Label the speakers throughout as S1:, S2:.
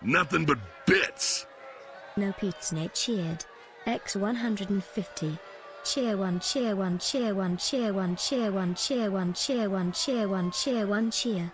S1: Nothing but bits.
S2: No Pizza cheered. X150. Cheer one, cheer one, cheer one, cheer one, cheer one, cheer one, cheer one, cheer one, cheer one, cheer.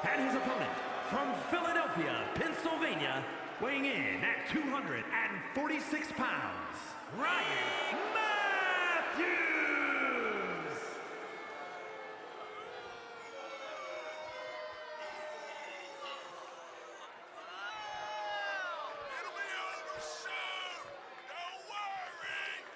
S3: And his opponent, from Philadelphia, Pennsylvania, weighing in at 246 pounds, Ryan Matthews!
S1: It'll be over soon. Don't worry.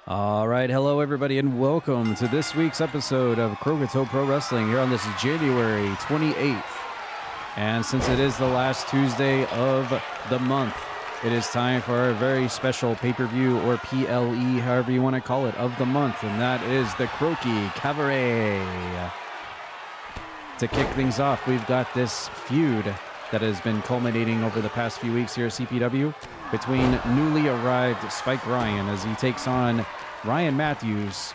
S4: All right, hello everybody, and welcome to this week's episode of Croakitoad Pro Wrestling here on this January 28th. And since it is the last Tuesday of the month, it is time for our very special pay-per-view, or PLE, however you want to call it, of the month, and that is the Croaki Cabaret. To kick things off, we've got this feud that has been culminating over the past few weeks here at CPW between newly arrived Spike Ryan as he takes on Ryan Matthews.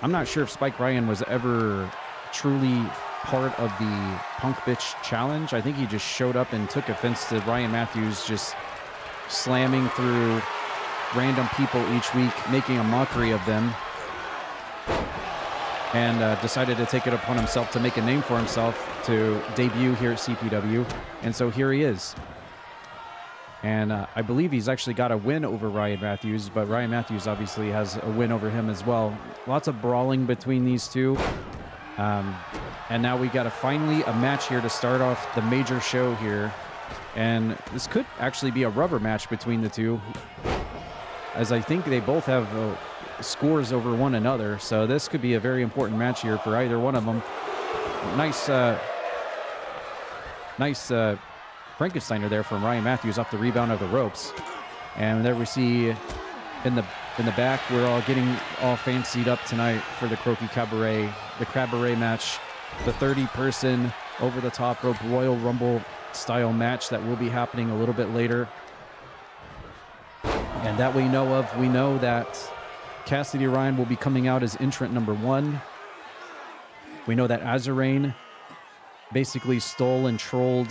S4: I'm not sure if Spike Ryan was ever truly part of the Punk Bitch Challenge. I think he just showed up and took offense to Ryan Matthews just slamming through random people each week, making a mockery of them, and decided to take it upon himself to make a name for himself to debut here at CPW. And so here he is. And I believe he's actually got a win over Ryan Matthews, but Ryan Matthews obviously has a win over him as well. Lots of brawling between these two. And now we got finally a match here to start off the major show here. And this could actually be a rubber match between the two, as I think they both have scores over one another. So this could be a very important match here for either one of them. Nice Frankensteiner there from Ryan Matthews off the rebound of the ropes. And there we see in the back, we're all getting all fancied up tonight for the Croaki Cabaret, the Cabaret match, the 30-person over-the-top rope Royal Rumble style match that will be happening a little bit later. And that we know of, we know that Cassidy Ryan will be coming out as entrant number 1. We know that Azarain basically stole and trolled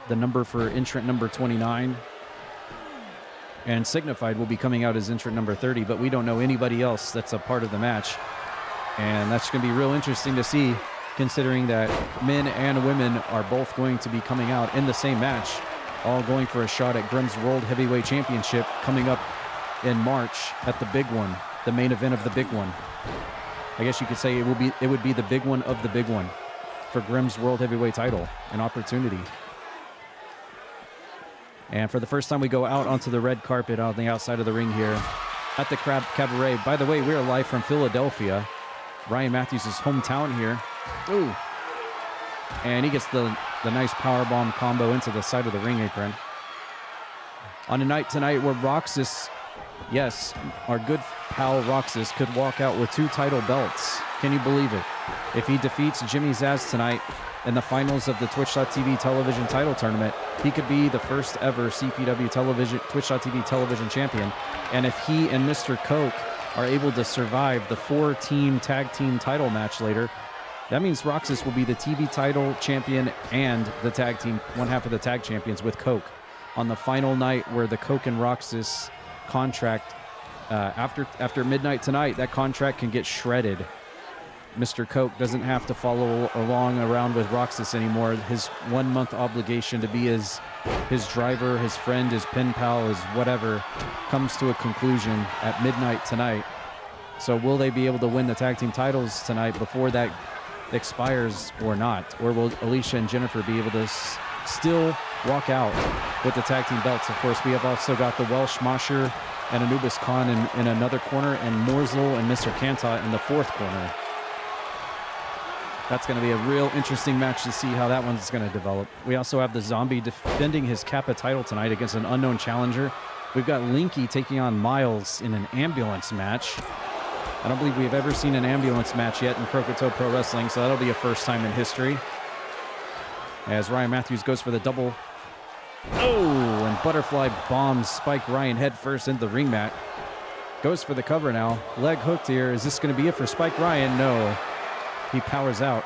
S4: the number for entrant number 29. And Signified will be coming out as entrant number 30, but we don't know anybody else that's a part of the match. And that's going to be real interesting to see, considering that men and women are both going to be coming out in the same match, all going for a shot at Grimm's World Heavyweight Championship coming up in March at the big one, the main event of the big one. I guess you could say it would be the big one of the big one for Grimm's World Heavyweight title, an opportunity. And for the first time, we go out onto the red carpet on the outside of the ring here at the Cabaret. By the way, we are live from Philadelphia, Ryan Matthews' hometown here. Ooh. And he gets the nice powerbomb combo into the side of the ring apron. On a night tonight where Roxas, yes, our good pal Roxas, could walk out with 2 title belts. Can you believe it? If he defeats Jimmy Zaz tonight in the finals of the Twitch.tv television title tournament, he could be the first ever CPW television, Twitch.tv television champion. And if he and Mr. Coke are able to survive the 4-team tag team title match later, that means Roxas will be the TV title champion and the tag team, one half of the tag champions with Coke on the final night where the Coke and Roxas contract, after midnight tonight, that contract can get shredded. Mr. Coke doesn't have to follow along around with Roxas anymore. His 1 month obligation to be his driver, his friend, his pen pal, his whatever, comes to a conclusion at midnight tonight. So will they be able to win the tag team titles tonight before that expires or not? Or will Alicia and Jennifer be able to still walk out with the tag team belts? Of course, we have also got the Welsh Mosher and Anubis Khan in another corner, and Morsel and Mr. Kanta in the 4th corner. That's going to be a real interesting match to see how that one's going to develop. We also have the Zombie defending his Kappa title tonight against an unknown challenger. We've got Linky taking on Miles in an ambulance match. I don't believe we've ever seen an ambulance match yet in Croakitoad Pro Wrestling, so that'll be a first time in history. As Ryan Matthews goes for the double. Oh, and butterfly bombs Spike Ryan head first into the ring mat. Goes for the cover now. Leg hooked here. Is this going to be it for Spike Ryan? No. He powers out.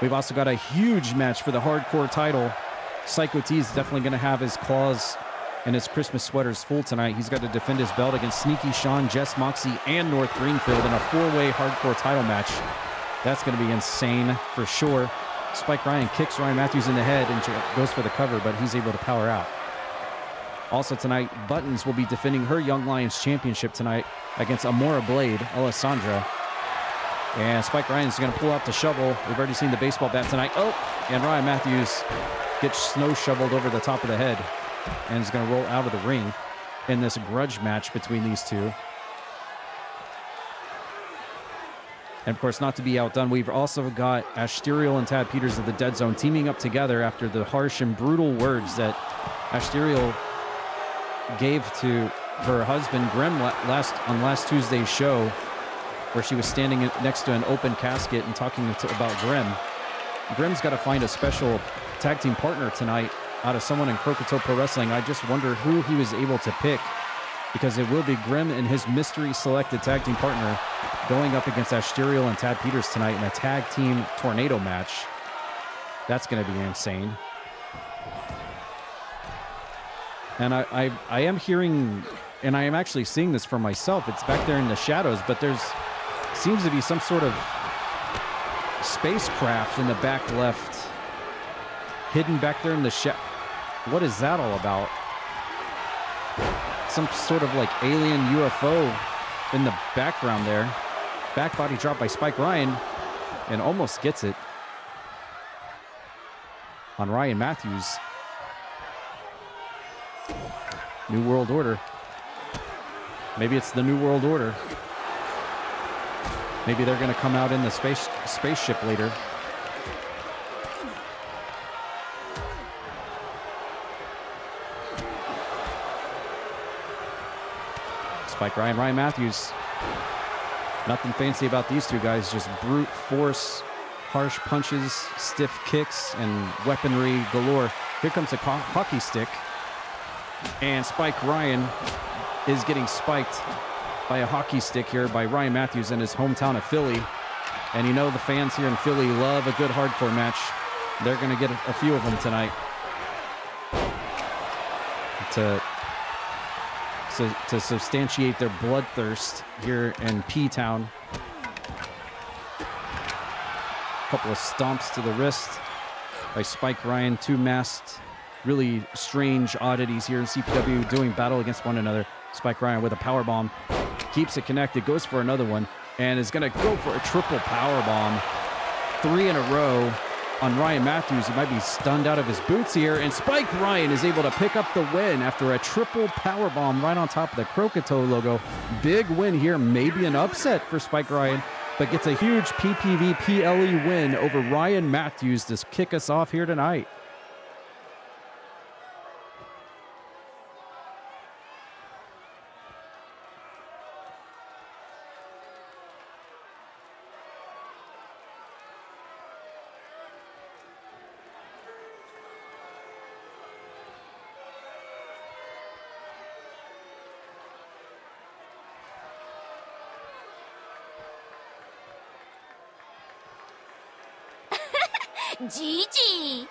S4: We've also got a huge match for the hardcore title. Psycho T is definitely going to have his claws and his Christmas sweaters full tonight. He's got to defend his belt against Sneaky Sean, Jess Moxie, and North Greenfield in a 4-way hardcore title match. That's going to be insane for sure. Spike Ryan kicks Ryan Matthews in the head and goes for the cover, but he's able to power out. Also tonight, Buttons will be defending her Young Lions championship tonight against Amora Blade, Alessandra. And Spike Ryan's going to pull out the shovel. We've already seen the baseball bat tonight. Oh, and Ryan Matthews gets snow shoveled over the top of the head and is going to roll out of the ring in this grudge match between these two. And of course, not to be outdone, we've also got Asterial and Tad Peters of the Dead Zone teaming up together after the harsh and brutal words that Asterial gave to her husband Grim on last Tuesday's show, where she was standing next to an open casket and talking about Grim. Grim's got to find a special tag team partner tonight out of someone in Croakitoad Pro Wrestling. I just wonder who he was able to pick, because it will be Grim and his mystery selected tag team partner going up against Asterial and Tad Peters tonight in a tag team tornado match. That's going to be insane. And I am hearing, and I am actually seeing this for myself. It's back there in the shadows, but there's seems to be some sort of spacecraft in the back left, hidden back there in the shadow. What is that all about? Some sort of like alien UFO in the background there. Back body drop by Spike Ryan, and almost gets it on Ryan Matthews. New World Order. Maybe it's the New World Order. Maybe they're going to come out in the spaceship later. Spike Ryan, Ryan Matthews. Nothing fancy about these two guys, just brute force, harsh punches, stiff kicks, and weaponry galore. Here comes a hockey stick. And Spike Ryan is getting spiked by a hockey stick here by Ryan Matthews in his hometown of Philly. And you know the fans here in Philly love a good hardcore match. They're going to get a few of them tonight to substantiate their bloodthirst here in P-Town. A couple of stomps to the wrist by Spike Ryan. Two masked, really strange oddities here in CPW doing battle against one another. Spike Ryan with a powerbomb. Keeps it connected, goes for another one, and is going to go for a triple powerbomb. 3 in a row on Ryan Matthews. He might be stunned out of his boots here, and Spike Ryan is able to pick up the win after a triple powerbomb right on top of the Croakitoad logo. Big win here, maybe an upset for Spike Ryan, but gets a huge PPV PLE win over Ryan Matthews to kick us off here tonight.
S5: Gigi!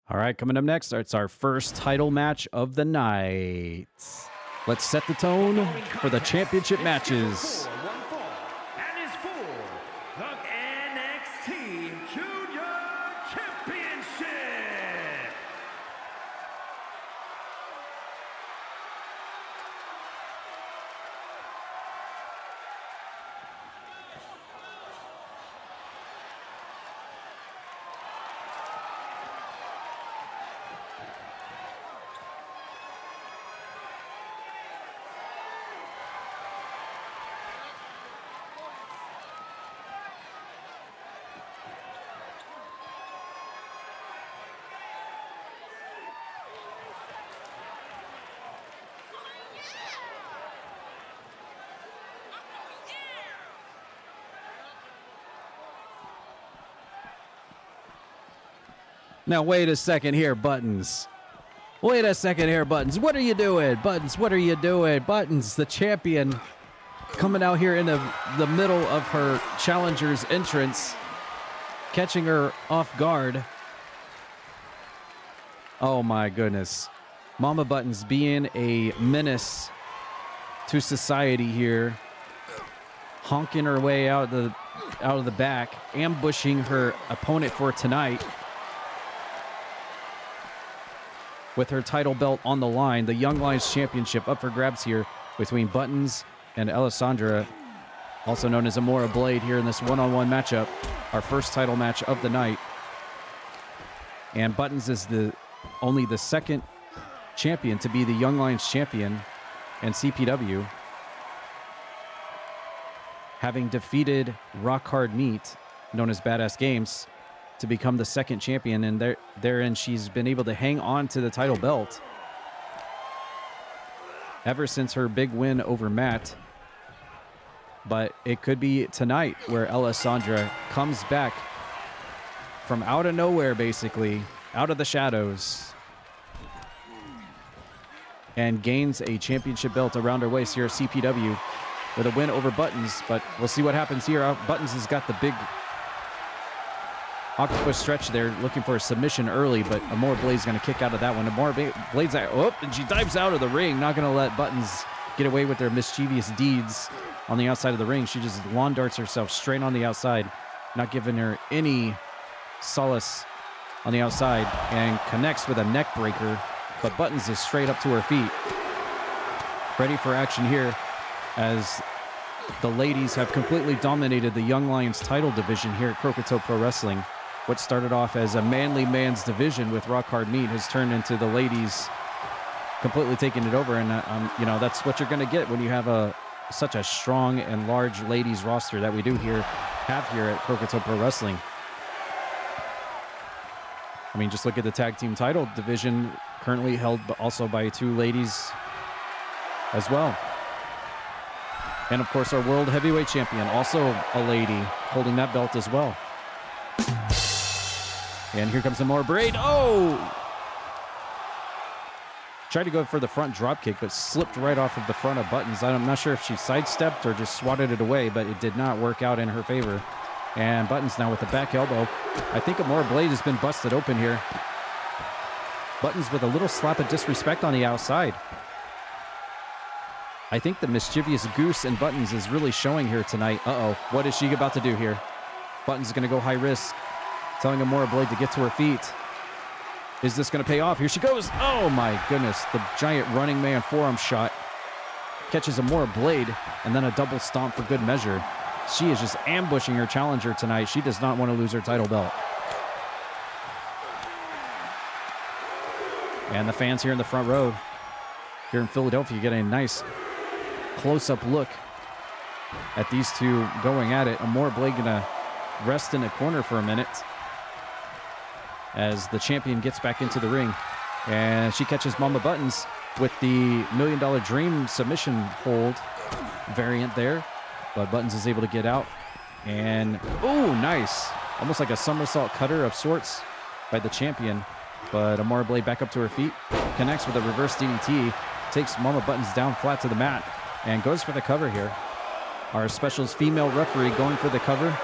S4: All right, coming up next, it's our first title match of the night. Let's set the tone for the championship matches.
S3: And is for the NXT Junior Championship.
S4: Now, wait a second here, Buttons. Wait a second here, Buttons. What are you doing? Buttons, what are you doing? Buttons, the champion, coming out here in the middle of her challenger's entrance, catching her off guard. Oh, my goodness. Mama Buttons being a menace to society here, honking her way out of the back, ambushing her opponent for tonight. With her title belt on the line, the Young Lions Championship up for grabs here between Buttons and Alessandra, also known as Amora Blade, here in this one-on-one matchup, our first title match of the night. And Buttons is only the second champion to be the Young Lions champion and CPW, having defeated Rock Hard Meat, known as Badass Games, to become the second champion, and therein she's been able to hang on to the title belt ever since her big win over Matt. But it could be tonight where Alessandra comes back from out of nowhere, basically, out of the shadows, and gains a championship belt around her waist here at CPW with a win over Buttons. But we'll see what happens here. Buttons has got the big octopus stretch there, looking for a submission early, but Amora Blade's going to kick out of that one. Amora Blade's and she dives out of the ring, not going to let Buttons get away with their mischievous deeds on the outside of the ring. She just lawn darts herself straight on the outside, not giving her any solace on the outside, and connects with a neck breaker, but Buttons is straight up to her feet. Ready for action here as the ladies have completely dominated the Young Lions title division here at Croakitoad Pro Wrestling. What started off as a manly man's division with Rock Hard Meat has turned into the ladies completely taking it over, and that's what you're going to get when you have such a strong and large ladies roster that we have here at Croakitoad Pro Wrestling. I mean, just look at the tag team title division, currently held also by two ladies as well. And of course, our world heavyweight champion, also a lady, holding that belt as well. And here comes some more Braid. Oh! Tried to go for the front drop kick, but slipped right off of the front of Buttons. I'm not sure if she sidestepped or just swatted it away, but it did not work out in her favor. And Buttons now with the back elbow. I think Amora Blade has been busted open here. Buttons with a little slap of disrespect on the outside. I think the mischievous goose in Buttons is really showing here tonight. Uh-oh, what is she about to do here? Buttons is going to go high risk, telling Amora Blade to get to her feet. Is this going to pay off? Here she goes. Oh my goodness, the giant running man forearm shot catches Amora Blade, and then a double stomp for good measure. She is just ambushing her challenger tonight. She does not want to lose her title belt. And the fans here in the front row here in Philadelphia get a nice close-up look at these two going at it. Amora Blade going to rest in the corner for a minute as the champion gets back into the ring. And she catches Mama Buttons with the $1 Million Dream submission hold variant there. But Buttons is able to get out. And, oh, nice. Almost like a somersault cutter of sorts by the champion. But Amora Blade back up to her feet. Connects with a reverse DDT. Takes Mama Buttons down flat to the mat. And goes for the cover here. Our specials female referee going for the cover.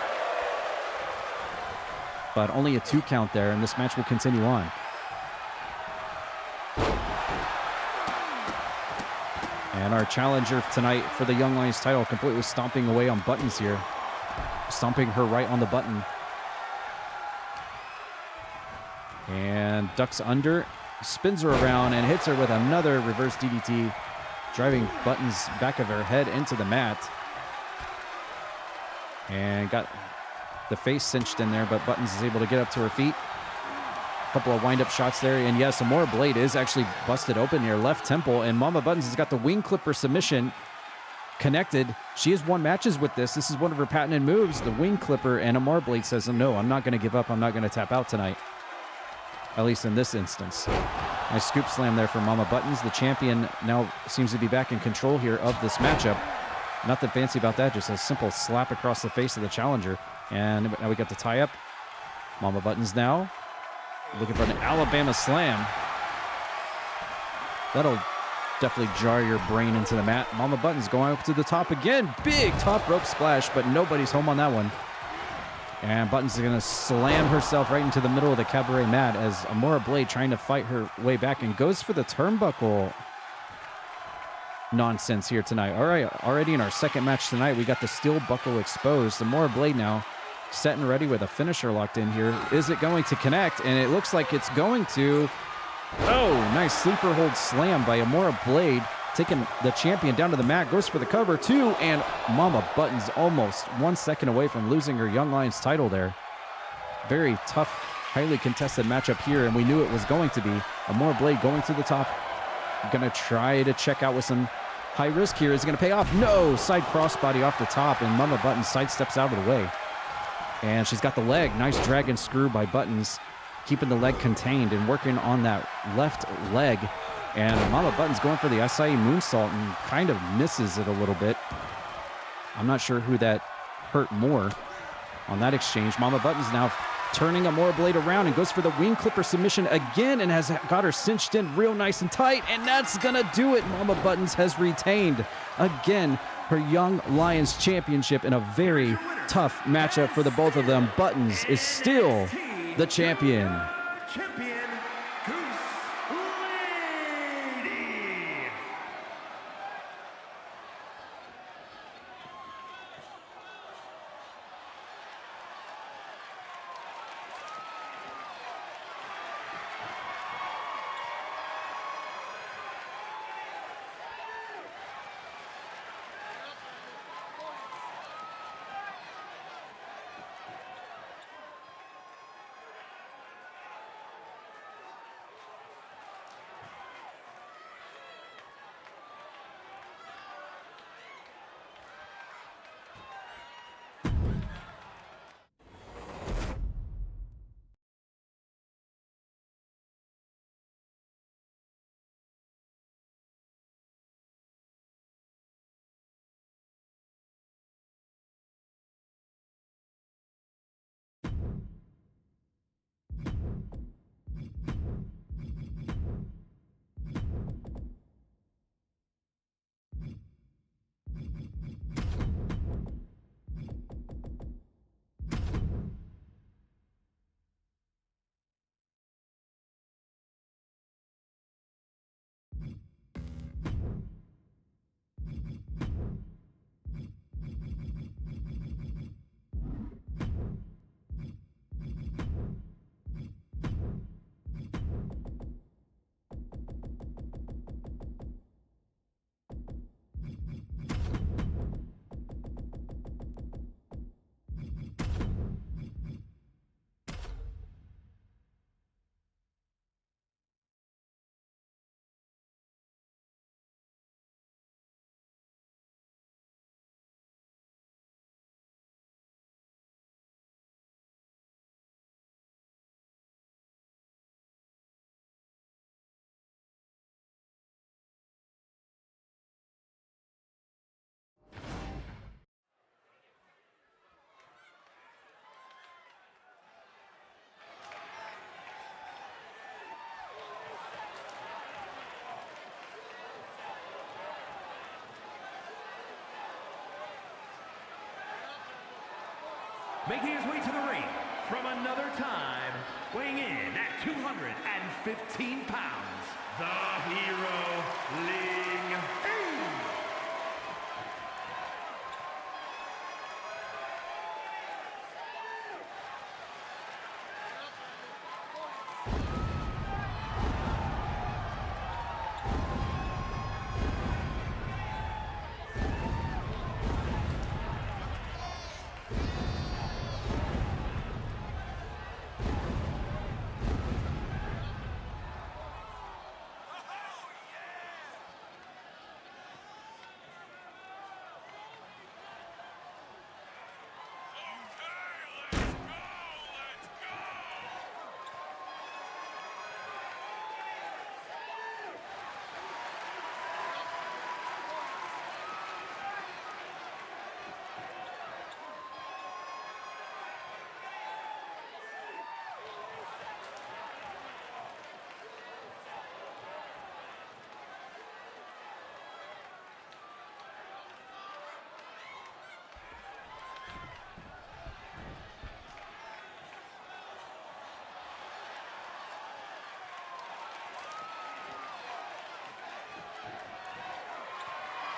S4: But only a 2 count there. And this match will continue on. And our challenger tonight for the Young Lions title completely stomping away on Buttons here. Stomping her right on the button. And ducks under, spins her around, and hits her with another reverse DDT, driving Buttons' back of her head into the mat. And got the face cinched in there, but Buttons is able to get up to her feet. Couple of wind-up shots there, and yes, Amora Blade is actually busted open here, left temple, and Mama Buttons has got the wing clipper submission connected. She has won matches with this. This is one of her patented moves, the wing clipper, and Amora Blade says, no, I'm not going to give up. I'm not going to tap out tonight, at least in this instance. Nice scoop slam there for Mama Buttons. The champion now seems to be back in control here of this matchup. Nothing fancy about that, just a simple slap across the face of the challenger. And now we got the tie-up. Mama Buttons now looking for an Alabama slam. That'll definitely jar your brain into the mat. Mama Buttons going up to the top again. Big top rope splash, but nobody's home on that one. And Buttons is going to slam herself right into the middle of the cabaret mat as Amora Blade trying to fight her way back and goes for the turnbuckle. nonsense here tonight. All right, already in our second match tonight, we got the steel buckle exposed. The Mora blade now set and ready with a finisher locked in here. Is it going to connect? And it looks like it's going to. Oh, nice sleeper hold slam by Amora Blade, taking the champion down to the mat, goes for the cover too, and Mama Button's almost 1 second away from losing her Young Lions title there. Very tough, highly contested matchup here, and we knew it was going to be. Amora Blade going to the top, gonna try to check out with some high risk here. Is it gonna pay off? No, side crossbody off the top, and Mama Button sidesteps out of the way. And she's got the leg, nice dragon screw by Buttons, keeping the leg contained and working on that left leg. And Mama Button's going for the acai moonsault and kind of misses it a little bit. I'm not sure who that hurt more on that exchange. Mama Button's now turning Amora Blade around and goes for the wing clipper submission again and has got her cinched in real nice and tight. And that's going to do it. Mama Buttons has retained again her Young Lions championship in a very tough matchup for the both of them. Buttons is still the champion.
S3: Champion Goose Lady. Making his way to the ring from another time, weighing in at 215 pounds, the hero, Ling Eng.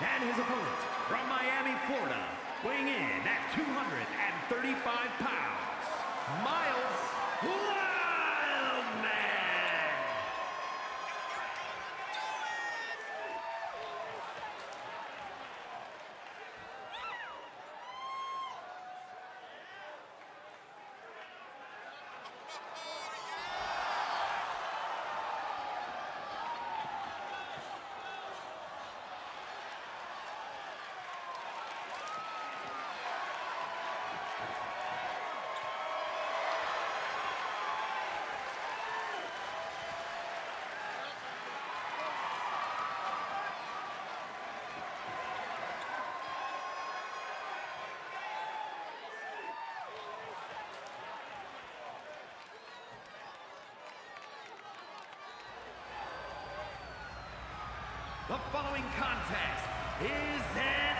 S3: And his opponent from Miami, Florida, weighing in at 235 pounds, Miles Wildman. The following contest is an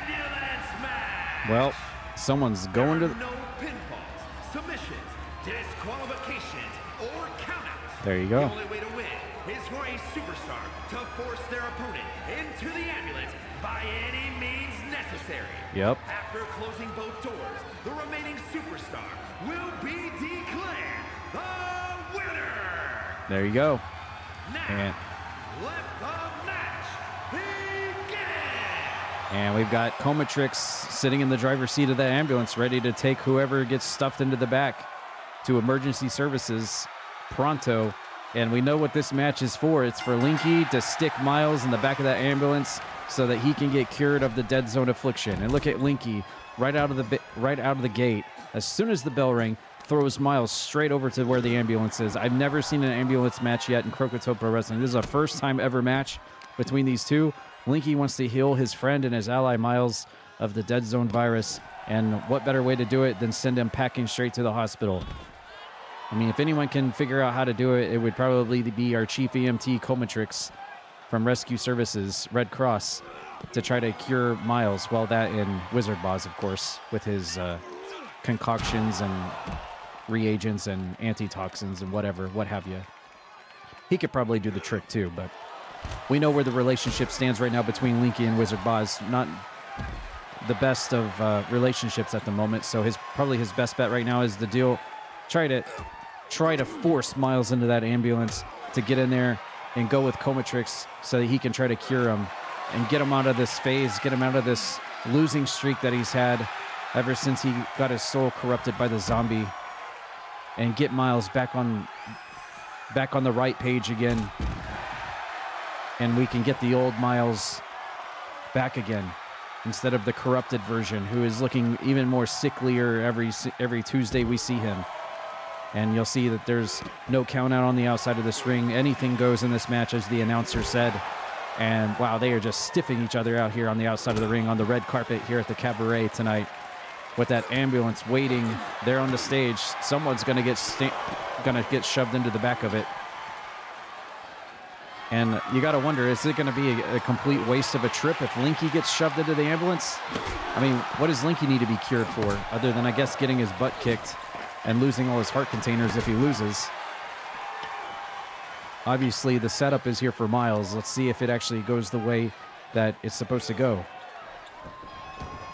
S3: ambulance match.
S4: Well, someone's going to...
S3: There are no pinfalls, submissions, disqualifications, or countouts.
S4: There you go.
S3: The only way to win is for a superstar to force their opponent into the ambulance by any means necessary.
S4: Yep.
S3: After closing both doors, the remaining superstar will be declared the winner.
S4: There you go.
S3: Now,
S4: And
S3: let the match begin!
S4: And we've got Comatrix sitting in the driver's seat of the ambulance, ready to take whoever gets stuffed into the back to emergency services pronto. And we know what this match is for. It's for Linky to stick Miles in the back of that ambulance so that he can get cured of the dead zone affliction. And look at Linky right out of the gate. As soon as the bell rang, throws Miles straight over to where the ambulance is. I've never seen an ambulance match yet in Croakitoad Pro Wrestling. This is a first time ever match between these two. Linky wants to heal his friend and his ally Miles of the dead zone virus. And what better way to do it than send him packing straight to the hospital? I mean, if anyone can figure out how to do it, it would probably be our chief EMT Comatrix from Rescue Services, Red Cross, to try to cure Miles. Well, that and Wizardboz, of course, with his concoctions and reagents and antitoxins and whatever, what have you. He could probably do the trick too, but we know where the relationship stands right now between Linky and Wizardboz. Not the best of relationships at the moment, so probably his best bet right now is the deal. Try to force Miles into that ambulance to get in there and go with Comatrix so that he can try to cure him and get him out of this phase, get him out of this losing streak that he's had ever since he got his soul corrupted by the zombie, and get Miles back on the right page again, and we can get the old Miles back again instead of the corrupted version who is looking even more sicklier every Tuesday we see him. And you'll see that there's no count out on the outside of this ring. Anything goes in this match, as the announcer said. And wow, they are just stiffing each other out here on the outside of the ring on the red carpet here at the Cabaret tonight. With that ambulance waiting there on the stage, someone's going to get shoved into the back of it. And you got to wonder, is it going to be a complete waste of a trip if Linky gets shoved into the ambulance? I mean, what does Linky need to be cured for, other than, I guess, getting his butt kicked and losing all his heart containers if he loses? Obviously, the setup is here for Miles. Let's see if it actually goes the way that it's supposed to go.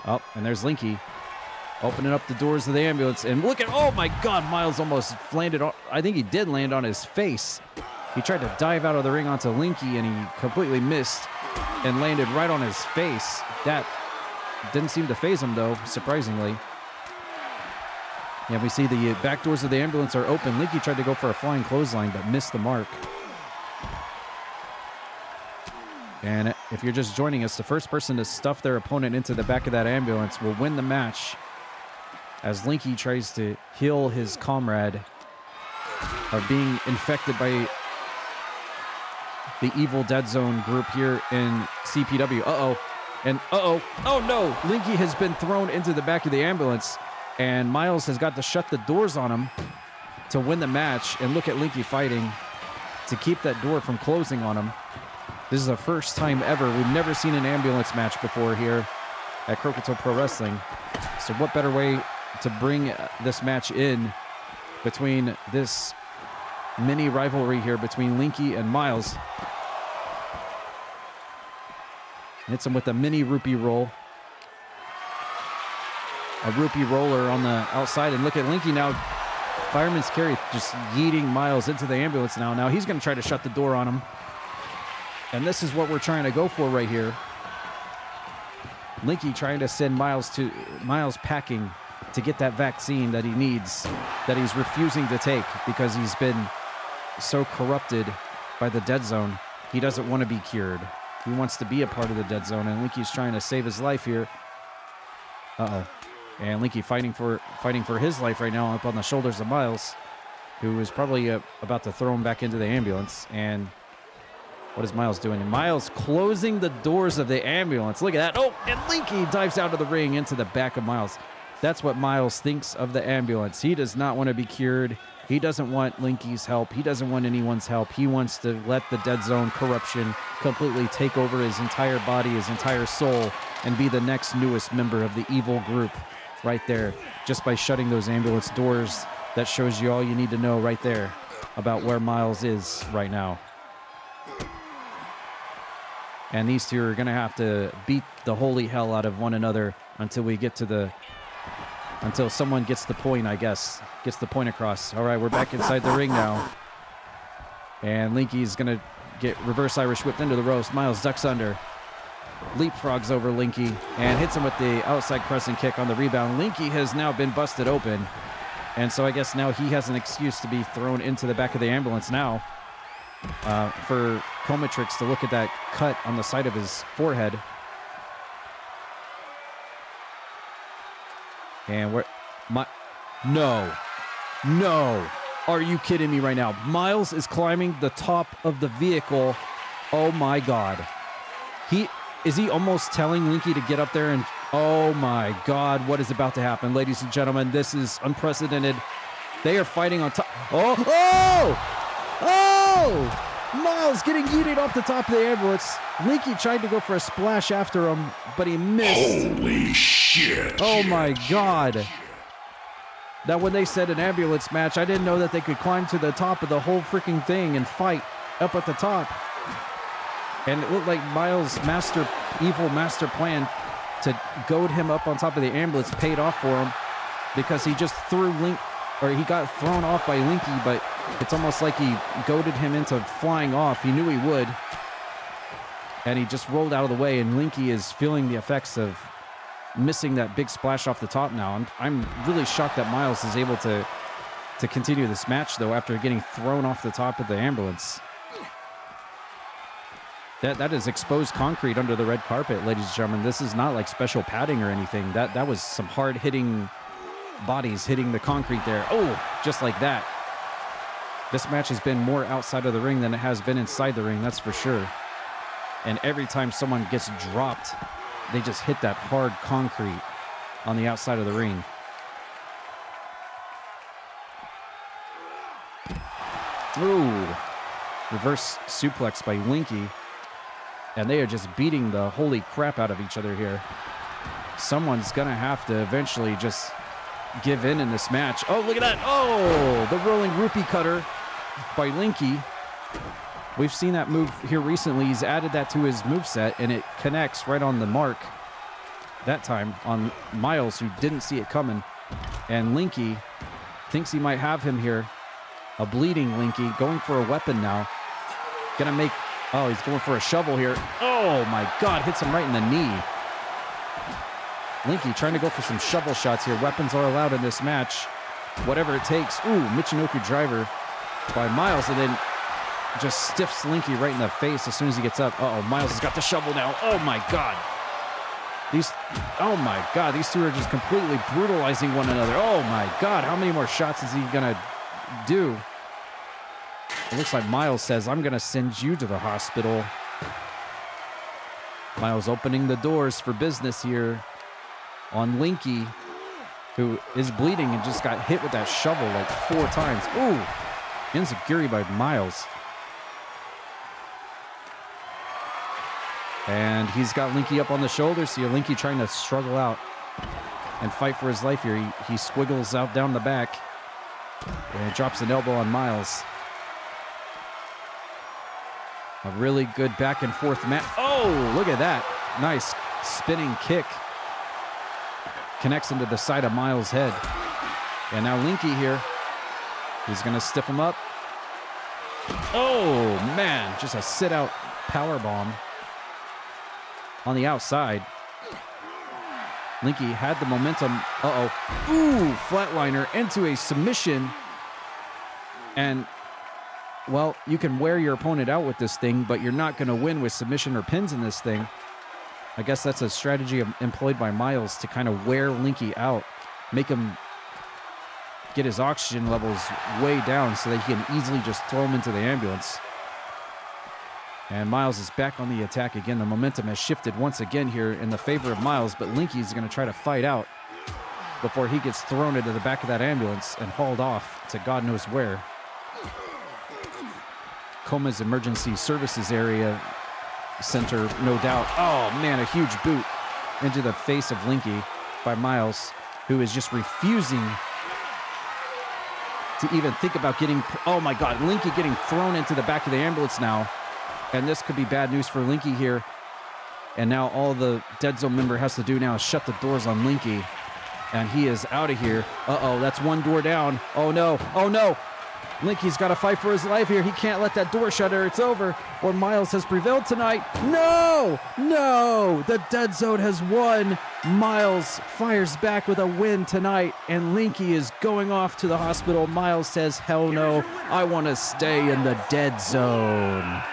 S4: Oh, and there's Linky opening up the doors of the ambulance. And look at, oh my God, Miles almost landed on, I think he did land on his face. He tried to dive out of the ring onto Linky, and he completely missed and landed right on his face. That didn't seem to faze him, though, surprisingly. Yeah, we see the back doors of the ambulance are open. Linky tried to go for a flying clothesline, but missed the mark. And if you're just joining us, the first person to stuff their opponent into the back of that ambulance will win the match, as Linky tries to heal his comrade of being infected by the evil Dead Zone group here in CPW. Oh no, Linky has been thrown into the back of the ambulance, and Miles has got to shut the doors on him to win the match. And look at Linky fighting to keep that door from closing on him. This is the first time ever. We've never seen an ambulance match before here at Croakitoad Pro Wrestling. So what better way to bring this match in between this mini rivalry here between Linky and Miles. Hits him with a mini rupee roll. A rupee roller on the outside. And look at Linky now. Fireman's carry just yeeting Miles into the ambulance now. Now he's going to try to shut the door on him. And this is what we're trying to go for right here. Linky trying to send Miles packing to get that vaccine that he needs, that he's refusing to take because he's been so corrupted by the dead zone. He doesn't want to be cured. He wants to be a part of the dead zone, and Linky's trying to save his life here. Uh-oh. And Linky fighting for his life right now up on the shoulders of Miles, who is probably about to throw him back into the ambulance. And what is Miles doing? And Miles closing the doors of the ambulance. Look at that. Oh, and Linky dives out of the ring into the back of Miles. That's what Miles thinks of the ambulance. He does not want to be cured. He doesn't want Linky's help. He doesn't want anyone's help. He wants to let the dead zone corruption completely take over his entire body, his entire soul, and be the next newest member of the evil group right there. Just by shutting those ambulance doors, that shows you all you need to know right there about where Miles is right now. And these two are going to have to beat the holy hell out of one another until we get to until someone gets the point, I guess. Gets the point across. All right, we're back inside the ring now. And Linky's going to get reverse Irish whipped into the ropes. Miles ducks under. Leapfrogs over Linky and hits him with the outside crescent kick on the rebound. Linky has now been busted open. And so I guess now he has an excuse to be thrown into the back of the ambulance now. For Comatrix to look at that cut on the side of his forehead. And no, are you kidding me right now? Miles is climbing the top of the vehicle. Oh my God. Is he almost telling Linky to get up there? And oh my God, what is about to happen? Ladies and gentlemen, this is unprecedented. They are fighting on top. Miles getting yeeted off the top of the ambulance. Linky tried to go for a splash after him, but he missed.
S1: Holy shit.
S4: Oh my God. Now when they said an ambulance match, I didn't know that they could climb to the top of the whole freaking thing and fight up at the top. And it looked like Miles' evil master plan to goad him up on top of the ambulance paid off for him, because he just he got thrown off by Linky, but it's almost like he goaded him into flying off. He knew he would. And he just rolled out of the way, and Linky is feeling the effects of missing that big splash off the top now. I'm really shocked that Miles is able to continue this match, though, after getting thrown off the top of the ambulance. That is exposed concrete under the red carpet, ladies and gentlemen. This is not like special padding or anything. That was some hard-hitting bodies hitting the concrete there. Oh, just like that. This match has been more outside of the ring than it has been inside the ring, that's for sure. And every time someone gets dropped, they just hit that hard concrete on the outside of the ring. Ooh. Reverse suplex by Linky. And they are just beating the holy crap out of each other here. Someone's going to have to eventually just give in this match. Oh, look at that. Oh, the rolling rupee cutter by Linky. We've seen that move here recently. He's added that to his moveset, and it connects right on the mark that time on Miles, who didn't see it coming. And Linky thinks he might have him here. A bleeding Linky going for a weapon now. Gonna make... Oh, he's going for a shovel here. Oh, my God. Hits him right in the knee. Linky trying to go for some shovel shots here. Weapons are allowed in this match. Whatever it takes. Ooh, Michinoku driver by Miles, and then just stiffs Linky right in the face as soon as he gets up. Uh-oh, Miles has got the shovel now. Oh, my God. These two are just completely brutalizing one another. Oh, my God. How many more shots is he going to do? It looks like Miles says, I'm going to send you to the hospital. Miles opening the doors for business here on Linky, who is bleeding and just got hit with that shovel like 4 times. Ooh, enziguri by Miles. And he's got Linky up on the shoulders. See Linky trying to struggle out and fight for his life here. He squiggles out down the back and drops an elbow on Miles. A really good back and forth match. Oh, look at that. nice spinning kick. Connects into the side of Miles' head. And now Linky here. He's going to stiff him up. Oh, man. Just a sit-out power bomb on the outside. Linky had the momentum. Uh-oh. Ooh, flatliner into a submission. And, well, you can wear your opponent out with this thing, but you're not going to win with submission or pins in this thing. I guess that's a strategy employed by Miles to kind of wear Linky out, make him get his oxygen levels way down so that he can easily just throw him into the ambulance. And Miles is back on the attack again. The momentum has shifted once again here in the favor of Miles, but Linky is going to try to fight out before he gets thrown into the back of that ambulance and hauled off to God knows where. Coma's Emergency Services Area Center, no doubt. Oh, man, a huge boot into the face of Linky by Miles, who is just refusing to even think about getting... Oh, my God, Linky getting thrown into the back of the ambulance now. And this could be bad news for Linky here. And now all the Dead Zone member has to do now is shut the doors on Linky. And he is out of here. Uh-oh, that's one door down. Oh, no. Oh, no. Linky's got to fight for his life here. He can't let that door shut or it's over. Or Miles has prevailed tonight. No! No! The Dead Zone has won. Miles fires back with a win tonight. And Linky is going off to the hospital. Miles says, hell no. I want to stay in the Dead Zone.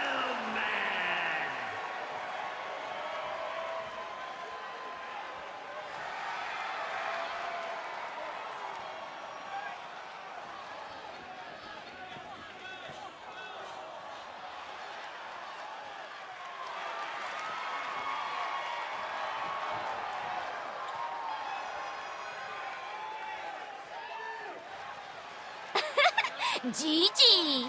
S5: Gigi.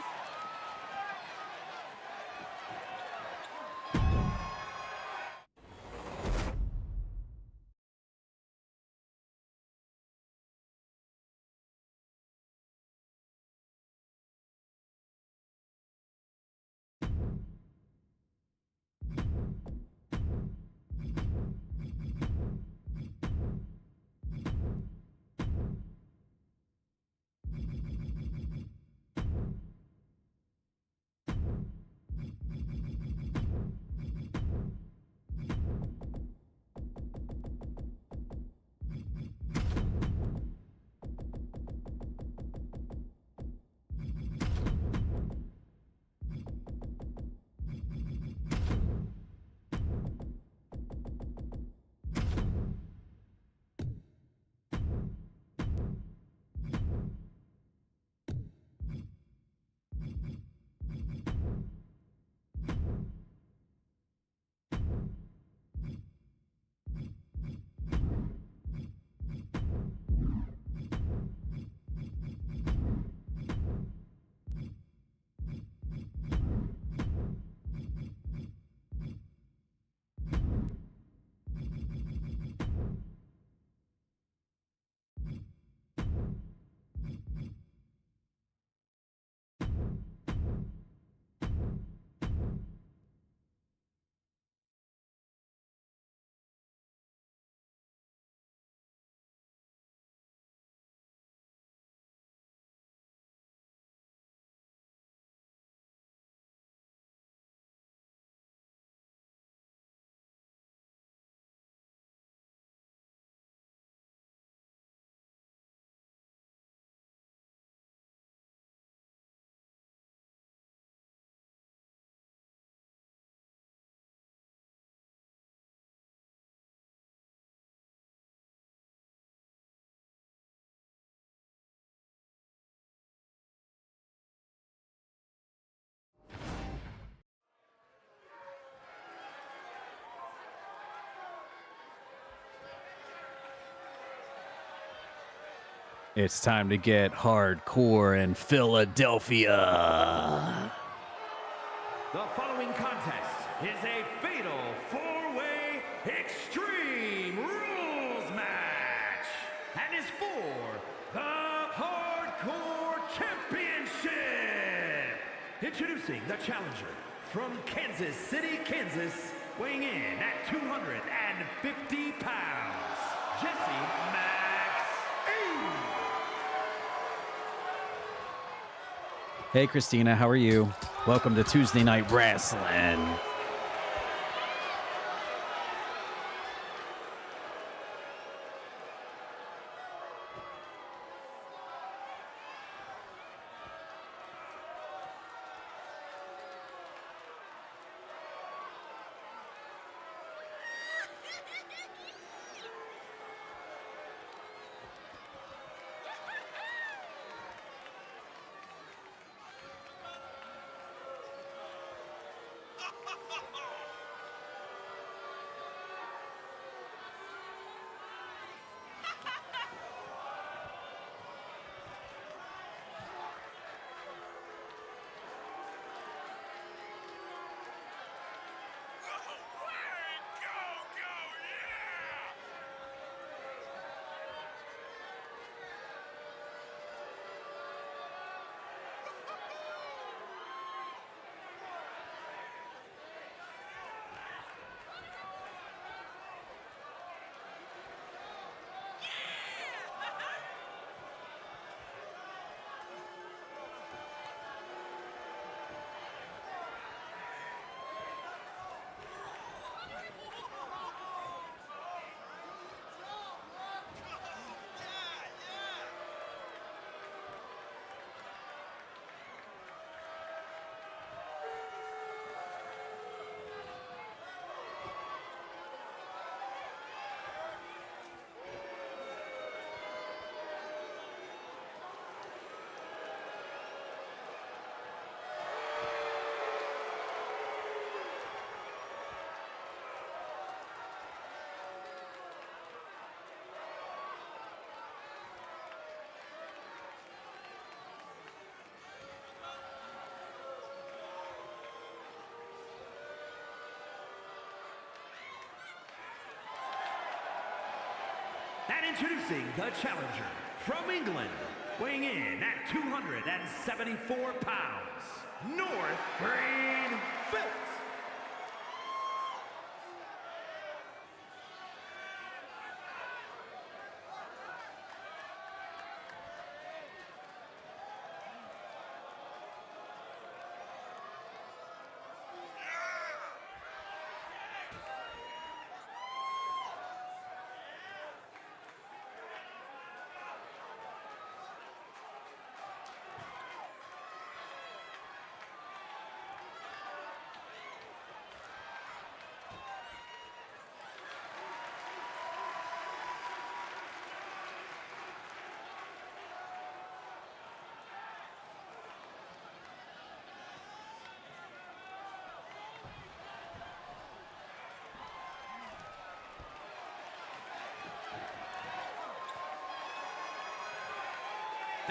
S4: It's time to get hardcore in Philadelphia.
S3: The following contest is a fatal four-way Extreme Rules match and is for the Hardcore Championship. Introducing the challenger from Kansas City, Kansas, weighing in at 250 pounds, Jesse Max E.
S4: Hey, Christina, how are you? Welcome to Tuesday Night Wrestling.
S3: And introducing the challenger from England, weighing in at 274 pounds, North Green Phillips.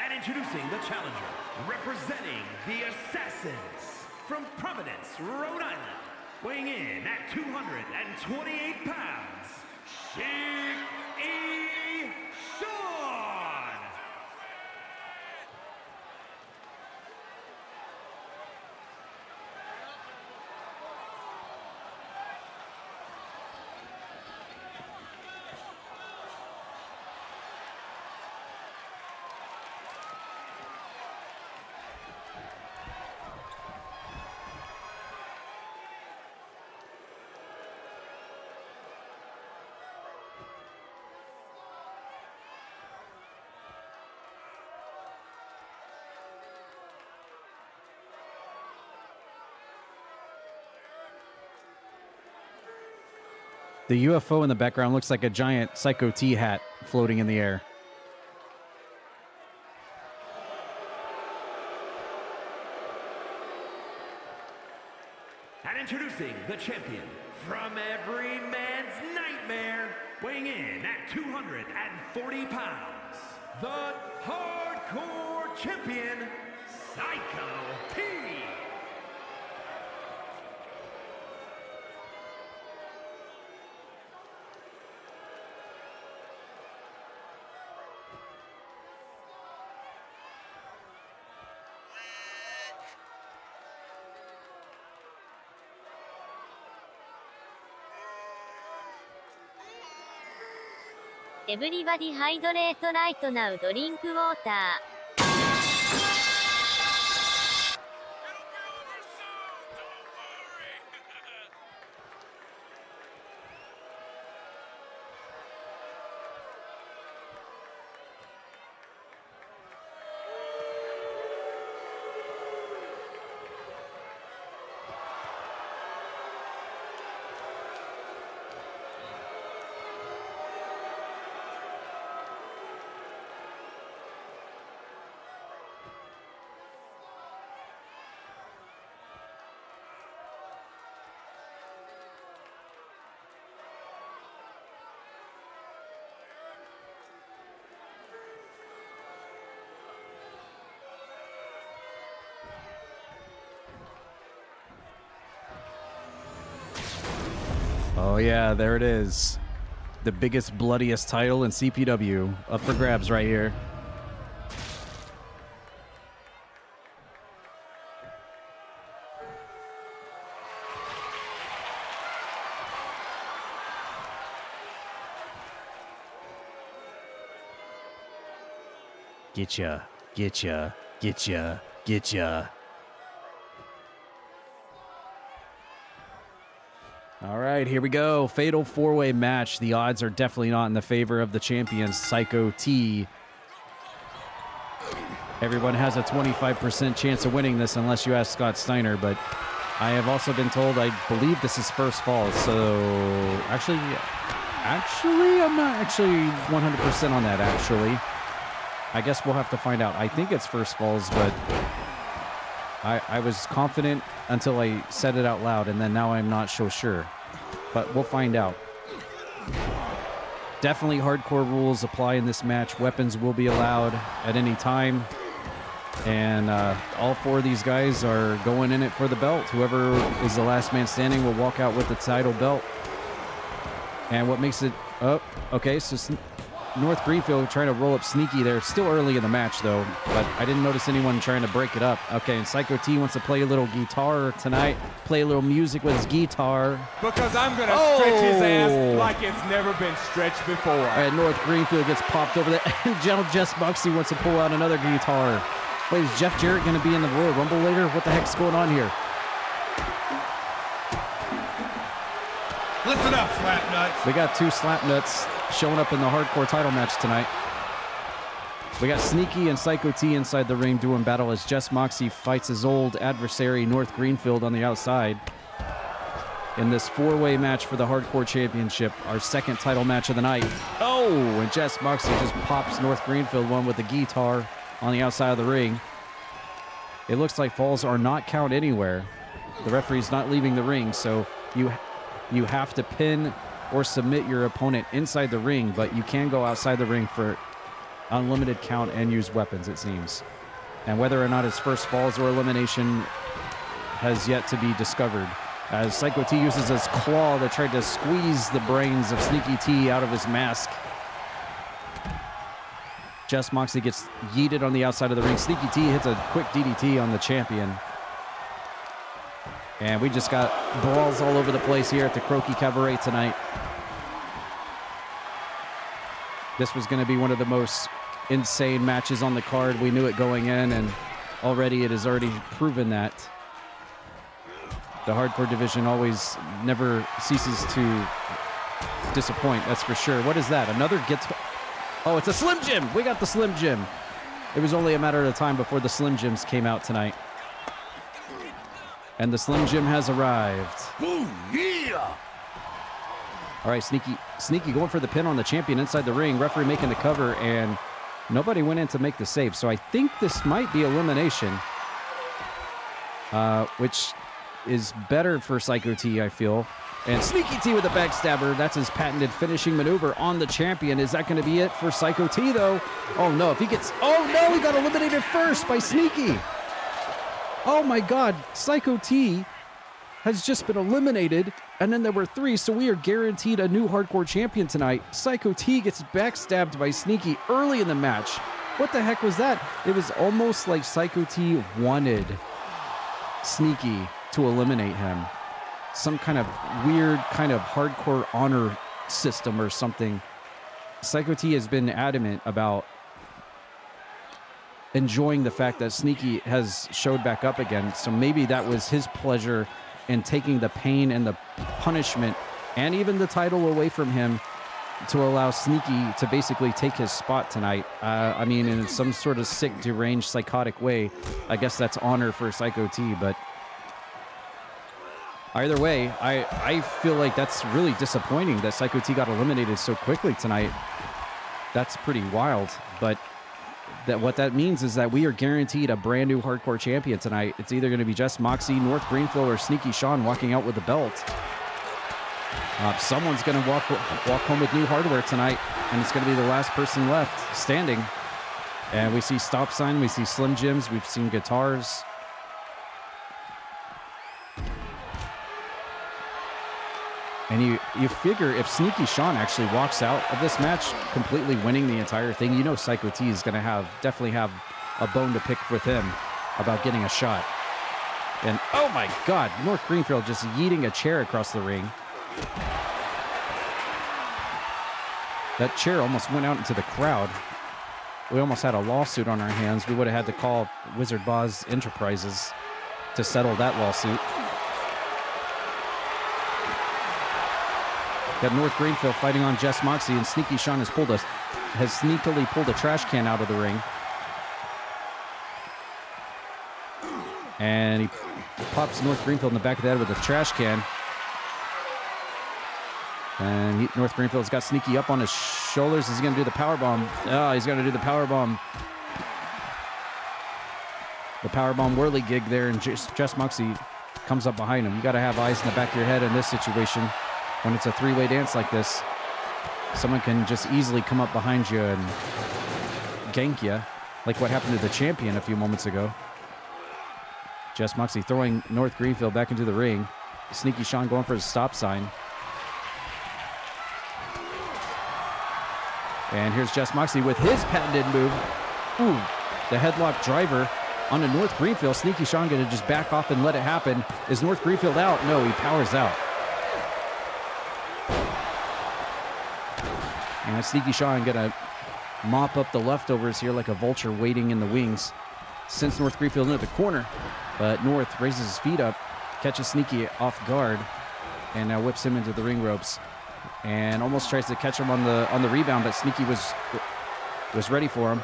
S3: And introducing the challenger, representing the Assassins from Providence, Rhode Island, weighing in at 228 pounds, Sheik E. Sean.
S4: The UFO in the background looks like a giant Psycho T hat floating in the air.
S3: And introducing the champion from every man's nightmare, weighing in at 240 pounds, the hardcore champion, Psycho T.
S5: Everybody hydrate right now. Drink water.
S1: It'll be over soon. Don't worry.
S4: Oh yeah, there it is. The biggest, bloodiest title in CPW. Up for grabs right here. Getcha, getcha, getcha, getcha. All right, here we go. Fatal four-way match. The odds are definitely not in the favor of the champions, Psycho T. Everyone has a 25% chance of winning this unless you ask Scott Steiner, but I have also been told, I believe this is first falls, so actually, I'm not actually 100% on that, actually. I guess we'll have to find out. I think it's first falls, but I was confident until I said it out loud, and then now I'm not so sure. But we'll find out. Definitely hardcore rules apply in this match. Weapons will be allowed at any time. And all four of these guys are going in it for the belt. Whoever is the last man standing will walk out with the title belt. And what makes it... Oh, okay, so North Greenfield trying to roll up sneaky there. Still early in the match, though, but I didn't notice anyone trying to break it up. Okay, and Psycho T wants to play a little guitar tonight, play a little music with his guitar.
S6: Because I'm going to stretch his ass like it's never been stretched before.
S4: All right, North Greenfield gets popped over there, and General Jess Moxley wants to pull out another guitar. Wait, is Jeff Jarrett going to be in the Royal Rumble later? What the heck's going on here?
S6: Listen up, slapnuts.
S4: We got two slapnuts showing up in the hardcore title match tonight. We got Sneaky and Psycho T inside the ring doing battle as Jess Moxley fights his old adversary, North Greenfield, on the outside. In this four-way match for the Hardcore Championship, our second title match of the night. Oh, and Jess Moxley just pops North Greenfield one with the guitar on the outside of the ring. It looks like falls are not count anywhere. The referee's not leaving the ring, so you have to pin or submit your opponent inside the ring, but you can go outside the ring for unlimited count and use weapons, it seems. And whether or not it's first falls or elimination has yet to be discovered, as Psycho T uses his claw to try to squeeze the brains of Sneaky T out of his mask. Jess Moxley gets yeeted on the outside of the ring. Sneaky T hits a quick DDT on the champion. And we just got brawls all over the place here at the Croaki Cabaret tonight. This was going to be one of the most insane matches on the card. We knew it going in, and already it has already proven that. The hardcore division always never ceases to disappoint, that's for sure. What is that? Another guitar? Oh, it's a Slim Jim! We got the Slim Jim. It was only a matter of time before the Slim Jims came out tonight. And the Slim Jim has arrived.
S1: Ooh, yeah!
S4: All right, Sneaky going for the pin on the champion inside the ring. Referee making the cover, and nobody went in to make the save. So I think this might be elimination, which is better for Psycho T, I feel. And Sneaky T with a backstabber. That's his patented finishing maneuver on the champion. Is that going to be it for Psycho T, though? Oh, no. If he gets... Oh, no. He got eliminated first by Sneaky. Oh, my God. Psycho T has just been eliminated, and then there were three, so we are guaranteed a new hardcore champion tonight. Psycho T gets backstabbed by Sneaky early in the match. What the heck was that? It was almost like Psycho T wanted Sneaky to eliminate him. Some kind of weird kind of hardcore honor system or something. Psycho T has been adamant about enjoying the fact that Sneaky has showed back up again. So maybe that was his pleasure in taking the pain and the punishment and even the title away from him to allow Sneaky to basically take his spot tonight. I mean, in some sort of sick, deranged, psychotic way. I guess that's honor for Psycho T, but either way, I feel like that's really disappointing that Psycho T got eliminated so quickly tonight. That's pretty wild, but what that means is that we are guaranteed a brand new hardcore champion tonight. It's either going to be Jess Moxie, North Greenfield, or Sneaky Sean walking out with the belt. Someone's going to walk home with new hardware tonight, and it's going to be the last person left standing. And we see stop sign, we see Slim Jims, we've seen guitars. And you figure if Sneaky Sean actually walks out of this match completely winning the entire thing, you know Psycho T is going to definitely have a bone to pick with him about getting a shot. And oh my God, North Greenfield just yeeting a chair across the ring. That chair almost went out into the crowd. We almost had a lawsuit on our hands. We would have had to call Wizardboz Enterprises to settle that lawsuit. Got North Greenfield fighting on Jess Moxie, and Sneaky Sean has sneakily pulled a trash can out of the ring. And he pops North Greenfield in the back of the head with a trash can. And North Greenfield's got Sneaky up on his shoulders. Is he going to do the powerbomb? Oh, he's going to do the powerbomb. The powerbomb whirly gig there, and Jess Moxie comes up behind him. You got to have eyes in the back of your head in this situation. When it's a three-way dance like this, someone can just easily come up behind you and gank you, like what happened to the champion a few moments ago. Jess Moxie throwing North Greenfield back into the ring. Sneaky Sean going for his stop sign. And here's Jess Moxie with his patented move. Ooh, the headlock driver onto North Greenfield. Sneaky Sean going to just back off and let it happen. Is North Greenfield out? No, he powers out. And Sneaky Sean going to mop up the leftovers here like a vulture waiting in the wings. Sends North Greenfield into the corner, but North raises his feet up, catches Sneaky off guard, and now whips him into the ring ropes. And almost tries to catch him on the rebound, but Sneaky was ready for him.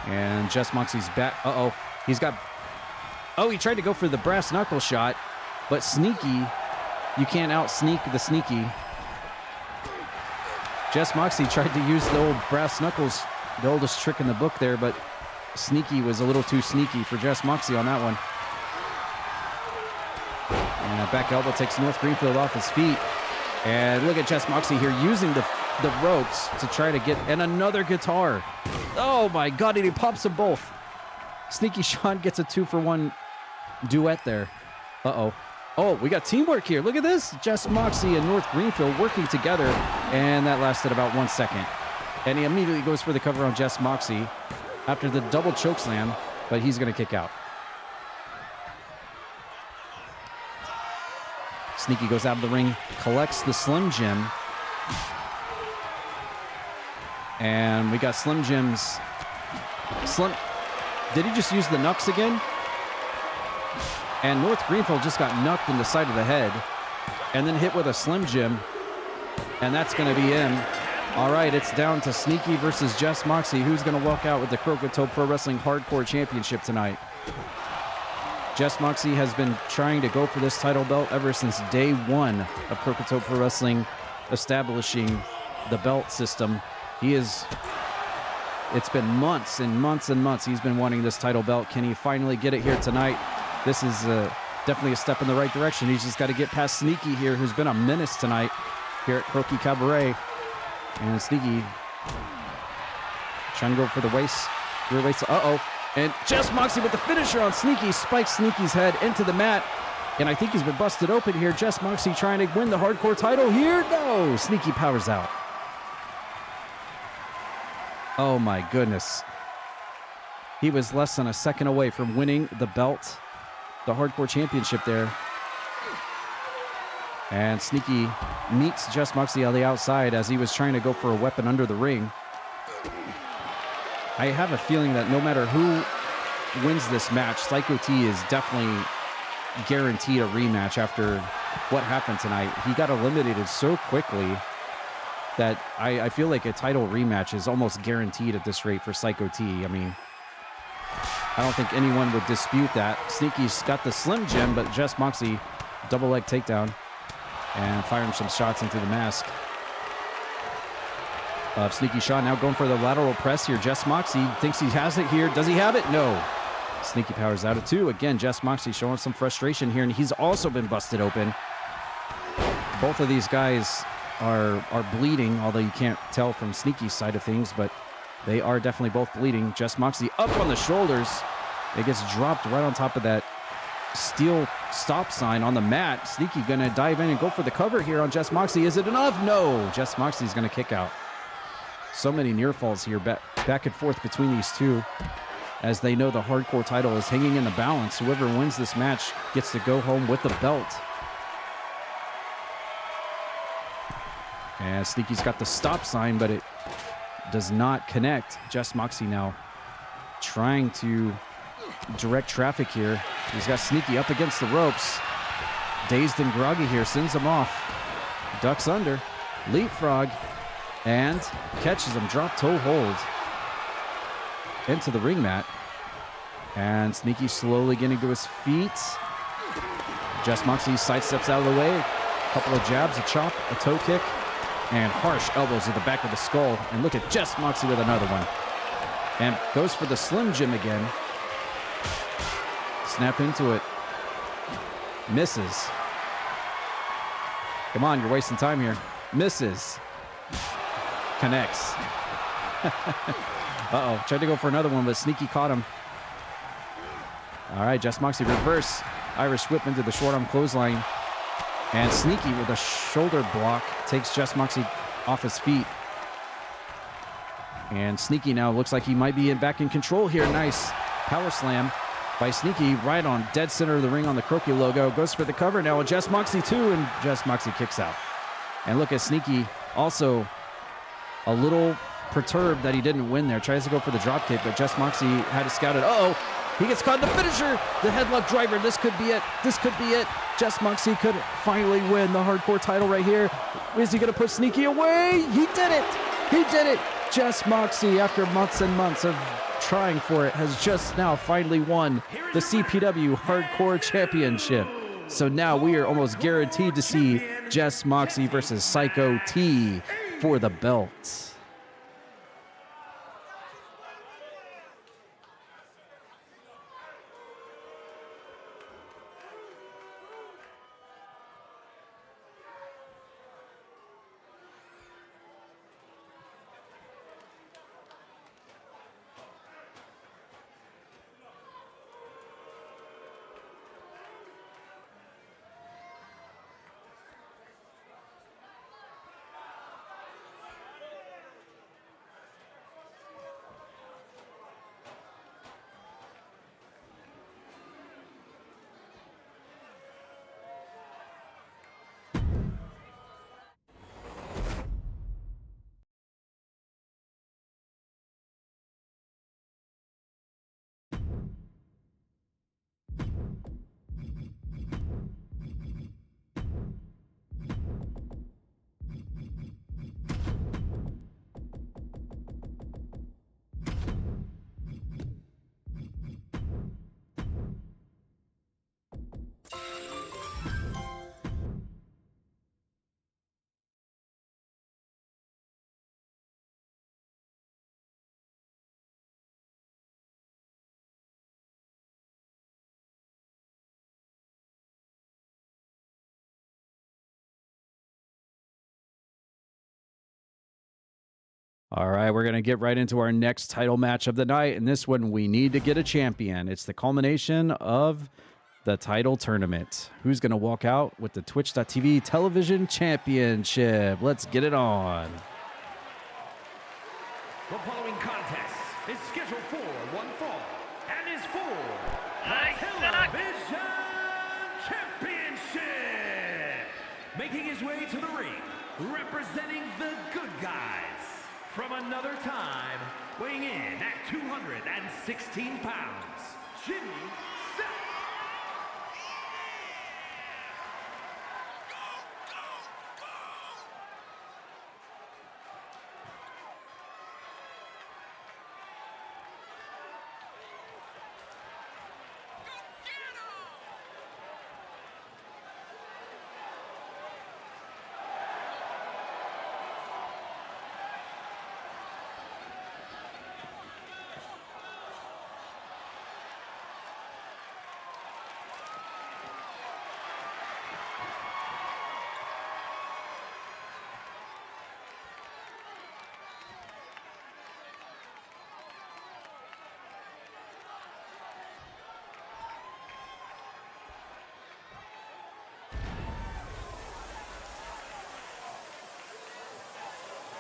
S4: And Jess Moxie's back. Uh-oh. He tried to go for the brass knuckle shot, but Sneaky, you can't out-sneak the Sneaky. Jess Moxie tried to use the old brass knuckles, the oldest trick in the book there, but Sneaky was a little too sneaky for Jess Moxie on that one. And a back elbow takes North Greenfield off his feet. And look at Jess Moxie here using the ropes to try to get, and another guitar. Oh my God, and he pops them both. Sneaky Sean gets a 2-for-1 duet there. Uh-oh. Oh, we got teamwork here. Look at this. Jess Moxie and North Greenfield working together, and that lasted about 1 second. And he immediately goes for the cover on Jess Moxie after the double chokeslam, but he's going to kick out. Sneaky goes out of the ring, collects the Slim Jim. And we got Slim Jims. Did he just use the knucks again? And North Greenfield just got knucked in the side of the head and then hit with a Slim Jim. And that's going to be him. All right, it's down to Sneaky versus Jess Moxie. Who's going to walk out with the Croakitoad Pro Wrestling Hardcore Championship tonight? Jess Moxie has been trying to go for this title belt ever since day one of Croakitoad Pro Wrestling establishing the belt system. It's been months and months and months he's been wanting this title belt. Can he finally get it here tonight? This is definitely a step in the right direction. He's just got to get past Sneaky here, who's been a menace tonight here at Croaki Cabaret. And Sneaky trying to go for the waist. Rear waist. Uh-oh. And Jess Moxie with the finisher on Sneaky. Spikes Sneaky's head into the mat. And I think he's been busted open here. Jess Moxie trying to win the hardcore title here. No! Sneaky powers out. Oh my goodness. He was less than a second away from winning the belt, the hardcore championship there. And Sneaky meets Just Moxie on the outside as he was trying to go for a weapon under the ring. I have a feeling that no matter who wins this match, Psycho T is definitely guaranteed a rematch after what happened tonight. He got eliminated so quickly that I feel like a title rematch is almost guaranteed at this rate for Psycho T. I mean, I don't think anyone would dispute that. Sneaky's got the Slim Jim, but Just Moxie, double leg takedown and firing some shots into the mask of Sneaky Shaw. Now going for the lateral press here. Just Moxie thinks he has it here. Does he have it? No. Sneaky powers out of two. Again, Just Moxie showing some frustration here, and he's also been busted open. Both of these guys are bleeding, although you can't tell from Sneaky's side of things, but they are definitely both bleeding. Just Moxie up on the shoulders. It gets dropped right on top of that steel stop sign on the mat. Sneaky gonna dive in and go for the cover here on Just Moxie. Is it enough? No. Just Moxie's gonna kick out. So many near falls here, back and forth between these two, as they know the hardcore title is hanging in the balance. Whoever wins this match gets to go home with the belt. And Sneaky's got the stop sign, but it does not connect. Just Moxie now trying to direct traffic here. He's got Sneaky up against the ropes. Dazed and groggy here, sends him off. Ducks under, leapfrog, and catches him. Drop toe hold into the ring mat. And Sneaky slowly getting to his feet. Just Moxie sidesteps out of the way. A couple of jabs, a chop, a toe kick, and harsh elbows to the back of the skull. And look at Just Moxie with another one. And goes for the Slim Jim again. Snap into it. Misses. Come on, you're wasting time here. Misses. Connects. Uh-oh, tried to go for another one, but Sneaky caught him. All right, Just Moxie reverse. Irish whip into the short arm clothesline. And Sneaky with a shoulder block takes Just Moxie off his feet. And Sneaky now looks like he might be back in control here. Nice power slam by Sneaky right on dead center of the ring on the Croaki logo. Goes for the cover now with Just Moxie too, and Just Moxie kicks out. And look at Sneaky also a little perturbed that he didn't win there. Tries to go for the drop kick, but Just Moxie had it scouted. Uh-oh, he gets caught in the finisher. The headlock driver. This could be it. This could be it. Just Moxie could finally win the hardcore title right here. Is he going to put Sneaky away? He did it. He did it. Just Moxie, after months and months of trying for it, has just now finally won the CPW Hardcore Championship. So now we are almost guaranteed to see Just Moxie versus Psycho T for the belt. All right, we're going to get right into our next title match of the night, and this one we need to get a champion. It's the culmination of the title tournament. Who's going to walk out with the Twitch.tv television championship? Let's get it on.
S3: The following contest is scheduled for one fall and is for the television championship. Making his way to the ring, representing the good guys. From another time, weighing in at 216 pounds, Jimmy Seth.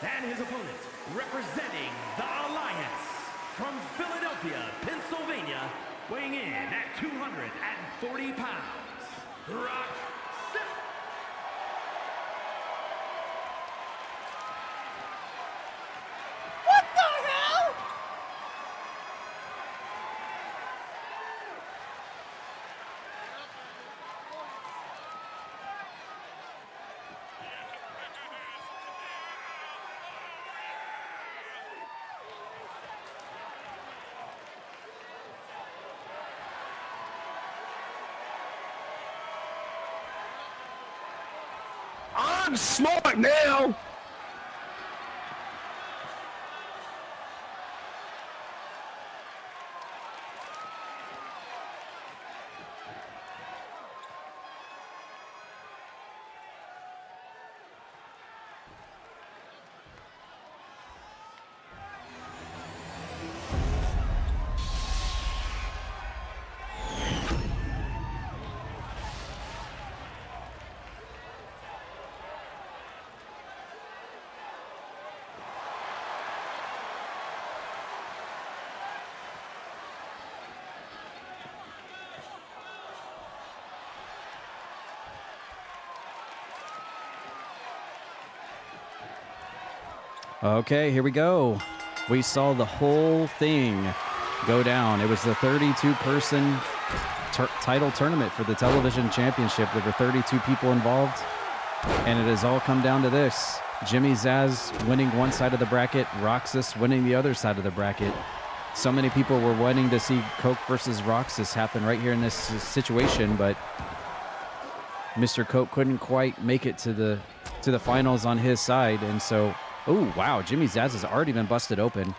S3: And his opponent, representing the Alliance, from Philadelphia, Pennsylvania, weighing in at 240 pounds, Rock Seth.
S6: What the hell? I'm smart now.
S4: Okay, here we go. We saw the whole thing go down. It was the 32-person title tournament for the television championship. There were 32 people involved, and it has all come down to this. Jimmy Zaz winning one side of the bracket, Roxas winning the other side of the bracket. So many people were wanting to see Coke versus Roxas happen right here in this situation, but Mr. Coke couldn't quite make it to the finals on his side, and so... Oh, wow. Jimmy Zaz has already been busted open,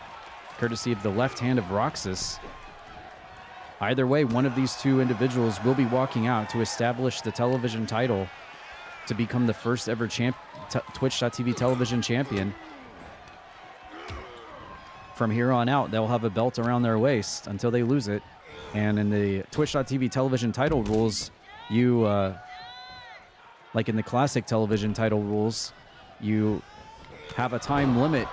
S4: courtesy of the left hand of Roxas. Either way, one of these two individuals will be walking out to establish the television title to become the first ever Twitch.tv television champion. From here on out, they'll have a belt around their waist until they lose it. And in the Twitch.tv television title rules, you, like in the classic television title rules, you have a time limit.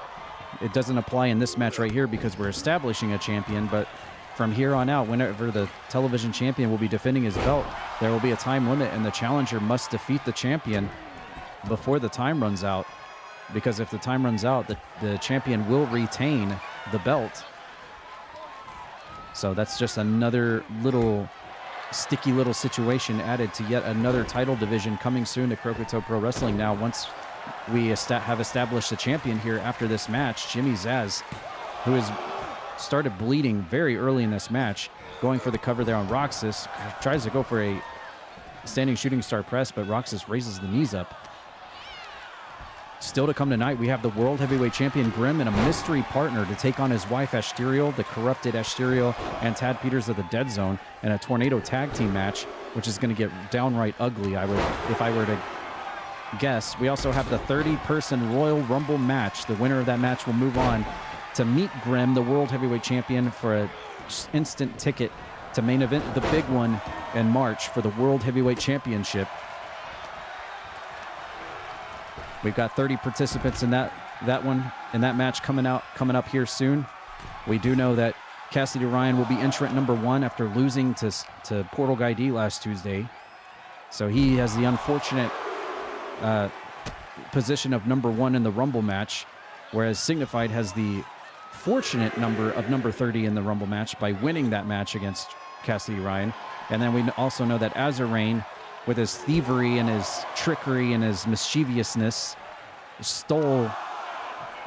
S4: It doesn't apply in this match right here because we're establishing a champion, but from here on out, whenever the television champion will be defending his belt, there will be a time limit, and the challenger must defeat the champion before the time runs out, because if the time runs out, the champion will retain the belt. So that's just another little sticky little situation added to yet another title division coming soon to Croakitoad Pro Wrestling. Now, once we have established a champion here after this match, Jimmy Zaz, who has started bleeding very early in this match, going for the cover there on Roxas, tries to go for a standing shooting star press, but Roxas raises the knees up. Still to come tonight, we have the World Heavyweight Champion Grimm and a mystery partner to take on his wife Asterial, the corrupted Asterial, and Tad Peters of the Dead Zone, in a Tornado tag team match, which is going to get downright ugly, if I were to guess. We also have the 30-person Royal Rumble match. The winner of that match will move on to meet Grimm, the World Heavyweight Champion, for an instant ticket to main event the big one in March for the World Heavyweight Championship. We've got 30 participants in that match coming up here soon. We do know that Cassidy Ryan will be entrant number 1 after losing to Portal Guy D last Tuesday. So he has the unfortunate position of number 1 in the Rumble match, whereas Signified has the fortunate number of number 30 in the Rumble match by winning that match against Cassidy Ryan. And then we also know that Azarain, with his thievery and his trickery and his mischievousness, stole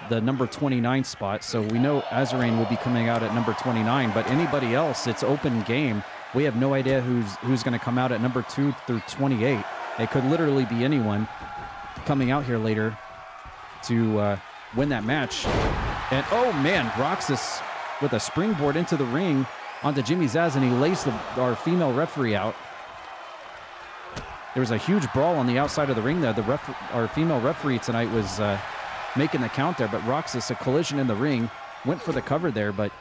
S4: the number 29 spot. So we know Azarain will be coming out at number 29, but anybody else, it's open game. We have no idea who's going to come out at number 2 through 28. It could literally be anyone coming out here later to win that match. And oh man, Roxas with a springboard into the ring onto Jimmy Zaz, and he lays our female referee out. There was a huge brawl on the outside of the ring there. Our female referee tonight was making the count there, but Roxas, a collision in the ring, went for the cover there, but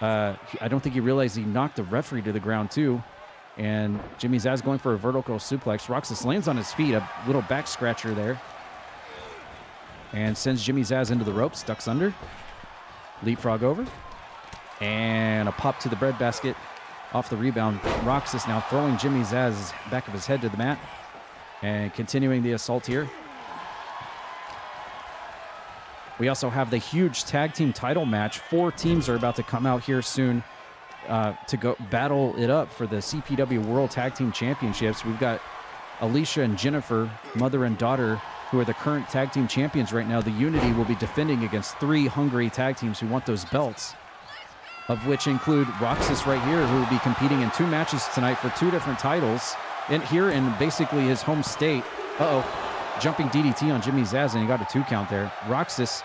S4: I don't think he realized he knocked the referee to the ground too. And Jimmy Zaz going for a vertical suplex. Roxas lands on his feet, a little back scratcher there, and sends Jimmy Zaz into the ropes, ducks under, leapfrog over, and a pop to the breadbasket off the rebound. Roxas now throwing Jimmy Zaz's back of his head to the mat and continuing the assault here. We also have the huge tag team title match. 4 teams are about to come out here soon to go battle it up for the CPW World Tag Team Championships. We've got Alicia and Jennifer, mother and daughter, who are the current tag team champions right now. The Unity will be defending against 3 hungry tag teams who want those belts, of which include Roxas right here, who will be competing in 2 matches tonight for 2 different titles and here in basically his home state. Jumping DDT on Jimmy Zaz, and he got a 2 count there. Roxas,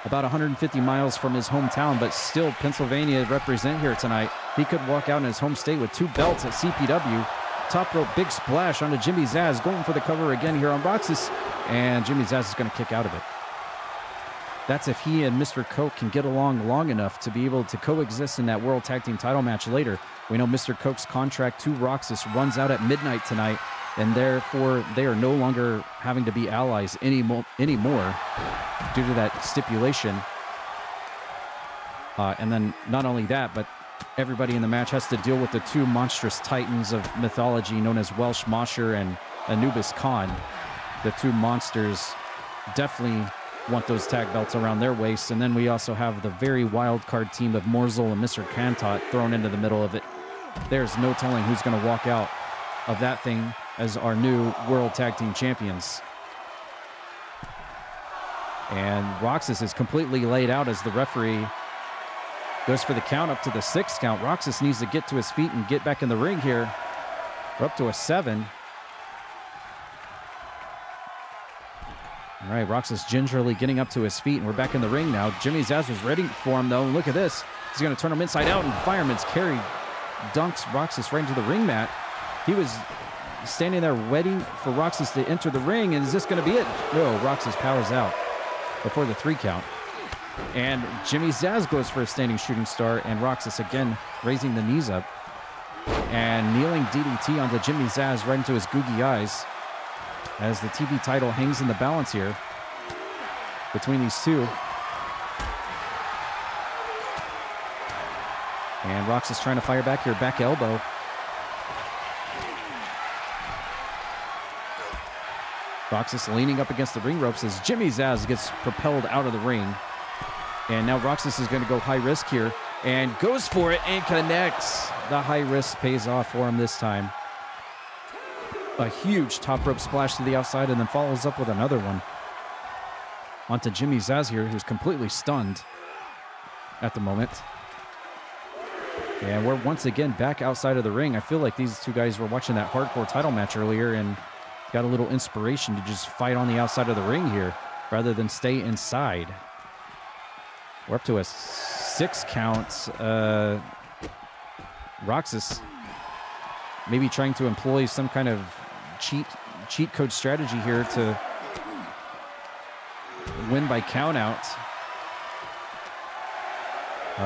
S4: about 150 miles from his hometown, but still Pennsylvania represent here tonight. He could walk out in his home state with 2 belts at CPW. Top rope big splash onto Jimmy Zaz, going for the cover again here on Roxas, and Jimmy Zaz is going to kick out of it. That's if he and Mr. Coke can get along long enough to be able to coexist in that World Tag Team title match later. We know Mr. Coke's contract to Roxas runs out at midnight tonight, and therefore they are no longer having to be allies anymore due to that stipulation. And then not only that, but everybody in the match has to deal with the 2 monstrous titans of mythology known as Welsh Mosher and Anubis Khan. The 2 monsters definitely want those tag belts around their waists. And then we also have the very wild card team of Morzel and Mr. Kantot thrown into the middle of it. There's no telling who's going to walk out of that thing as our new World Tag Team Champions. And Roxas is completely laid out as the referee goes for the count up to the 6th count. Roxas needs to get to his feet and get back in the ring here. We're up to a 7. All right, Roxas gingerly getting up to his feet, and we're back in the ring now. Jimmy Zaz was ready for him, though. Look at this. He's going to turn him inside out, and Fireman's Carry dunks Roxas right into the ring mat. He was standing there waiting for Roxas to enter the ring, and is this going to be it? No, Roxas powers out before the 3 count. And Jimmy Zaz goes for a standing shooting star, and Roxas again raising the knees up and kneeling DDT onto Jimmy Zaz right into his googie eyes as the TV title hangs in the balance here between these 2. And Roxas trying to fire back here, back elbow. Roxas leaning up against the ring ropes as Jimmy Zaz gets propelled out of the ring. And now Roxas is going to go high risk here and goes for it and connects. The high risk pays off for him this time. A huge top rope splash to the outside and then follows up with another one onto Jimmy Zaz here, who's completely stunned at the moment. And we're once again back outside of the ring. I feel like these 2 guys were watching that hardcore title match earlier and got a little inspiration to just fight on the outside of the ring here rather than stay inside. We're up to a 6 count. Roxas maybe trying to employ some kind of cheat code strategy here to win by count out.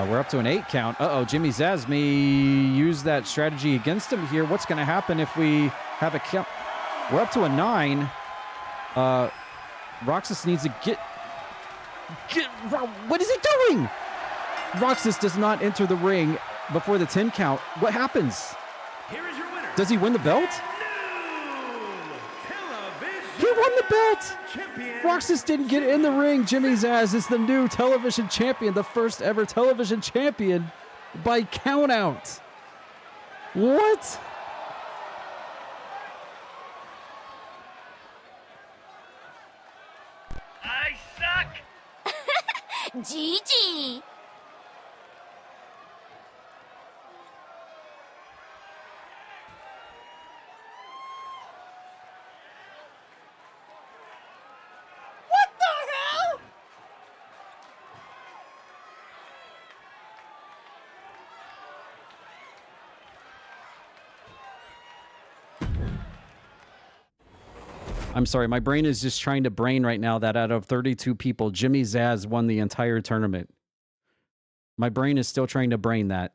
S4: We're up to an 8 count. Jimmy Zaz may use that strategy against him here. What's going to happen if we have a count? We're up to a 9. Roxas needs to get. What is he doing? Roxas does not enter the ring before the 10 count. What happens?
S3: Here is your winner.
S4: Does he win the belt?
S3: New television
S4: He won the belt.
S3: Champion.
S4: Roxas didn't get in the ring. Jimmy Zaz is the new television champion, the first ever television champion by countout. What?
S1: I suck!
S5: Gigi!
S4: I'm sorry, my brain is just trying to brain right now that out of 32 people, Jimmy Zaz won the entire tournament. My brain is still trying to brain that.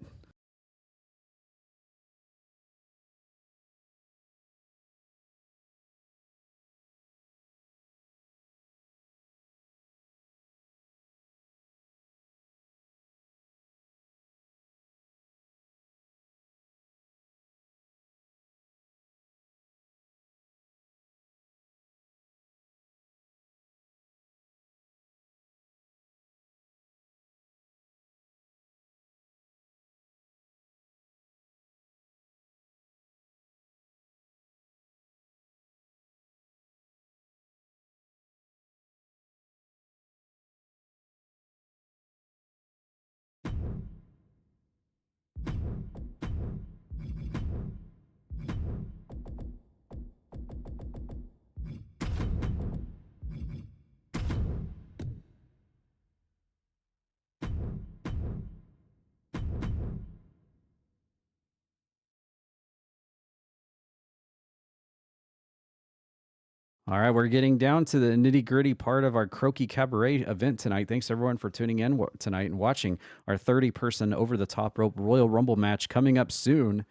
S4: All right, we're getting down to the nitty-gritty part of our Croaki Cabaret event tonight. Thanks, everyone, for tuning in tonight and watching our 30-person over-the-top rope Royal Rumble match coming up soon.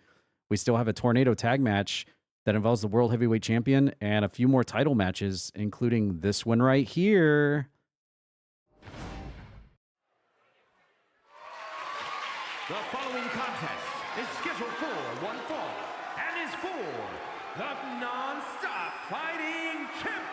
S4: We still have a Tornado Tag match that involves the World Heavyweight Champion and a few more title matches, including this one right here.
S3: The following contest is scheduled for one fall and is for the Non-Stop Fighting Championship.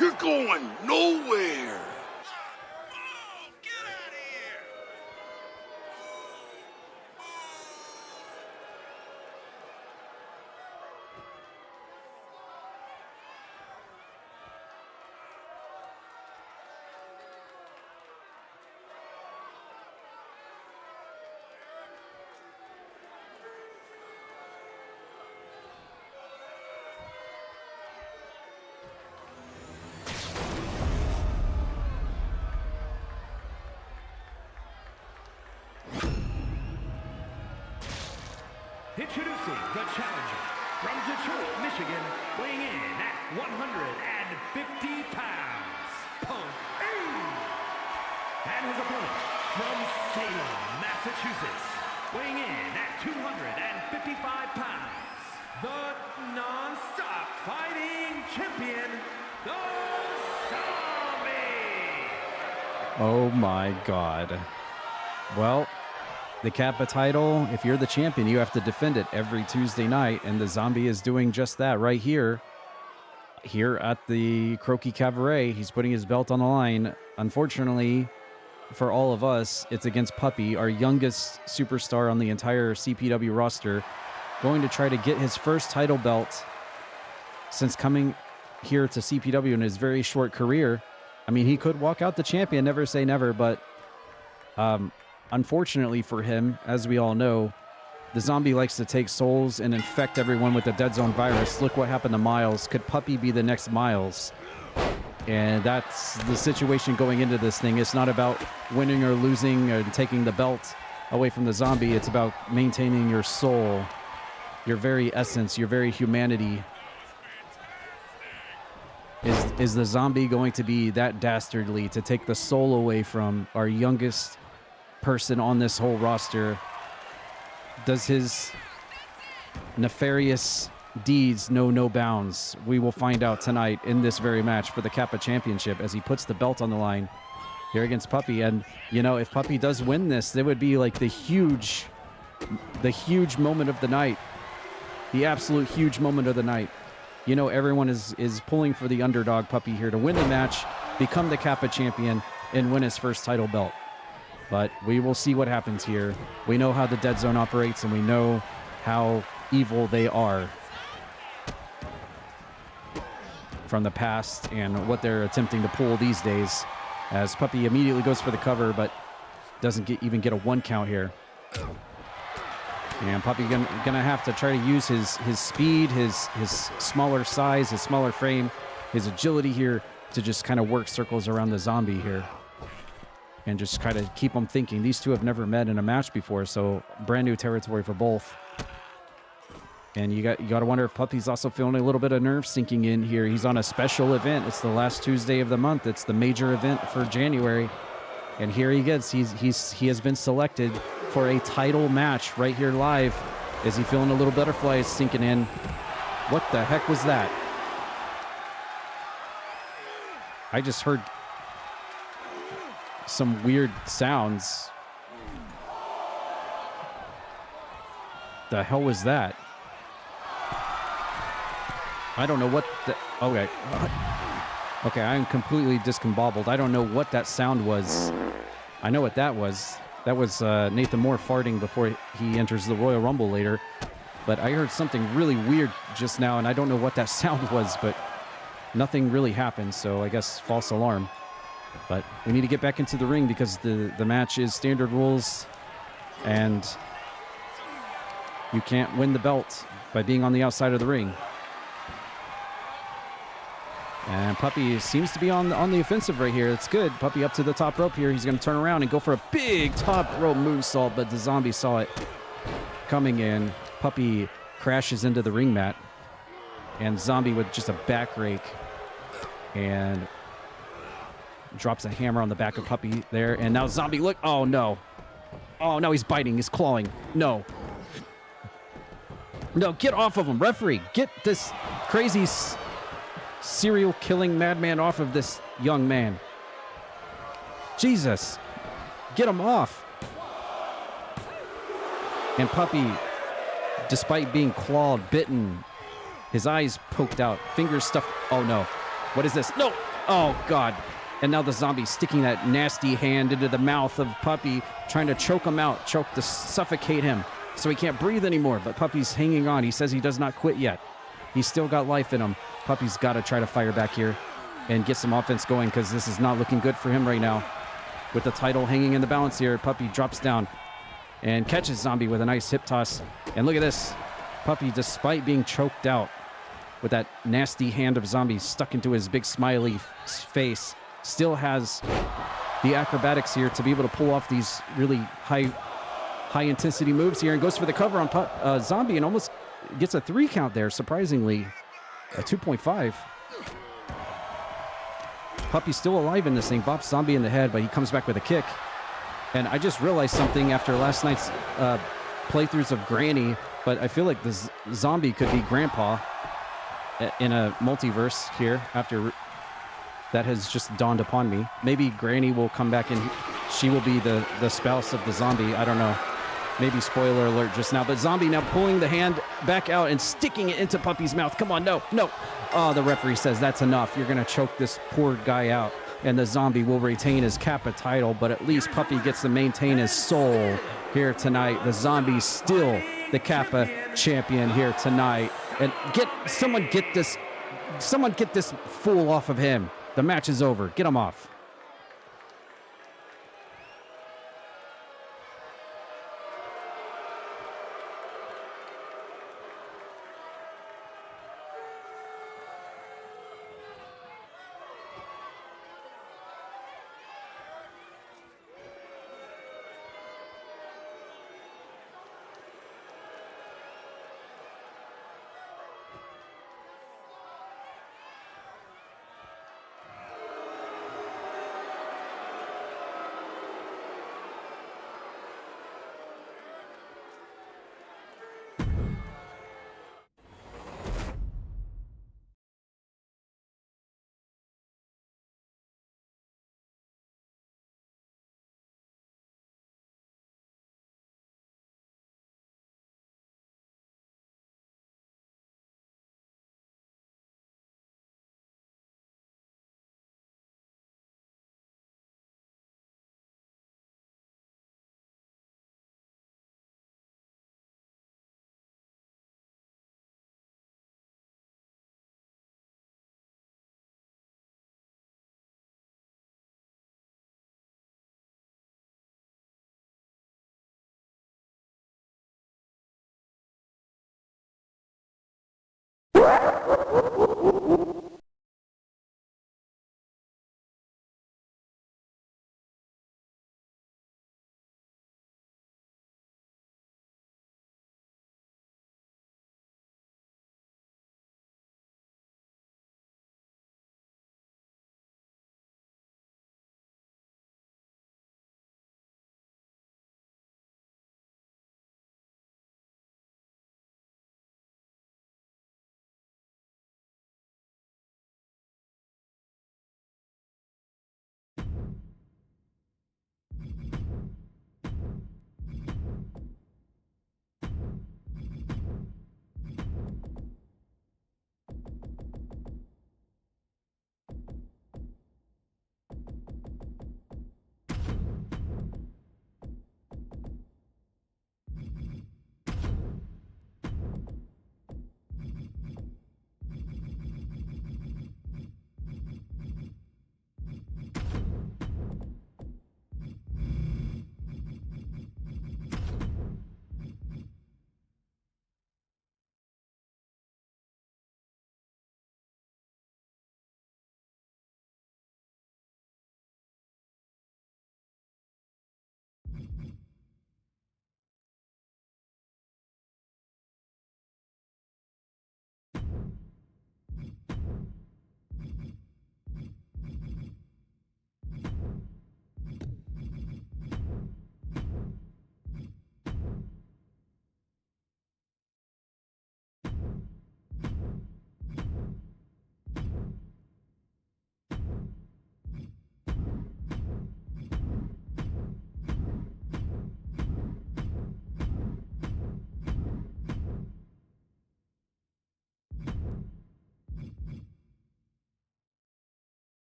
S1: You're going nowhere! Oh, get out of here!
S3: Introducing the challenger from Detroit, Michigan, weighing in at 150 pounds, Punk A. And his opponent from Salem, Massachusetts, weighing in at 255 pounds, the non-stop fighting champion, the Zombie!
S4: Oh my God. Well, the Kappa title, if you're the champion, you have to defend it every Tuesday night, and the Zombie is doing just that right here. Here at the Croaki Cabaret, he's putting his belt on the line. Unfortunately, for all of us, it's against Puppy, our youngest superstar on the entire CPW roster, going to try to get his first title belt since coming here to CPW in his very short career. I mean, he could walk out the champion, never say never, but unfortunately for him, as we all know, the Zombie likes to take souls and infect everyone with the Dead Zone virus. Look what happened to Miles. Could Puppy be the next Miles? And that's the situation going into this thing. It's not about winning or losing and taking the belt away from the Zombie. It's about maintaining your soul, your very essence, your very humanity. Is the Zombie going to be that dastardly to take the soul away from our youngest person on this whole roster? Does his nefarious deeds know no bounds? We will find out tonight in this very match for the Kappa Championship as he puts the belt on the line here against Puppy. And, you know, if Puppy does win this, it would be like the huge moment of the night. The absolute huge moment of the night. You know, everyone is pulling for the underdog Puppy here to win the match, become the Kappa champion, and win his first title belt. But we will see what happens here. We know how the Dead Zone operates, and we know how evil they are from the past and what they're attempting to pull these days. As Puppy immediately goes for the cover, but doesn't even get a 1 count here. And Puppy gonna have to try to use his speed, his smaller size, his smaller frame, his agility here to just kind of work circles around the Zombie here. And just kind of keep them thinking. These two have never met in a match before, so brand new territory for both. And you got to wonder if Puppy's also feeling a little bit of nerve sinking in here. He's on a special event. It's the last Tuesday of the month. It's the major event for January. And here he gets. He has been selected for a title match right here live. Is he feeling a little butterfly sinking in? What the heck was that? I just heard some weird sounds. The hell was that? I don't know what the... Okay. Okay, I'm completely discombobbled. I don't know what that sound was. I know what that was. That was Nathan Moore farting before he enters the Royal Rumble later. But I heard something really weird just now, and I don't know what that sound was, but nothing really happened, so I guess false alarm. But we need to get back into the ring because the match is standard rules, and you can't win the belt by being on the outside of the ring. And Puppy seems to be on the offensive right here. It's good. Puppy up to the top rope here. He's going to turn around and go for a big top rope moonsault, but the Zombie saw it coming in. Puppy crashes into the ring mat, and Zombie with just a back rake and drops a hammer on the back of Puppy there. And now Zombie, look. Oh, no. Oh, no, he's biting. He's clawing. No. No, get off of him. Referee, get this crazy serial killing madman off of this young man. Jesus. Get him off. And Puppy, despite being clawed, bitten, his eyes poked out, fingers stuffed. Oh, no. What is this? No. Oh, God. And now the Zombie sticking that nasty hand into the mouth of Puppy, trying to choke him out, to suffocate him so he can't breathe anymore. But Puppy's hanging on. He says he does not quit yet. He's still got life in him. Puppy's got to try to fire back here and get some offense going because this is not looking good for him right now. With the title hanging in the balance here, Puppy drops down and catches Zombie with a nice hip toss. And look at this. Puppy, despite being choked out with that nasty hand of Zombie stuck into his big smiley face, still has the acrobatics here to be able to pull off these really high high-intensity moves here and goes for the cover on Zombie and almost gets a 3 count there, surprisingly. A 2.5. Puppy's still alive in this thing. Bops Zombie in the head, but he comes back with a kick. And I just realized something after last night's playthroughs of Granny, but I feel like this Zombie could be Grandpa in a multiverse here after that has just dawned upon me. Maybe Granny will come back and she will be the spouse of the Zombie. I don't know. Maybe spoiler alert just now. But Zombie now pulling the hand back out and sticking it into Puppy's mouth. Come on, no. Oh, the referee says that's enough. You're going to choke this poor guy out. And the Zombie will retain his Kappa title, but at least Puppy gets to maintain his soul here tonight. The Zombie's still the Kappa champion here tonight. And someone get this fool off of him. The match is over. Get him off.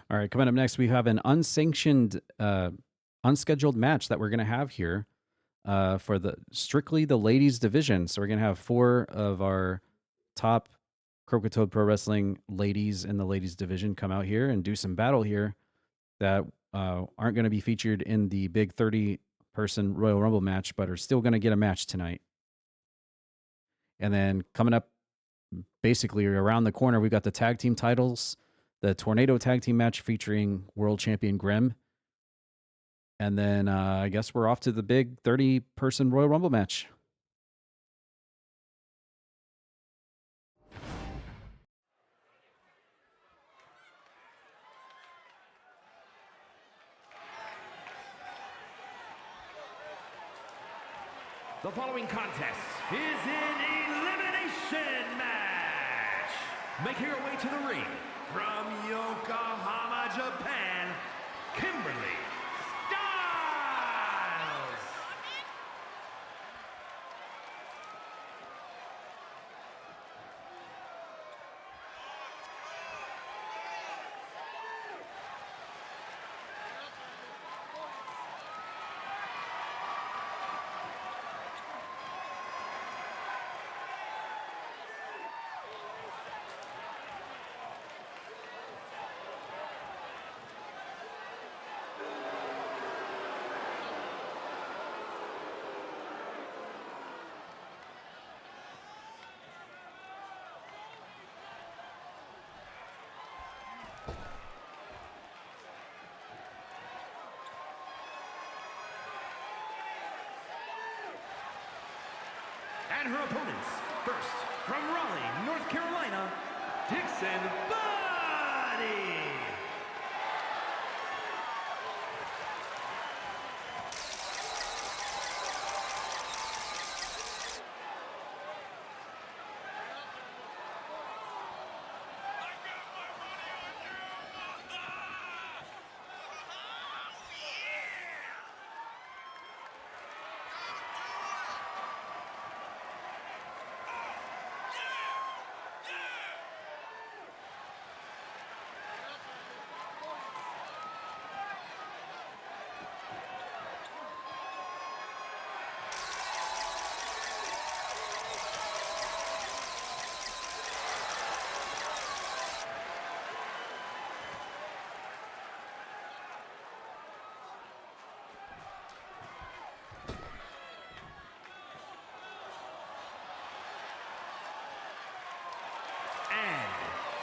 S4: All right, coming up next, we have an unsanctioned, unscheduled match that we're going to have here for strictly the ladies division. So we're going to have 4 of our top Croakitoad Pro Wrestling ladies in the ladies division come out here and do some battle here that aren't going to be featured in the big 30-person Royal Rumble match, but are still going to get a match tonight. And then coming up basically around the corner, we've got the tag team titles. the Tornado Tag Team match featuring World Champion Grimm. And then I guess we're off to the big 30-person Royal Rumble match.
S3: The following contest is an elimination match. Making her way to the ring from Yokohama, Japan, Kimberly Styles. And her opponents, first, from Raleigh, North Carolina, Dixon Buddy.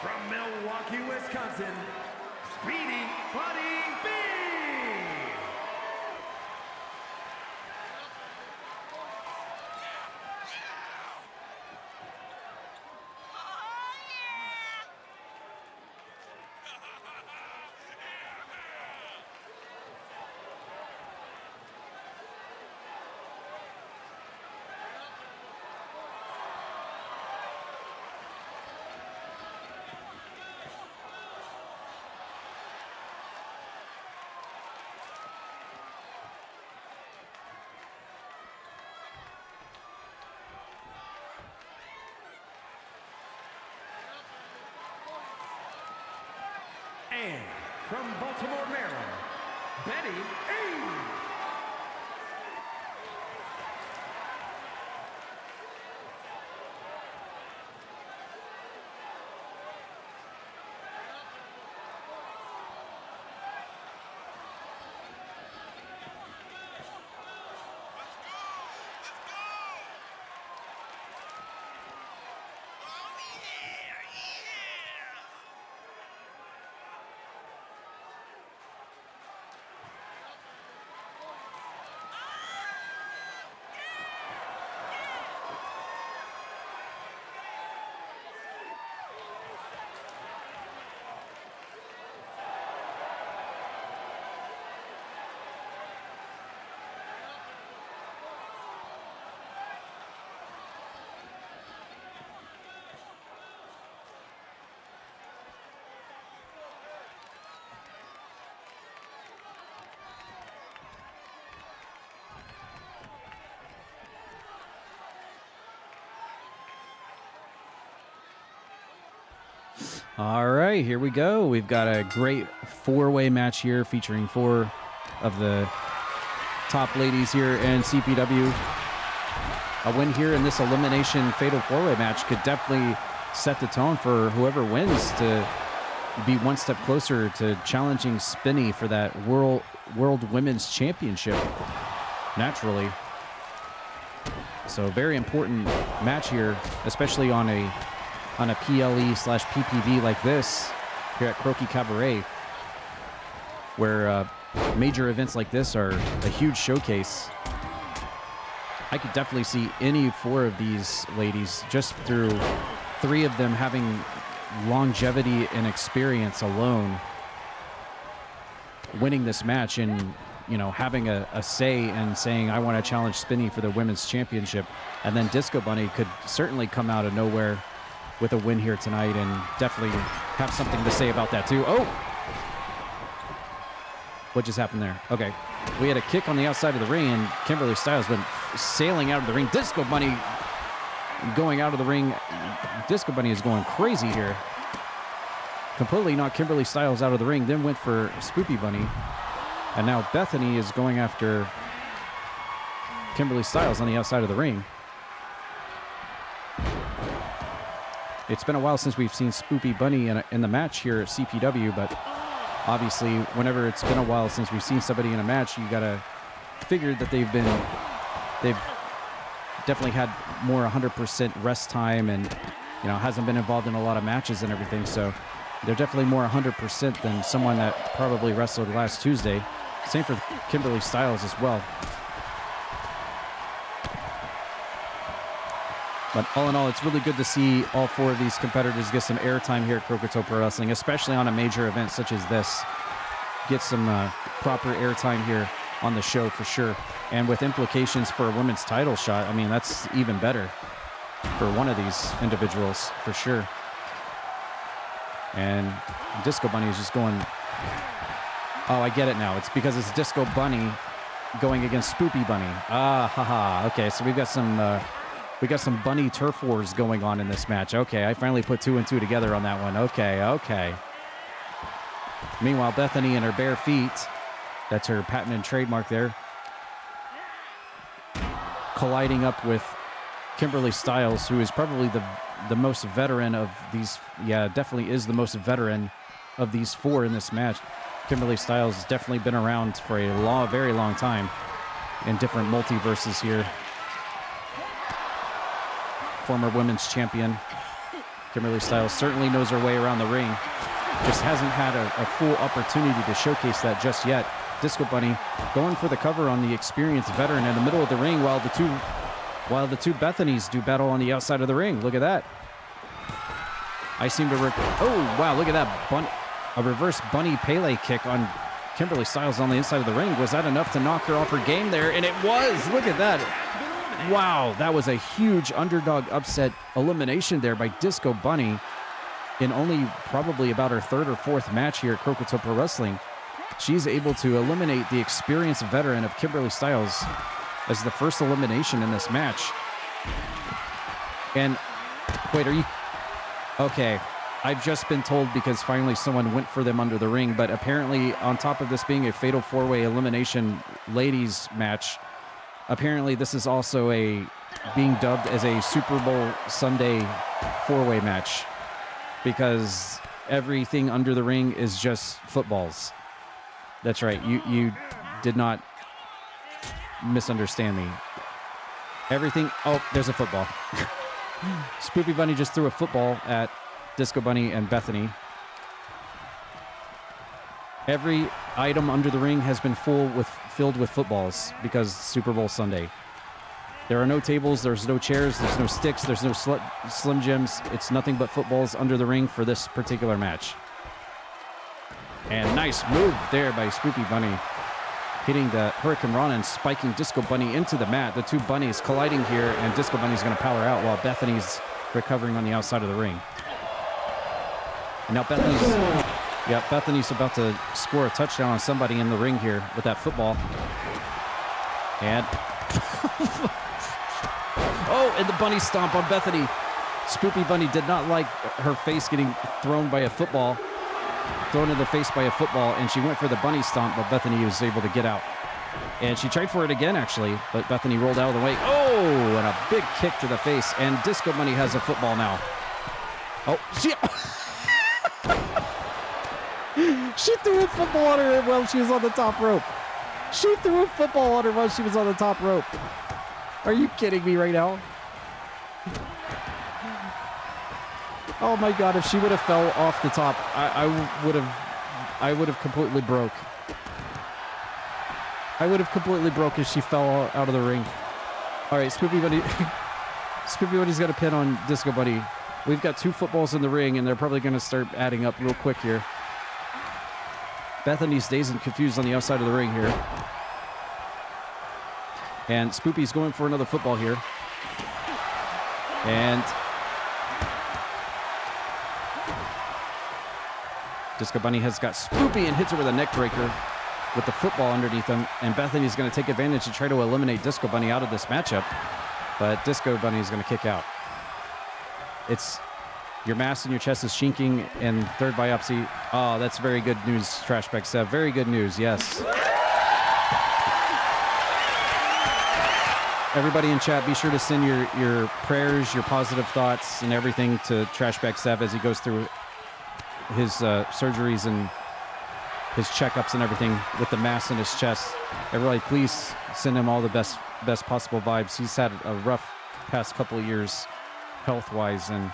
S3: From Milwaukee, Wisconsin, Speedy Buddy B. And from Baltimore, Maryland, Betty A.
S4: All right, here we go. We've got a great four-way match here featuring four of the top ladies here in CPW. A win here in this elimination fatal four-way match could definitely set the tone for whoever wins to be one step closer to challenging Spinny for that World Women's Championship, naturally. So very important match here, especially on a PLE/PPV like this. here at Croaki Cabaret, where major events like this are a huge showcase. I could definitely see any 4 of these ladies, just through 3 of them having longevity and experience alone, winning this match and, you know, having a say and saying, I want to challenge Spinny for the women's championship. And then Disco Bunny could certainly come out of nowhere with a win here tonight and definitely have something to say about that too. Oh! What just happened there? Okay. We had a kick on the outside of the ring, and Kimberly Styles went sailing out of the ring. Disco Bunny going out of the ring. Disco Bunny is going crazy here. Completely knocked Kimberly Styles out of the ring, then went for Spoopy Bunny. And now Bethany is going after Kimberly Styles on the outside of the ring. It's been a while since we've seen Spoopy Bunny in the match here at CPW, but obviously, whenever it's been a while since we've seen somebody in a match, you gotta figure that they've definitely had more 100% rest time, and you know, hasn't been involved in a lot of matches and everything. So they're definitely more 100% than someone that probably wrestled last Tuesday. Same for Kimberly Styles as well. But all in all, it's really good to see all 4 of these competitors get some airtime here at Croakitoad Pro Wrestling, especially on a major event such as this. Get some proper airtime here on the show for sure. And with implications for a women's title shot, I mean, that's even better for one of these individuals for sure. And Disco Bunny is just going... Oh, I get it now. It's because it's Disco Bunny going against Spoopy Bunny. Ah, haha. Okay, so we've got some bunny turf wars going on in this match. Okay, I finally put 2 and 2 together on that one. Okay. Meanwhile, Bethany and her bare feet, that's her patent and trademark there, colliding up with Kimberly Styles, who is probably the most veteran of these. Yeah, definitely is the most veteran of these 4 in this match. Kimberly Styles has definitely been around for a very long time in different multiverses here. Former women's champion. Kimberly Styles certainly knows her way around the ring. Just hasn't had a full opportunity to showcase that just yet. Disco Bunny going for the cover on the experienced veteran in the middle of the ring while the two Bethanys do battle on the outside of the ring. Look at that. I seem to... Oh, wow, look at that. A reverse bunny Pele kick on Kimberly Styles on the inside of the ring. Was that enough to knock her off her game there? And it was. Look at that. Wow, that was a huge underdog upset elimination there by Disco Bunny in only probably about her 3rd or 4th match here at Croakitoad Pro Wrestling. She's able to eliminate the experienced veteran of Kimberly Styles as the first elimination in this match. And wait, are you... Okay, I've just been told because finally someone went for them under the ring, but apparently on top of this being a fatal 4-way elimination ladies match, apparently this is also being dubbed as a Super Bowl Sunday 4-way match because everything under the ring is just footballs. That's right. You did not misunderstand me. Everything... Oh, there's a football. Spoopy Bunny just threw a football at Disco Bunny and Bethany. Every item under the ring has been filled with footballs because Super Bowl Sunday. There are no tables, there's no chairs, there's no sticks, there's no Slim Jims. It's nothing but footballs under the ring for this particular match. And nice move there by Spoopy Bunny, hitting the Hurricane Rana and spiking Disco Bunny into the mat. The 2 bunnies colliding here, and Disco Bunny's going to power out while Bethany's recovering on the outside of the ring. And now Bethany's about to score a touchdown on somebody in the ring here with that football. And... Oh, and the bunny stomp on Bethany. Spoopy Bunny did not like her face getting thrown by a football. Thrown in the face by a football, and she went for the bunny stomp, but Bethany was able to get out. And she tried for it again, actually, but Bethany rolled out of the way. Oh, and a big kick to the face, and Disco Bunny has a football now. Oh, she threw a football at her while she was on the top rope. She threw a football at her while she was on the top rope. Are you kidding me right now? Oh my God! If she would have fell off the top, I would have completely broke. I would have completely broke if she fell out of the ring. All right, Spoopy Bunny. Spoopy Bunny's got a pin on Disco Bunny. We've got 2 footballs in the ring, and they're probably going to start adding up real quick here. Bethany's dazed and confused on the outside of the ring here. And Spoopy's going for another football here. And Disco Bunny has got Spoopy and hits her with a neck breaker with the football underneath him. And Bethany's going to take advantage and try to eliminate Disco Bunny out of this matchup. But Disco Bunny is going to kick out. It's your mass in your chest is shinking and third biopsy. Oh, that's very good news, Trashback Sev. Very good news, yes. Everybody in chat, be sure to send your prayers, your positive thoughts, and everything to Trashback Sev as he goes through his surgeries and his checkups and everything with the mass in his chest. Everybody, please send him all the best possible vibes. He's had a rough past couple of years health-wise, and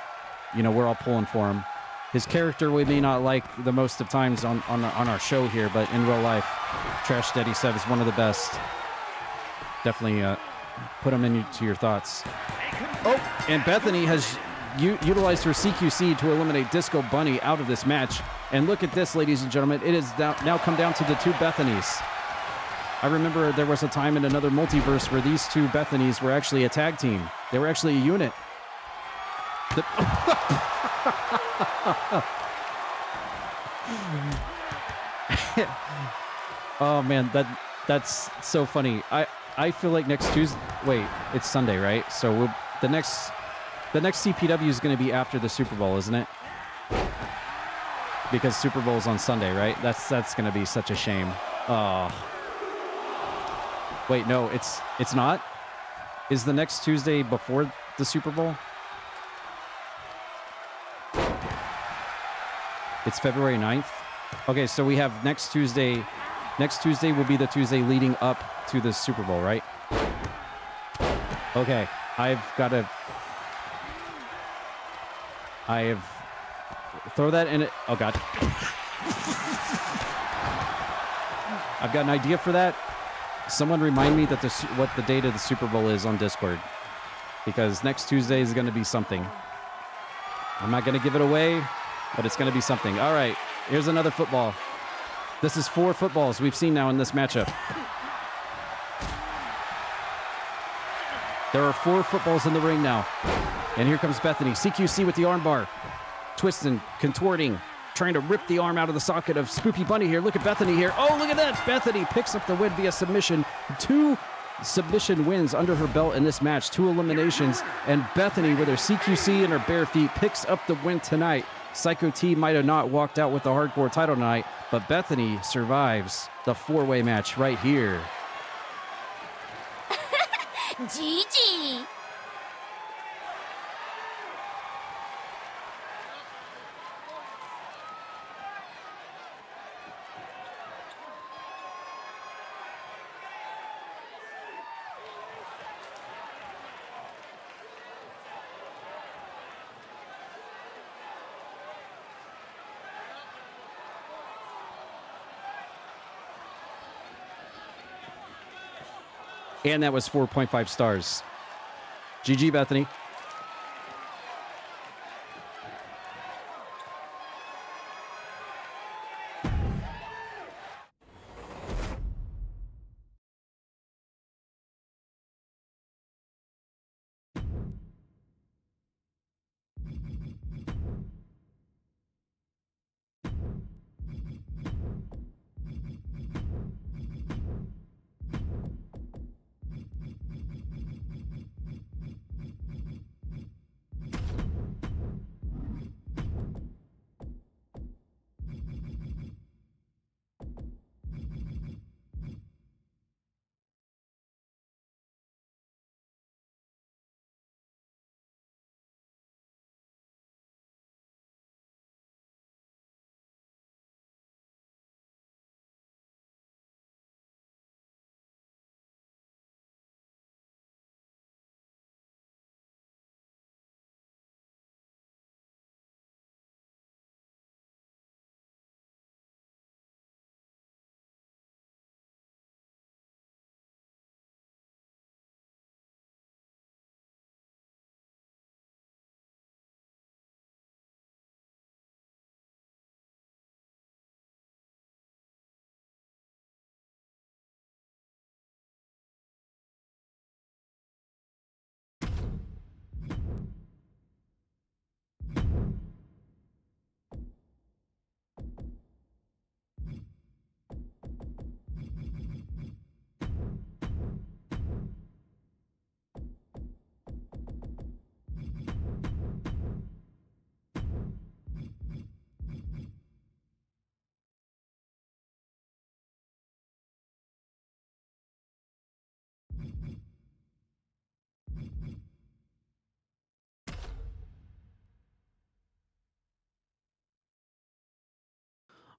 S4: you know, we're all pulling for him. His character we may not like the most of times on our show here, but in real life, Trash Daddy Sev is one of the best. Definitely put him into your thoughts. Oh, and Bethany has utilized her CQC to eliminate Disco Bunny out of this match. And look at this, ladies and gentlemen. It has now come down to the 2 Bethanies. I remember there was a time in another multiverse where these 2 Bethanies were actually a tag team. They were actually a unit. Oh man, that's so funny. I feel like next Tuesday. Wait, it's Sunday, right? So the next CPW is going to be after the Super Bowl, isn't it? Because Super Bowl is on Sunday, right? That's going to be such a shame. Oh. Wait, no, it's not. Is the next Tuesday before the Super Bowl? It's February 9th. Okay, so we have next Tuesday. Next Tuesday will be the Tuesday leading up to the Super Bowl, right? Okay, I have throw that in it. Oh God. I've got an idea for that. Someone remind me that what the date of the Super Bowl is on Discord, because next Tuesday is going to be something. I'm not going to give it away, but it's going to be something. All right, here's another football. This is 4 footballs we've seen now in this matchup. There are 4 footballs in the ring now. And here comes Bethany. CQC with the armbar. Twisting, contorting, trying to rip the arm out of the socket of Spoopy Bunny here. Look at Bethany here. Oh, look at that. Bethany picks up the win via submission. 2 submission wins under her belt in this match. 2 eliminations. And Bethany, with her CQC and her bare feet, picks up the win tonight. Psycho T might have not walked out with the hardcore title tonight, but Bethany survives the 4-way match right here.
S5: GG!
S4: And that was 4.5 stars. GG, Bethany.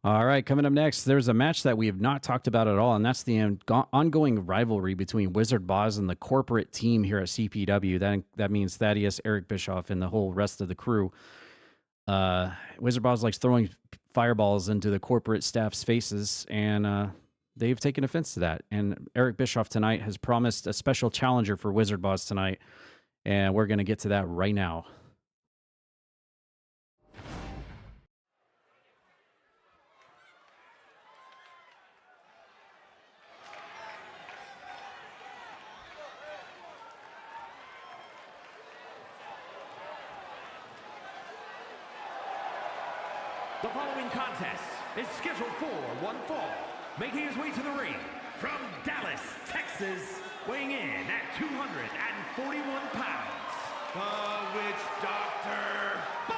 S4: All right, coming up next, there's a match that we have not talked about at all, and that's the ongoing rivalry between Wizardboz and the corporate team here at CPW. That means Thaddeus, Eric Bischoff, and the whole rest of the crew. Wizardboz likes throwing fireballs into the corporate staff's faces, and they've taken offense to that. And Eric Bischoff tonight has promised a special challenger for Wizardboz tonight, and we're going to get to that right now.
S3: The following contest is scheduled for one fall, making his way to the ring from Dallas, Texas, weighing in at 241 pounds, the Witch Doctor, Bob!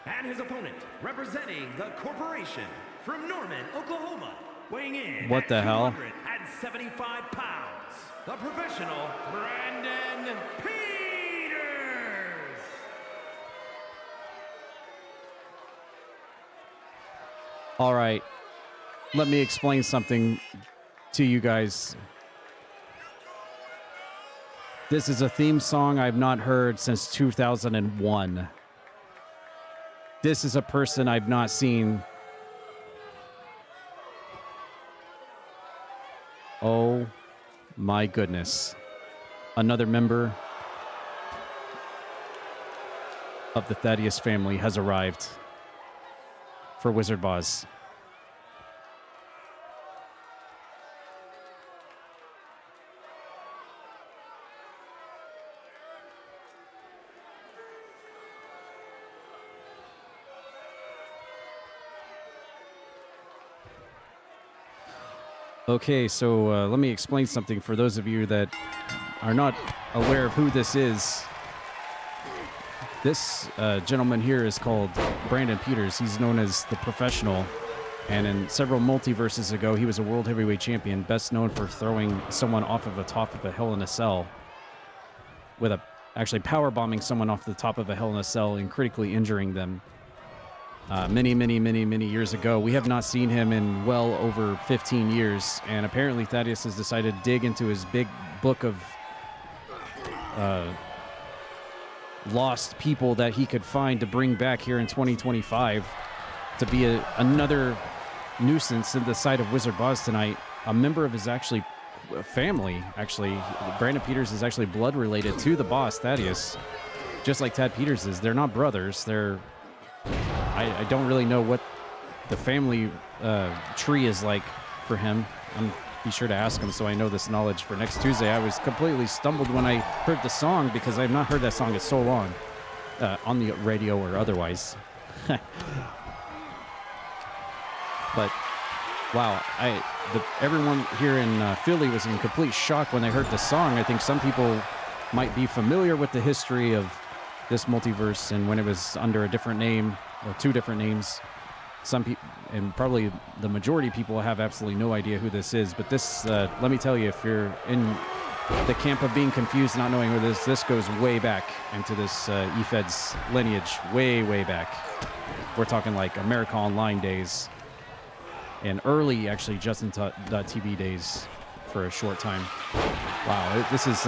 S3: And his opponent, representing the corporation from Norman, Oklahoma, weighing in
S4: What the hell?
S3: 275 pounds, the professional Brandon Peters.
S4: All right, let me explain something to you guys. This is a theme song I've not heard since 2001. This is a person I've not seen. Oh my goodness. Another member of the Thaddeus family has arrived for Wizardboz. Okay, so let me explain something for those of you that are not aware of who this is. This gentleman here is called Brandon Peters. He's known as the Professional, and in several multiverses ago, he was a world heavyweight champion, best known for throwing someone off of the top of a Hell in a Cell, with actually power bombing someone off the top of a Hell in a Cell and critically injuring them. Many years ago. We have not seen him in well over 15 years, and apparently Thaddeus has decided to dig into his big book of lost people that he could find to bring back here in 2025 to be another nuisance in the sight of Wizardboz tonight. A member of his family, Brandon Peters is actually blood related to the boss, Thaddeus, just like Tad Peters is. They're not brothers. I don't really know what the family tree is like for him. I'm be sure to ask him so I know this knowledge for next Tuesday. I was completely stumbled when I heard the song because I've not heard that song in so long on the radio or otherwise. But wow, everyone here in Philly was in complete shock when they heard the song. I think some people might be familiar with the history of this multiverse and when it was under a different name or two different names. Some people, and probably the majority of people, have absolutely no idea who this is. But this, let me tell you, if you're in the camp of being confused, not knowing who this goes way back into this eFeds lineage, way back. We're talking like America Online days and early, actually, Justin.tv days for a short time. Wow, this is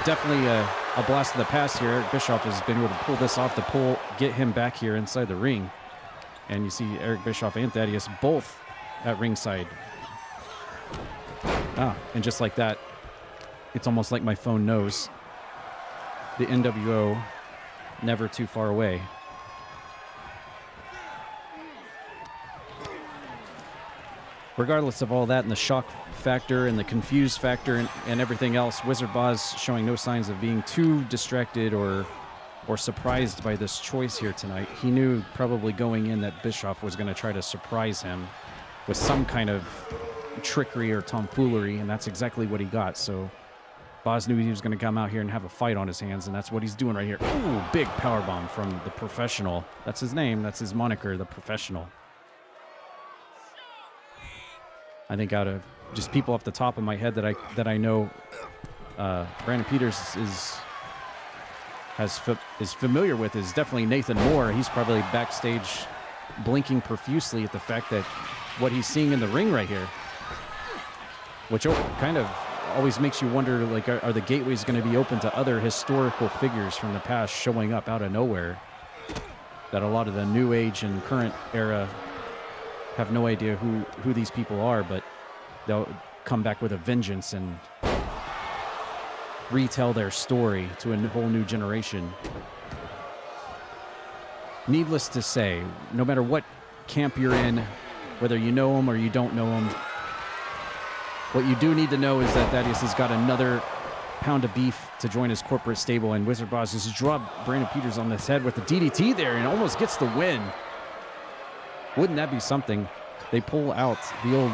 S4: definitely a blast of the past here. Eric Bischoff has been able to pull this off to get him back here inside the ring. And you see Eric Bischoff and Thaddeus both at ringside. And just like that, it's almost like my phone knows. The NWO, never too far away. Regardless of all that and the shock factor and the confused factor and everything else, Wizardboz showing no signs of being too distracted or surprised by this choice here tonight. He knew probably going in that Bischoff was going to try to surprise him with some kind of trickery or tomfoolery, and that's exactly what he got. So Boz knew he was going to come out here and have a fight on his hands, and that's what he's doing right here. Ooh, big powerbomb from the Professional. That's his name. That's his moniker, the Professional. I think out of just people off the top of my head that I know, Brandon Peters is familiar with is definitely Nathan Moore. He's probably backstage blinking profusely at the fact that what he's seeing in the ring right here, which kind of always makes you wonder, like, are the gateways going to be open to other historical figures from the past showing up out of nowhere that a lot of the new age and current era have no idea who these people are, but they'll come back with a vengeance and retell their story to a whole new generation. Needless to say, no matter what camp you're in, whether you know them or you don't know them, what you do need to know is that Thaddeus has got another pound of beef to join his corporate stable, and Wizardboz has dropped Brandon Peters on his head with the DDT there and almost gets the win. Wouldn't that be something? They pull out the old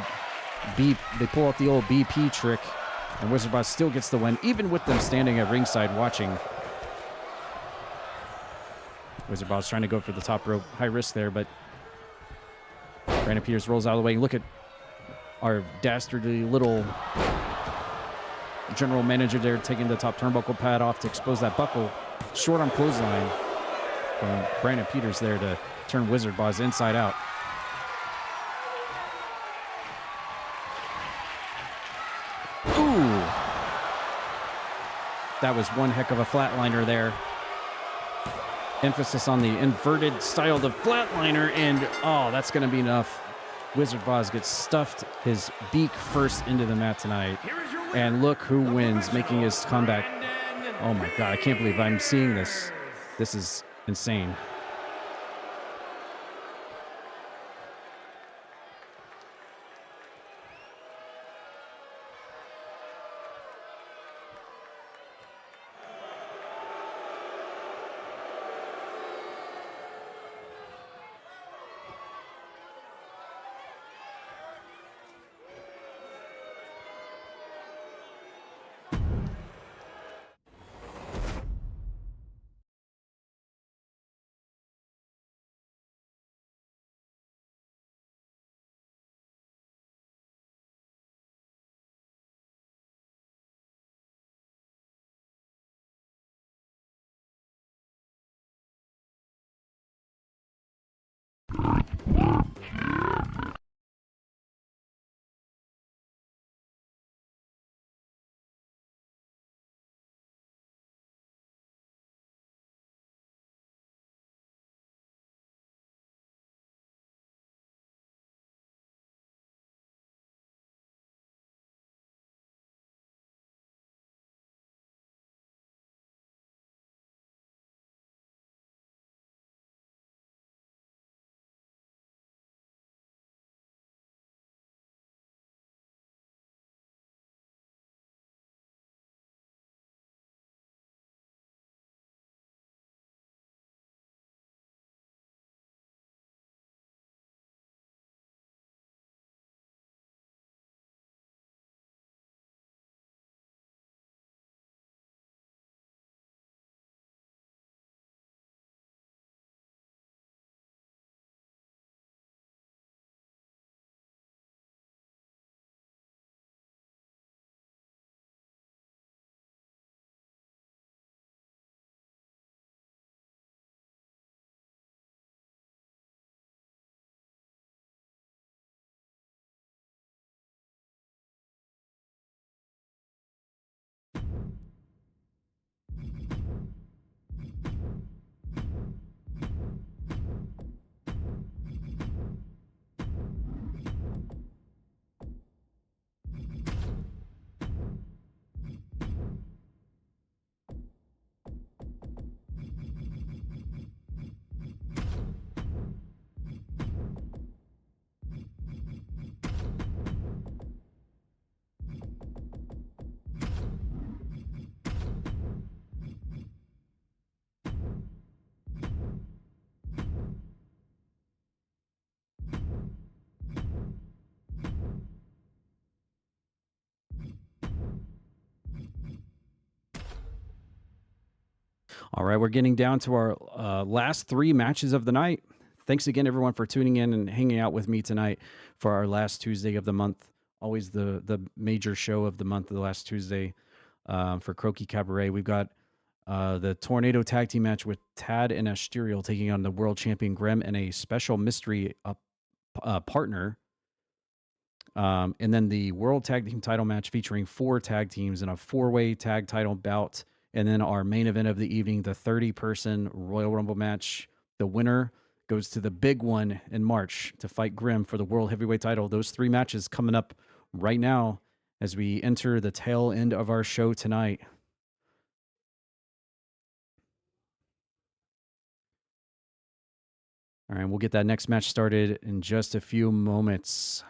S4: BP trick, and Wizardboz still gets the win, even with them standing at ringside watching. Wizardboz trying to go for the top rope, high risk there, but Brandon Peters rolls out of the way. Look at our dastardly little general manager there taking the top turnbuckle pad off to expose that buckle. Short arm clothesline from Brandon Peters there to turn Wizardboz inside out. Ooh! That was one heck of a flatliner there. Emphasis on the inverted style of the flatliner, and oh, that's going to be enough. Wizardboz gets stuffed his beak first into the mat tonight. And look who wins, making his comeback. Oh my God, I can't believe I'm seeing this. This is insane. All right, we're getting down to our last 3 matches of the night. Thanks again, everyone, for tuning in and hanging out with me tonight for our last Tuesday of the month. Always the major show of the month, the last Tuesday for Croaki Cabaret. We've got the Tornado Tag Team match with Tad and Asterial taking on the world champion Grem and a special mystery partner. And then the World Tag Team title match featuring 4 tag teams in a 4-way tag title bout. And then our main event of the evening, the 30-person Royal Rumble match. The winner goes to the big one in March to fight Grimm for the World Heavyweight title. Those 3 matches coming up right now as we enter the tail end of our show tonight. All right, we'll get that next match started in just a few moments.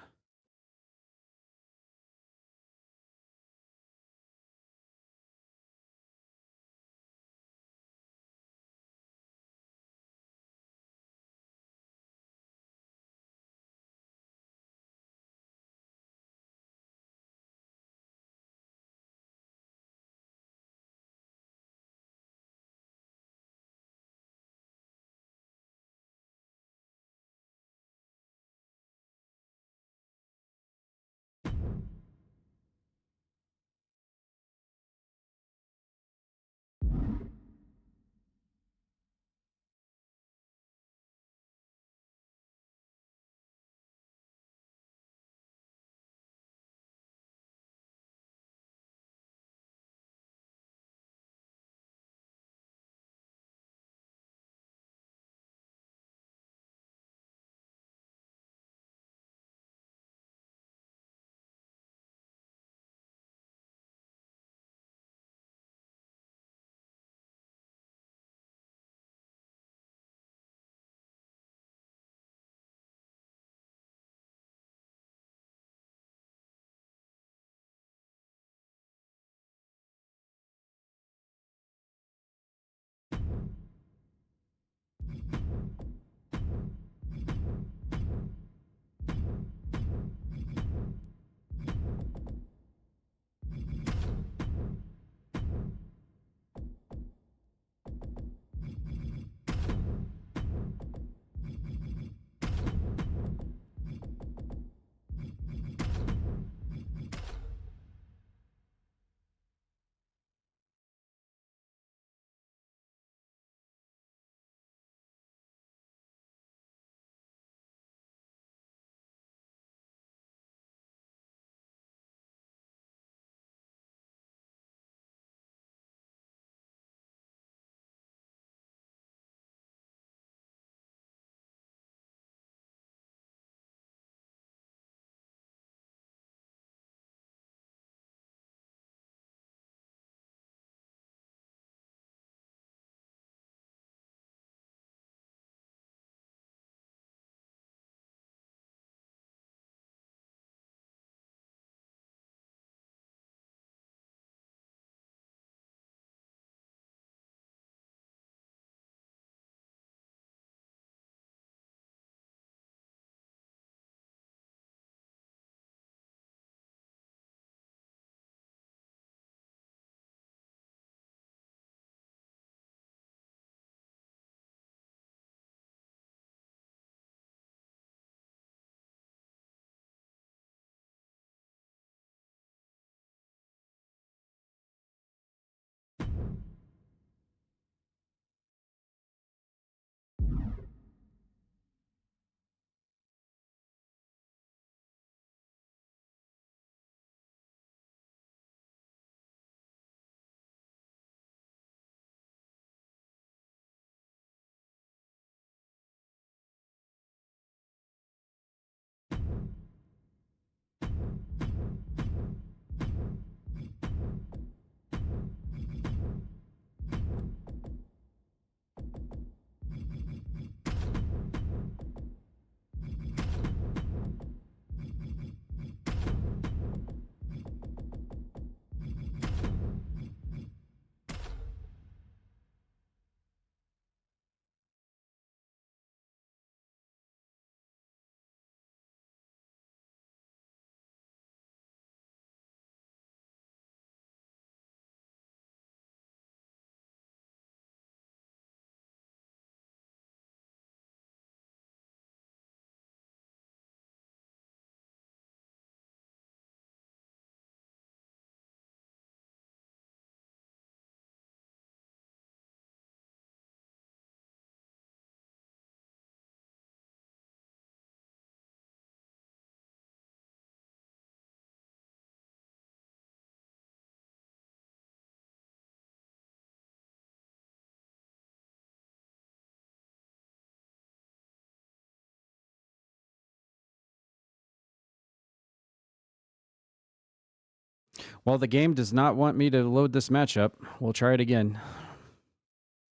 S4: Well, the game does not want me to load this matchup. We'll try it again.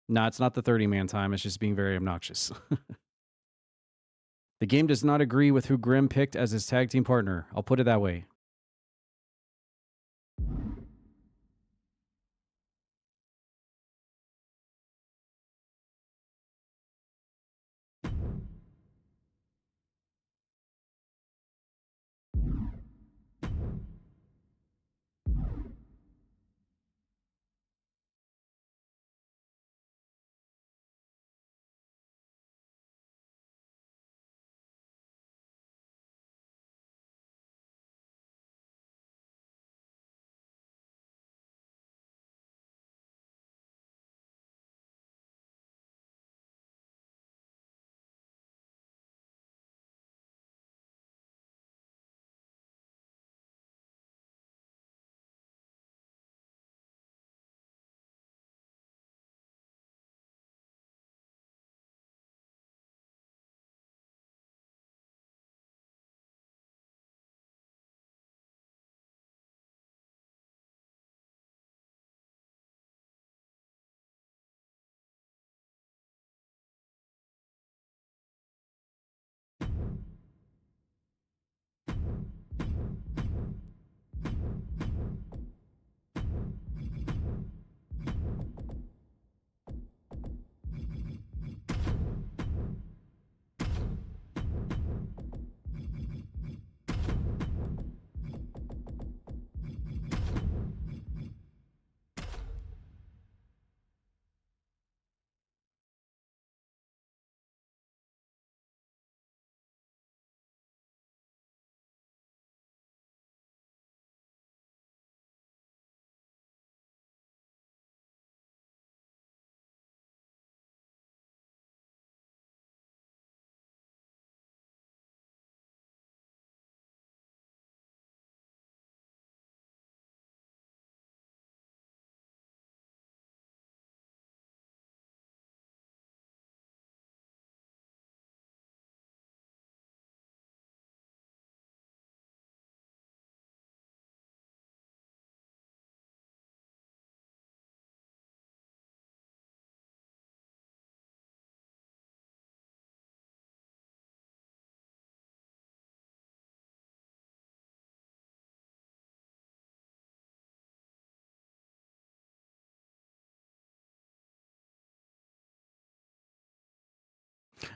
S4: No, it's not the 30-man time. It's just being very obnoxious. The game does not agree with who Grim picked as his tag team partner. I'll put it that way.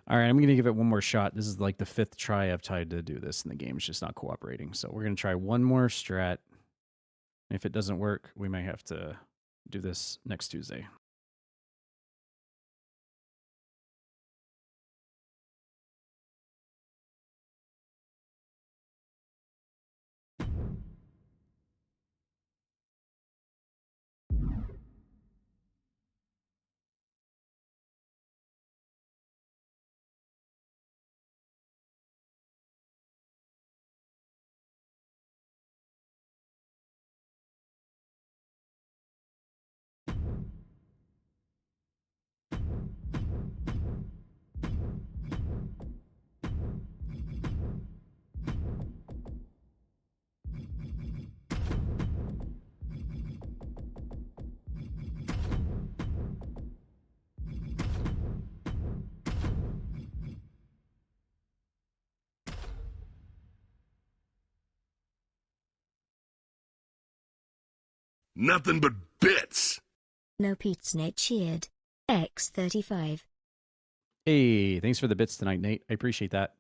S4: All right, I'm going to give it one more shot. This is like the 5th try I've tried to do this, and the game's just not cooperating. So we're going to try one more strat. If it doesn't work, we may have to do this next Tuesday.
S1: Nothing but bits.
S2: No Pizza Nate cheered. X35.
S4: Hey, thanks for the bits tonight, Nate. I appreciate that.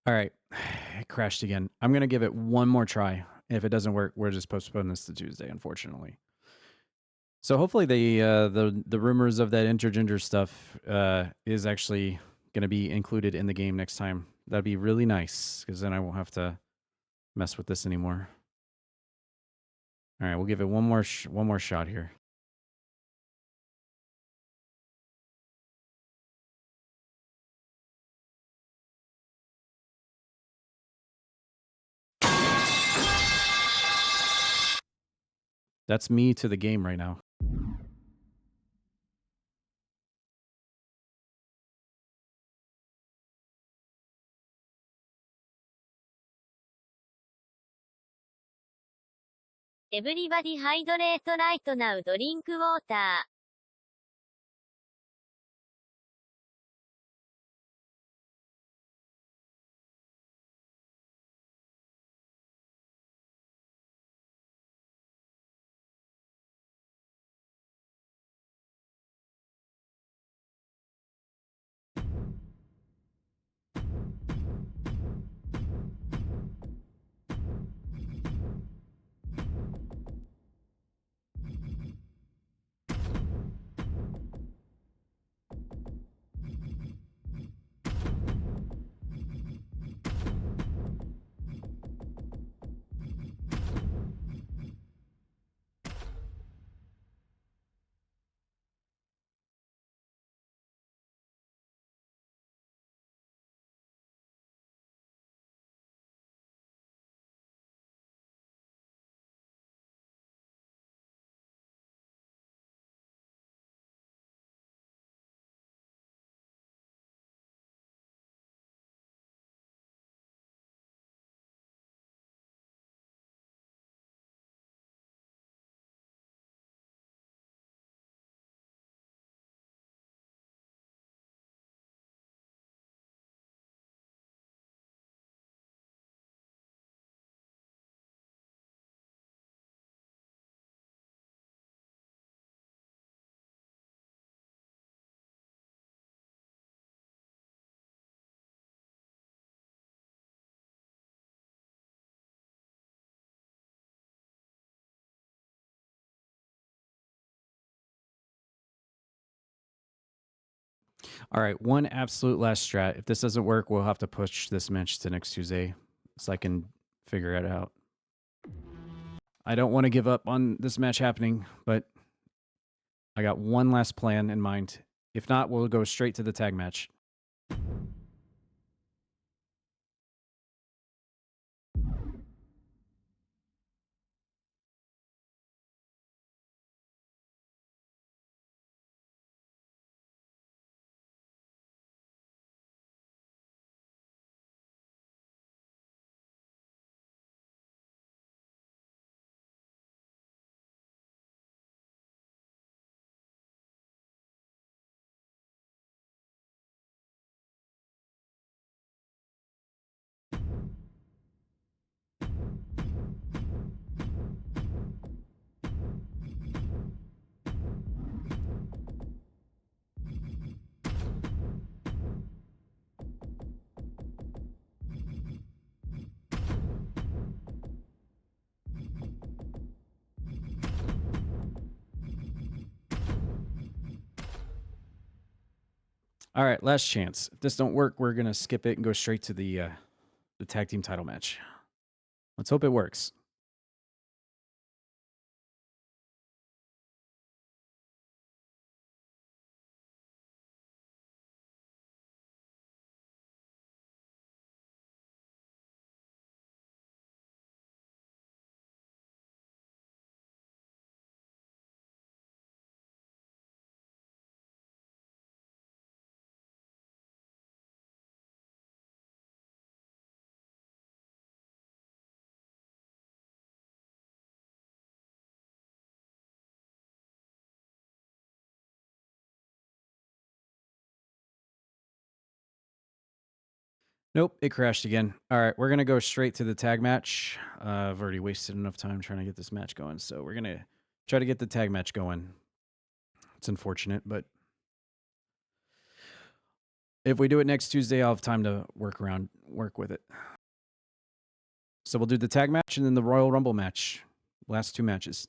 S4: All right. It crashed again. I'm going to give it one more try. If it doesn't work, we're just postponing this to Tuesday, unfortunately. So hopefully the rumors of that intergender stuff is actually going to be included in the game next time. That'd be really nice, because then I won't have to mess with this anymore. All right, we'll give it one more shot here. That's me to the game right now.
S5: Everybody hydrate right now. Drink water.
S4: All right, one absolute last strat. If this doesn't work, we'll have to push this match to next Tuesday so I can figure it out. I don't want to give up on this match happening, but I got one last plan in mind. If not, we'll go straight to the tag match. All right, last chance. If this don't work, we're gonna skip it and go straight to the tag team title match. Let's hope it works. Nope, it crashed again. All right, we're going to go straight to the tag match. I've already wasted enough time trying to get this match going, so we're going to try to get the tag match going. It's unfortunate, but If we do it next Tuesday, I'll have time to work with it. So we'll do the tag match and then the Royal Rumble match. Last 2 matches.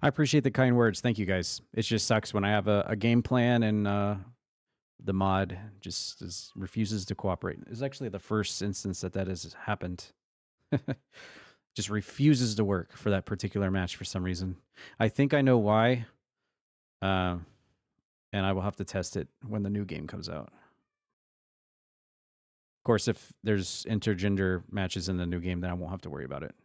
S4: I appreciate the kind words. Thank you, guys. It just sucks when I have a game plan and the mod just refuses to cooperate. It's actually the first instance that has happened. Just refuses to work for that particular match for some reason. I think I know why, and I will have to test it when the new game comes out. Of course, if there's intergender matches in the new game, then I won't have to worry about it.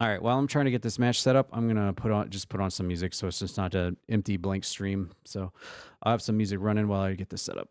S4: All right, while I'm trying to get this match set up, I'm gonna just put on some music so it's just not an empty blank stream. So I'll have some music running while I get this set up.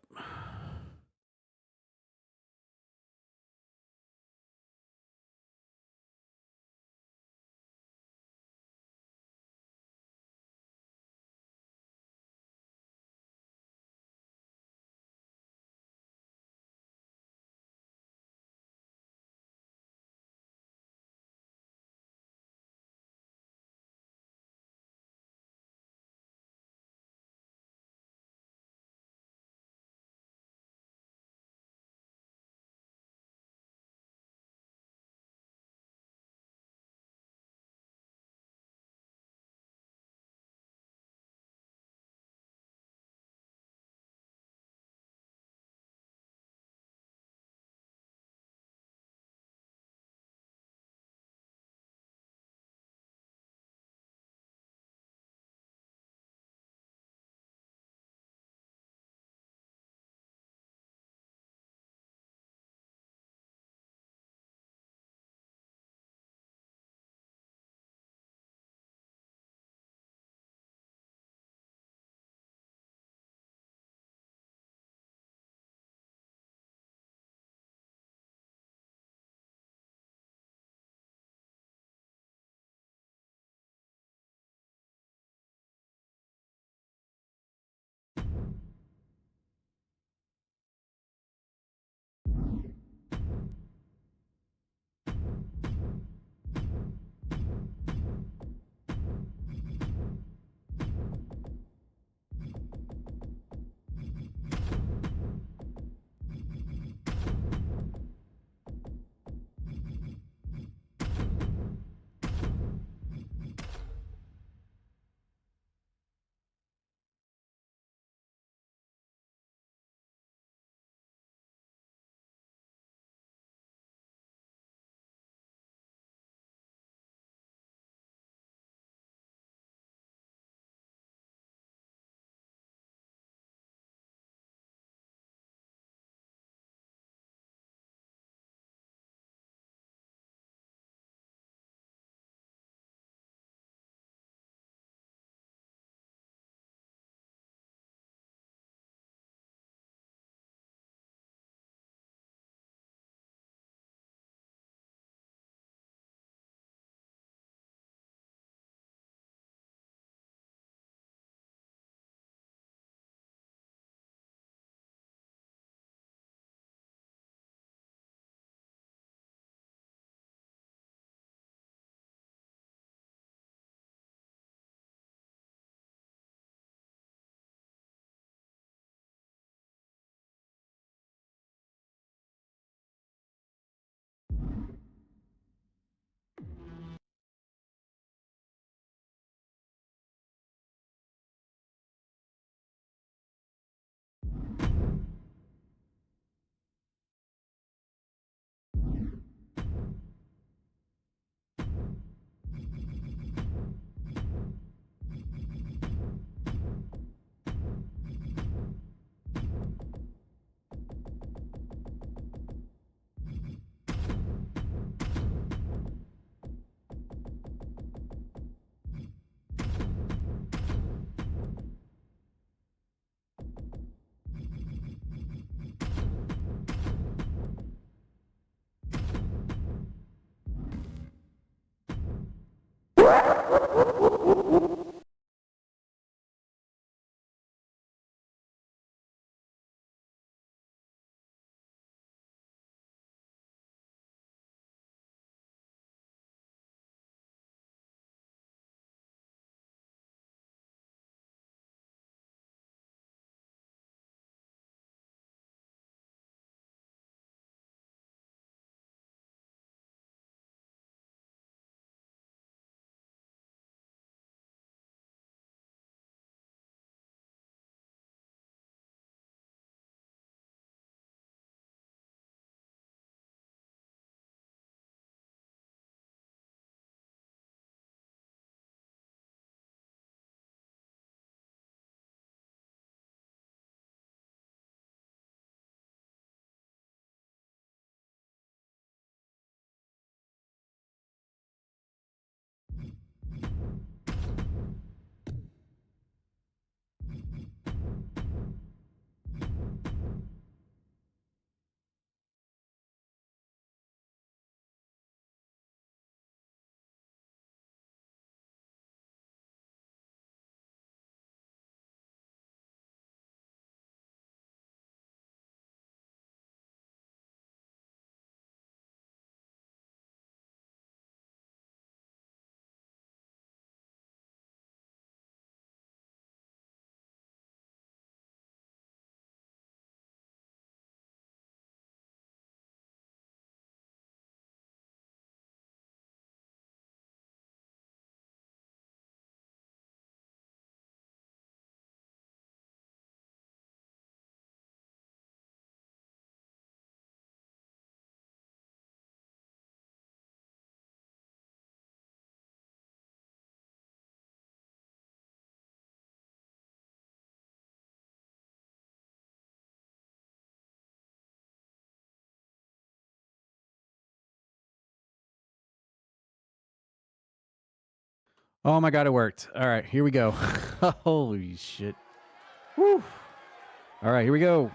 S4: Oh my God, it worked. All right, here we go. Holy shit. Woo. All right, here we go.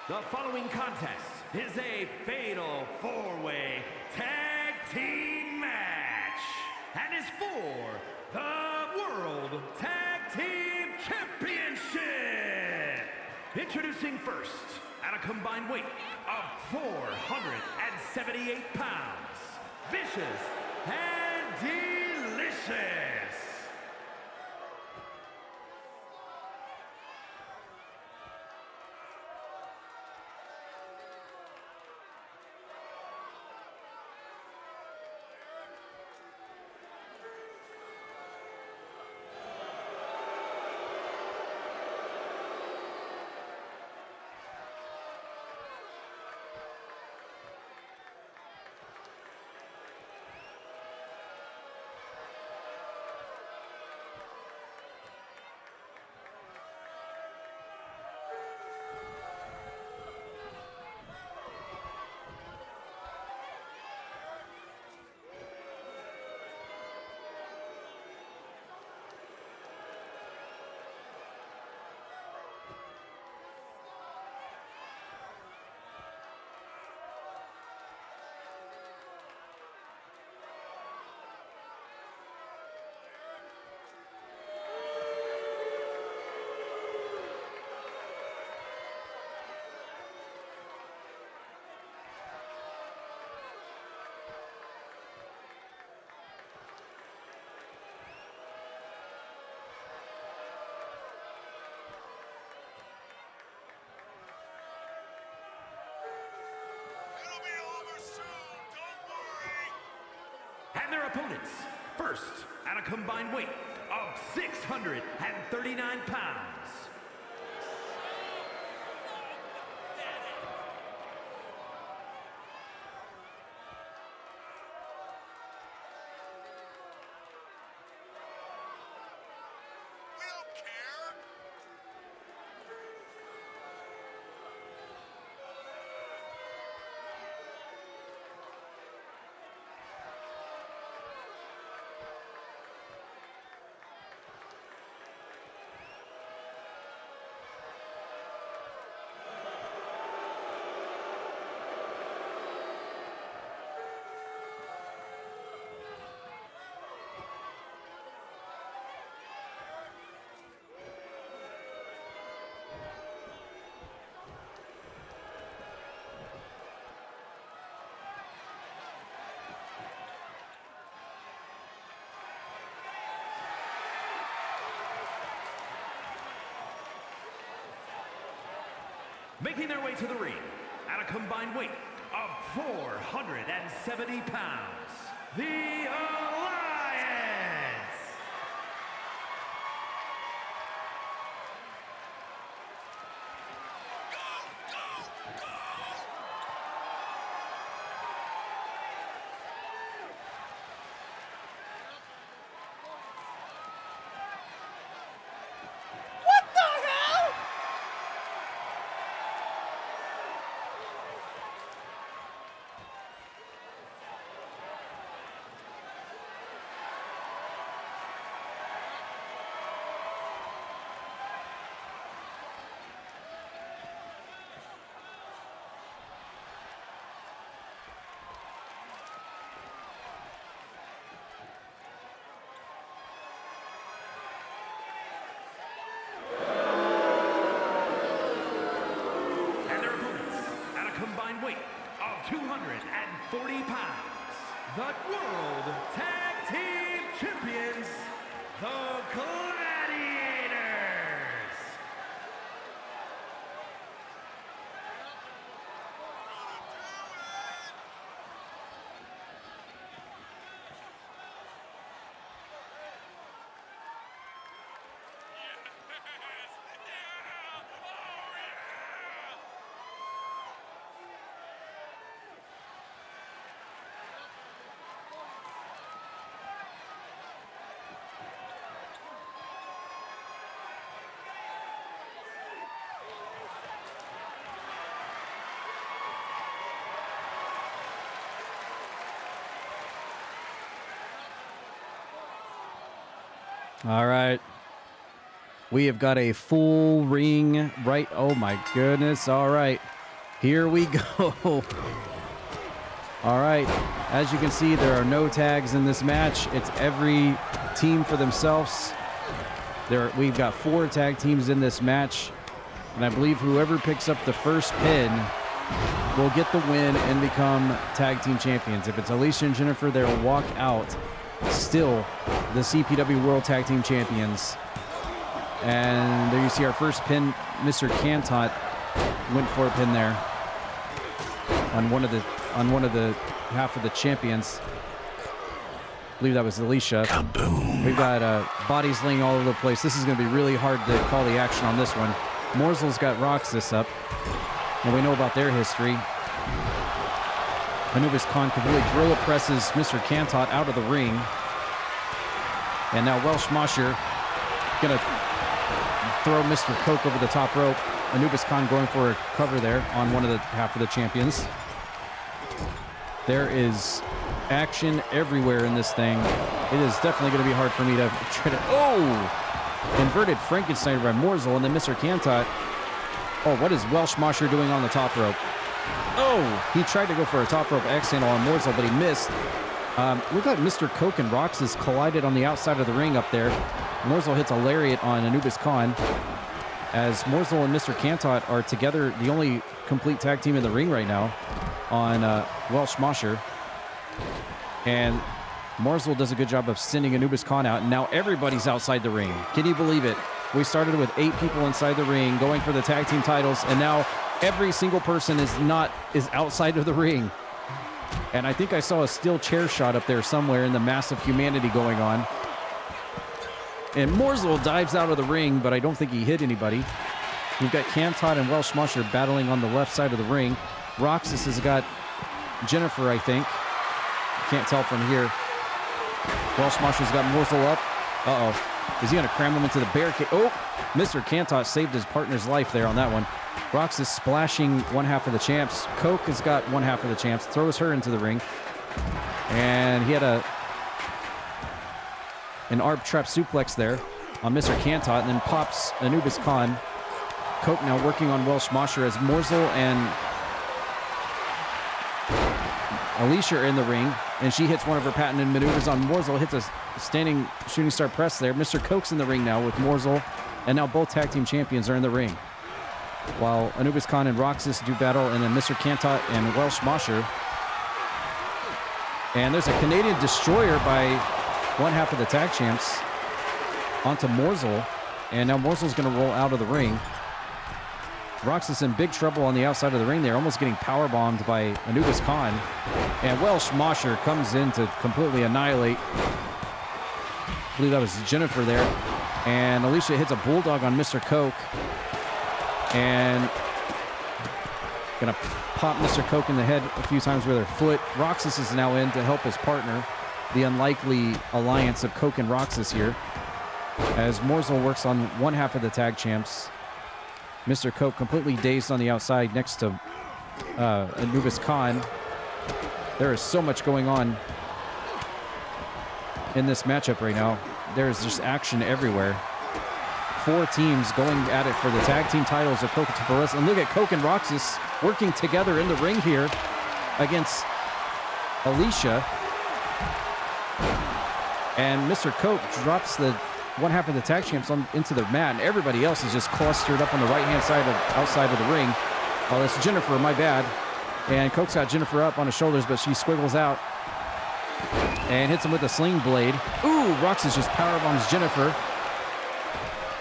S3: The following contest is a fatal four-way tag team match and is for the World Tag Team Championship. Introducing first, at a combined weight of 478 pounds, vicious and delicious.
S1: It'll be over soon, don't worry.
S3: And their opponents, first at a combined weight of 639 pounds. Making their way to the ring at a combined weight of 470 pounds, the Alliance. Combined weight of 240 pounds, the World Tag Team Champions, the Gladiators.
S4: All right. We have got a full ring right. Oh, my goodness. All right. Here we go. All right. As you can see, there are no tags in this match. It's every team for themselves. We've got 4 tag teams in this match. And I believe whoever picks up the first pin will get the win and become tag team champions. If it's Alicia and Jennifer, they'll walk out still the CPW World Tag Team Champions. And there you see our first pin. Mr. Cantot went for a pin there on one of the half of the champions. I believe that was Alicia. Kaboom. We've got bodies laying all over the place. This is going to be really hard to call the action on this one. Morzel's got Roxas up, and we know about their history. Anubis Khan completely gorilla presses Mr. Cantot out of the ring. And now Welsh Mosher going to throw Mr. Coke over the top rope. Anubis Khan going for a cover there on one of the half of the champions. There is action everywhere in this thing. It is definitely going to be hard for me to try to... Oh! Inverted Frankenstein by Morzel, and then Mr. Cantot. Oh, what is Welsh Mosher doing on the top rope? Oh, he tried to go for a top rope X handle on Morzel, but he missed. Look like Mr. Coke and Roxas collided on the outside of the ring up there. Morzel hits a lariat on Anubis Khan. As Morzel and Mr. Cantot are together, the only complete tag team in the ring right now on Welsh Mosher. And Morzel does a good job of sending Anubis Khan out, and now everybody's outside the ring. Can you believe it? We started with 8 people inside the ring going for the tag team titles, and now every single person is outside of the ring. And I think I saw a steel chair shot up there somewhere in the mass of humanity going on. And Morzel dives out of the ring, but I don't think he hit anybody. We've got Cantot and Welsh Mosher battling on the left side of the ring. Roxas has got Jennifer, I think. Can't tell from here. Welsh Mosher's got Morzel up. Uh-oh. Is he going to cram him into the barricade? Oh, Mr. Cantot saved his partner's life there on that one. Roxas splashing one half of the champs. Coke has got one half of the champs. Throws her into the ring. And he had an arb trap suplex there on Mr. Cantot, and then pops Anubis Khan. Coke now working on Welsh Mosher as Morzel and Alicia are in the ring, and she hits one of her patented maneuvers on Morzel, hits a standing shooting star press there. Mr. Coke's in the ring now with Morzel, and now both tag team champions are in the ring. While Anubis Khan and Roxas do battle, and then Mr. Cantot and Welsh Mosher. And there's a Canadian Destroyer by one half of the tag champs onto Morzel, and now Morzel's going to roll out of the ring. Roxas in big trouble on the outside of the ring there, almost getting powerbombed by Anubis Khan. And Welsh Mosher comes in to completely annihilate. I believe that was Jennifer there. And Alicia hits a bulldog on Mr. Coke. And gonna pop Mr. Coke in the head a few times with her foot. Roxas is now in to help his partner. The unlikely alliance of Coke and Roxas here. As Morsel works on one half of the tag champs. Mr. Coke completely dazed on the outside next to Anubis Khan. There is so much going on in this matchup right now. There is just action everywhere. 4 teams going at it for the tag team titles of Croakitoad Pro Wrestling. Look at Coke and Roxas working together in the ring here against Alicia. And Mr. Coke drops the one half of the tag champs into the mat, and everybody else is just clustered up on the right-hand side outside of the ring. Oh, that's Jennifer, my bad. And Coke's got Jennifer up on his shoulders, but she squiggles out and hits him with a sling blade. Ooh, Roxas just powerbombs Jennifer.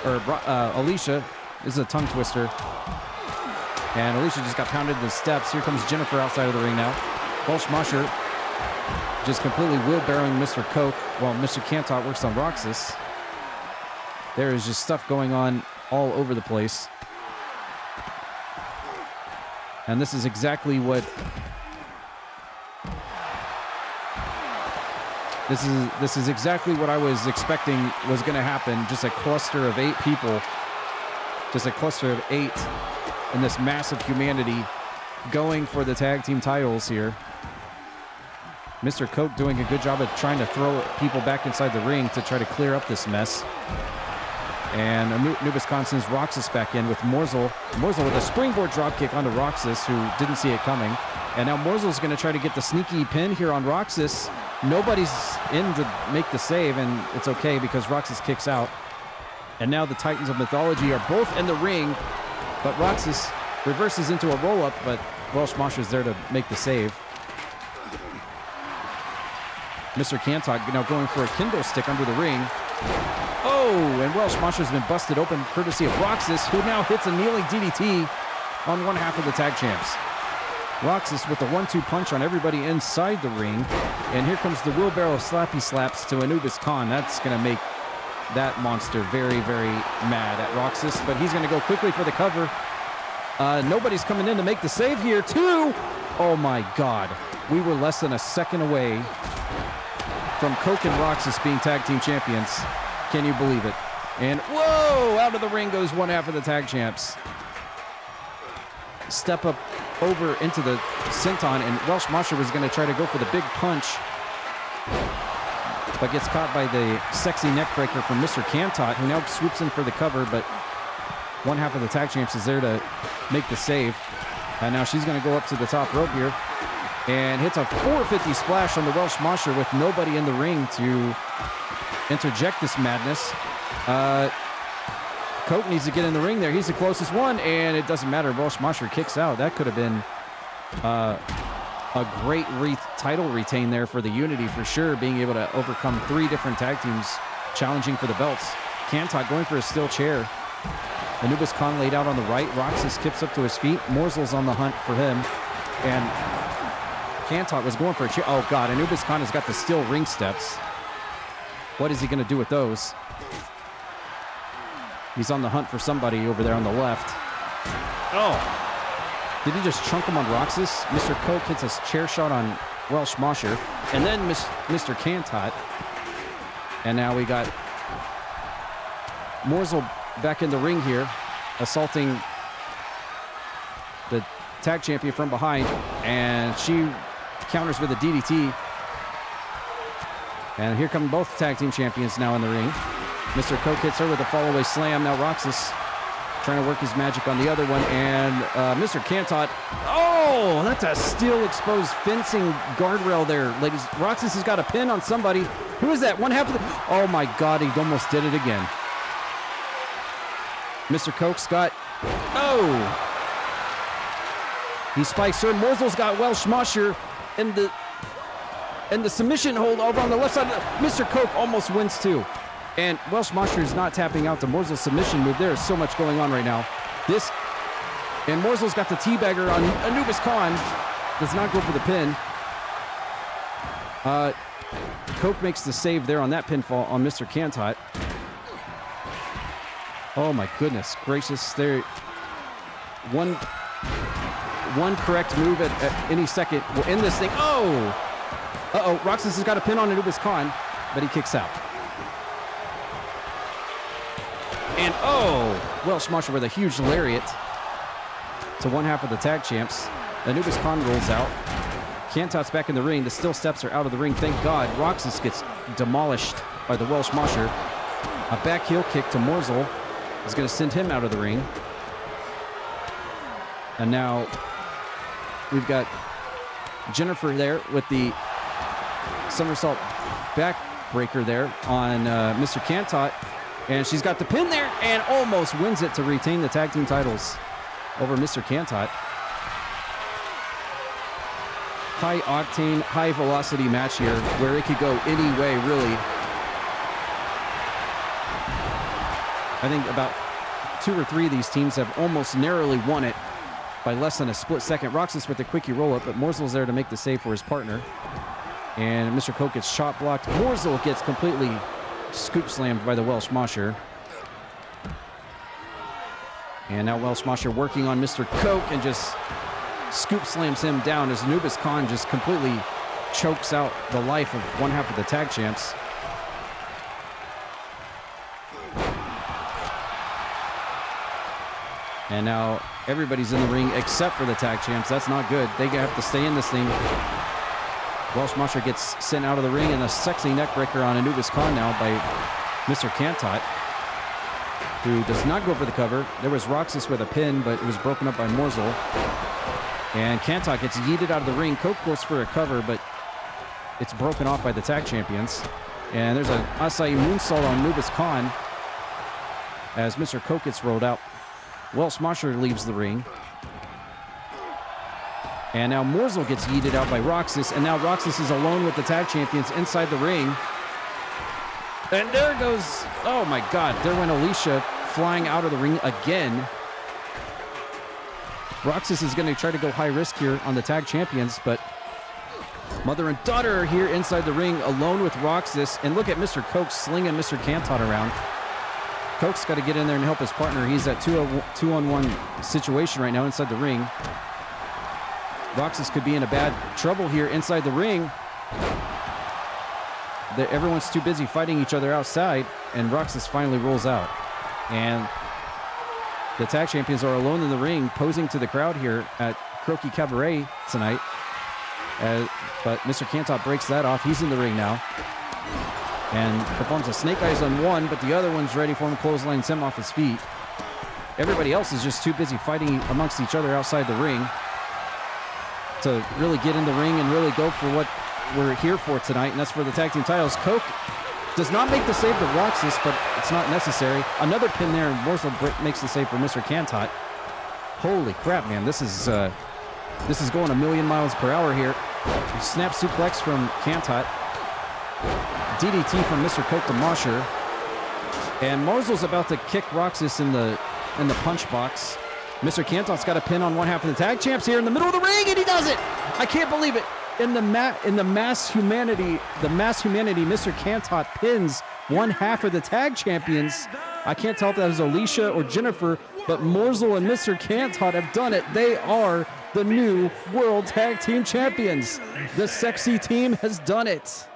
S4: Or Alicia. This is a tongue twister. And Alicia just got pounded to the steps. Here comes Jennifer outside of the ring now. Welsh Mosher just completely wheelbarrowing Mr. Coke while Mr. Cantot works on Roxas. There is just stuff going on all over the place. And this is exactly what this is exactly what I was expecting was going to happen. Just a cluster of 8 people. Just a cluster of 8 in this massive humanity going for the tag team titles here. Mr. Coke doing a good job of trying to throw people back inside the ring to try to clear up this mess. And Anubis Khan sends Roxas back in with Morsel. Morsel with a springboard dropkick onto Roxas, who didn't see it coming. And now Morsel's going to try to get the sneaky pin here on Roxas. Nobody's in to make the save, and it's okay because Roxas kicks out. And now the Titans of Mythology are both in the ring, but Roxas reverses into a roll-up, but Welsh Mosher's there to make the save. Mr. Cantot now going for a kendo stick under the ring. Oh, and Welsh Mosher's been busted open courtesy of Roxas, who now hits a kneeling DDT on one half of the tag champs. Roxas with a 1-2 punch on everybody inside the ring. And here comes the wheelbarrow slappy slaps to Anubis Khan. That's going to make that monster very, very mad at Roxas, but he's going to go quickly for the cover. Nobody's coming in to make the save here, too. Oh, my God. We were less than a second away from Coke and Roxas being tag team champions. Can you believe it? And whoa, out of the ring goes one half of the tag champs. Step up over into the senton, and Welsh Mosher was going to try to go for the big punch, but gets caught by the sexy neckbreaker from Mr. Cantot, who now swoops in for the cover, but one half of the tag champs is there to make the save. And now she's going to go up to the top rope here and hits a 450 splash on the Welsh Mosher with nobody in the ring to interject this madness. Coke needs to get in the ring there. He's the closest one, and it doesn't matter. Welsh Mosher kicks out. That could have been a great title retain there for the Unity for sure, being able to overcome 3 different tag teams challenging for the belts. Cantot going for a steel chair. Anubis Khan laid out on the right. Roxas skips up to his feet. Morsel's on the hunt for him. And Cantot was going for a chair. Oh, God. Anubis Khan has got the steel ring steps. What is he going to do with those? He's on the hunt for somebody over there on the left. Oh. Did he just chunk him on Roxas? Mr. Coke hits a chair shot on Welsh Mosher. And then Mr. Cantot. And now we got Morsel back in the ring here, assaulting the tag champion from behind. And she counters with a DDT. And here come both tag team champions now in the ring. Mr. Coke hits her with a fall-away slam. Now Roxas trying to work his magic on the other one. And Mr. Cantot, oh, that's a steel exposed fencing guardrail there, ladies. Roxas has got a pin on somebody. Who is that? One half of the... Oh, my God, he almost did it again. Mr. Coke's got... Oh! He spikes her. Morsel's got Welsh Mosher in the submission hold over on the left side. Mr. Coke almost wins, too. And Welsh Mosher is not tapping out the Morsel submission move. There is so much going on right now. This And Morzel's got the teabagger on Anubis Khan. Does not go for the pin. Coke makes the save there on that pinfall on Mr. Cantot. Oh my goodness gracious. There, one correct move at any second will end this thing. Oh! Uh-oh, Roxas has got a pin on Anubis Khan, but he kicks out. And oh! Welsh Marshall with a huge lariat to one half of the tag champs. Anubis Khan rolls out. Cantot's back in the ring. The steel steps are out of the ring. Thank God. Roxas gets demolished by the Welsh Mosher. A back heel kick to Morzel is going to send him out of the ring. And now we've got Jennifer there with the somersault backbreaker there on Mr. Cantot. And she's got the pin there and almost wins it to retain the tag team titles over Mr. Cantot. High octane, high velocity match here where it could go any way, really. I think about 2 or 3 of these teams have almost narrowly won it by less than a split second. Roxas with a quickie roll-up, but Morzel's there to make the save for his partner. And Mr. Coke gets shot blocked. Morzel gets completely scoop slammed by the Welsh Mosher. And now Welsh Mosher working on Mr. Coke and just scoop slams him down as Anubis Khan just completely chokes out the life of one half of the tag champs. And now everybody's in the ring except for the tag champs. That's not good. They have to stay in this thing. Welsh Mosher gets sent out of the ring and a sexy neckbreaker on Anubis Khan now by Mr. Cantot, who does not go for the cover. There was Roxas with a pin, but it was broken up by Morzel. And Cantot gets yeeted out of the ring. Coke goes for a cover, but it's broken off by the tag champions. And there's an Asai moonsault on Anubis Khan as Mr. Coke gets rolled out. Welsh Mosher leaves the ring. And now Morzel gets yeeted out by Roxas. And now Roxas is alone with the tag champions inside the ring. And there goes, oh my God, there went Alicia flying out of the ring again. Roxas is going to try to go high risk here on the tag champions, but mother and daughter are here inside the ring alone with Roxas. And look at Mr. Coke slinging Mr. Cantot around. Coke's got to get in there and help his partner. He's at 2-on-1 situation right now inside the ring. Roxas could be in a bad trouble here inside the ring. Everyone's too busy fighting each other outside, and Roxas finally rolls out. And the tag champions are alone in the ring, posing to the crowd here at Croaki Cabaret tonight. But Mr. Cantot breaks that off. He's in the ring now. And performs a snake eyes on one, but the other one's ready for him, clotheslines him off his feet. Everybody else is just too busy fighting amongst each other outside the ring to really get in the ring and really go for what we're here for tonight, and that's for the tag team titles. Coke does not make the save to Roxas, but it's not necessary. Another pin there, and Morzel makes the save for Mr. Cantot. Holy crap, man. This is going a million miles per hour here. Snap suplex from Cantot. DDT from Mr. Coke to Mosher. And Morzel's about to kick Roxas in the punch box. Mr. Cantot's got a pin on one half of the tag champs here in the middle of the ring, and he does it! I can't believe it! In the mass humanity, Mr. Cantot pins one half of the tag champions. I can't tell if that was Alicia or Jennifer, but Morzel and Mr. Cantot have done it. They are the new World Tag Team Champions. The sexy team has done it.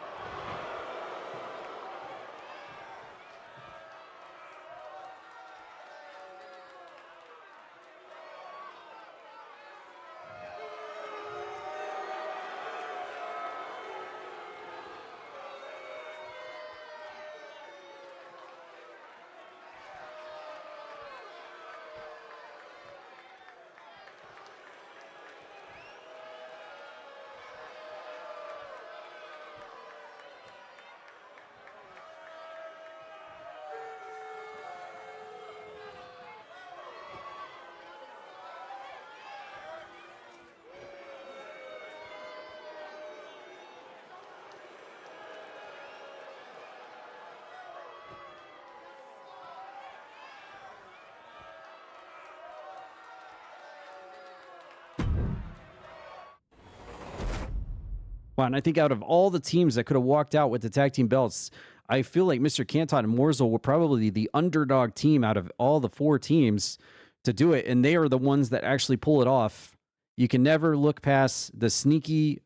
S4: Wow, and I think out of all the teams that could have walked out with the tag team belts, I feel like Mr. Canton and Morzel were probably the underdog team out of all the 4 teams to do it, and they are the ones that actually pull it off. You can never look past the sneaky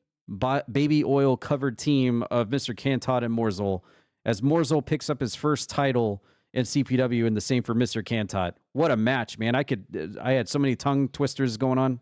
S4: baby oil covered team of Mr. Canton and Morzel, as Morzel picks up his first title in CPW, and the same for Mr. Canton. What a match, man. I had so many tongue twisters going on.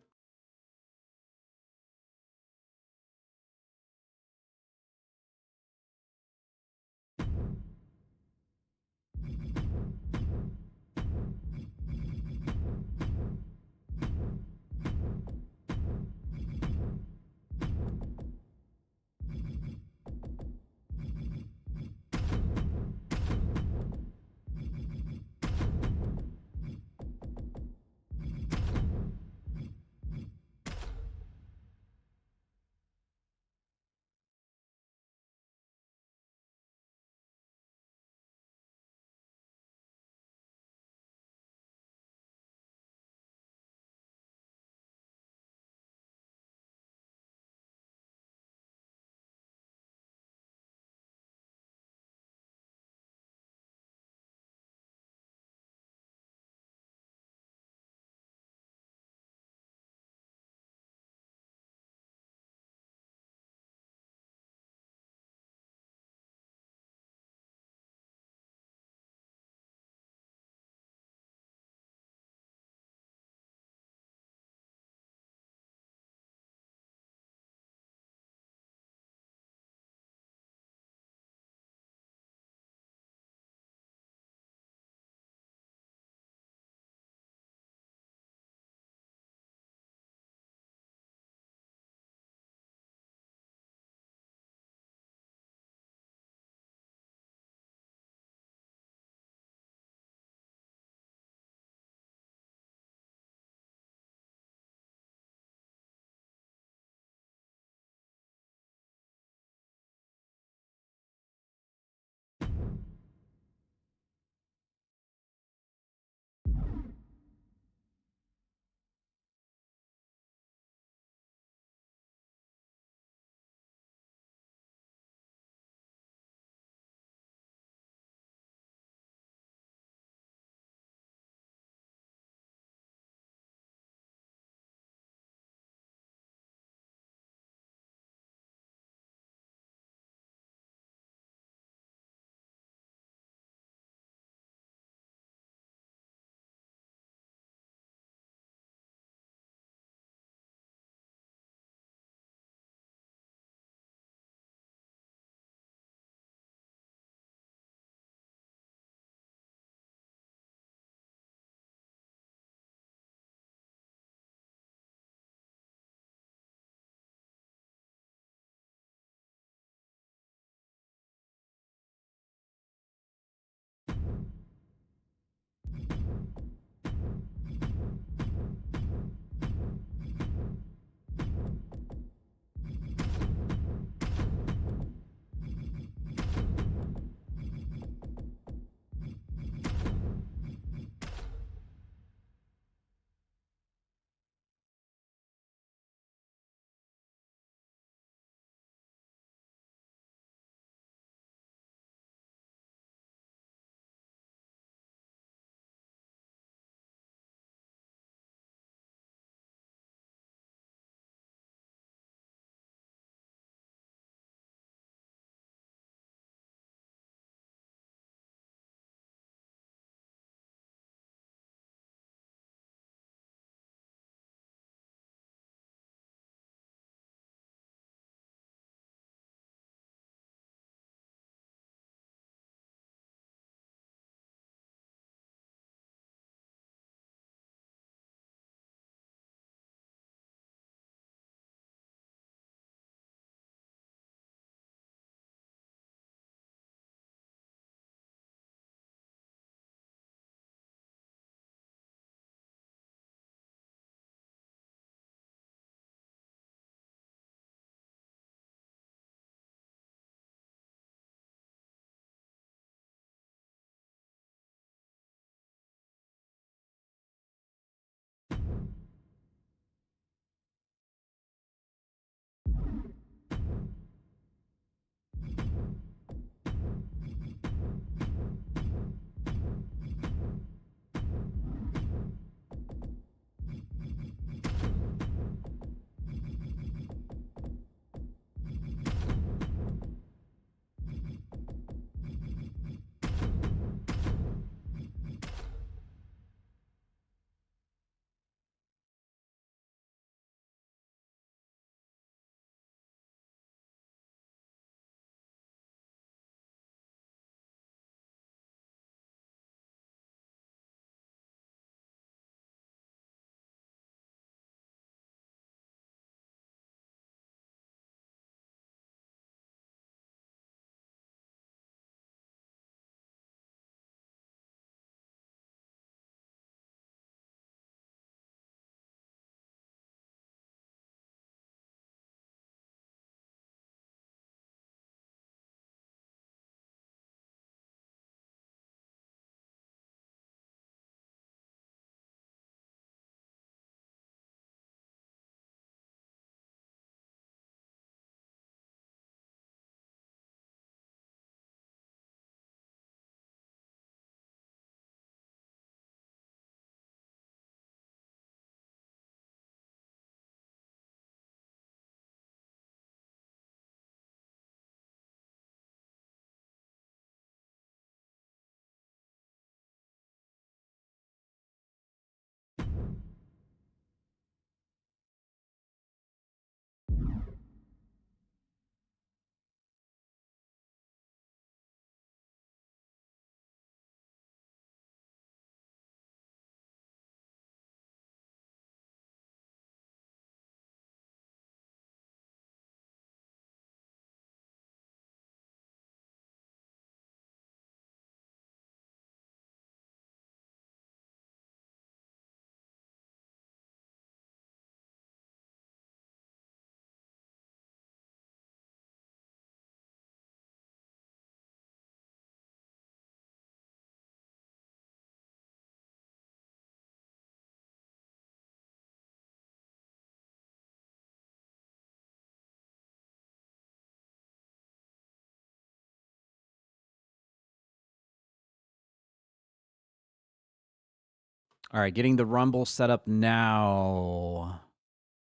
S4: All right, getting the Rumble set up now.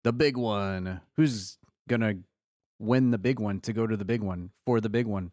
S4: The big one. Who's going to win the big one to go to the big one for the big one?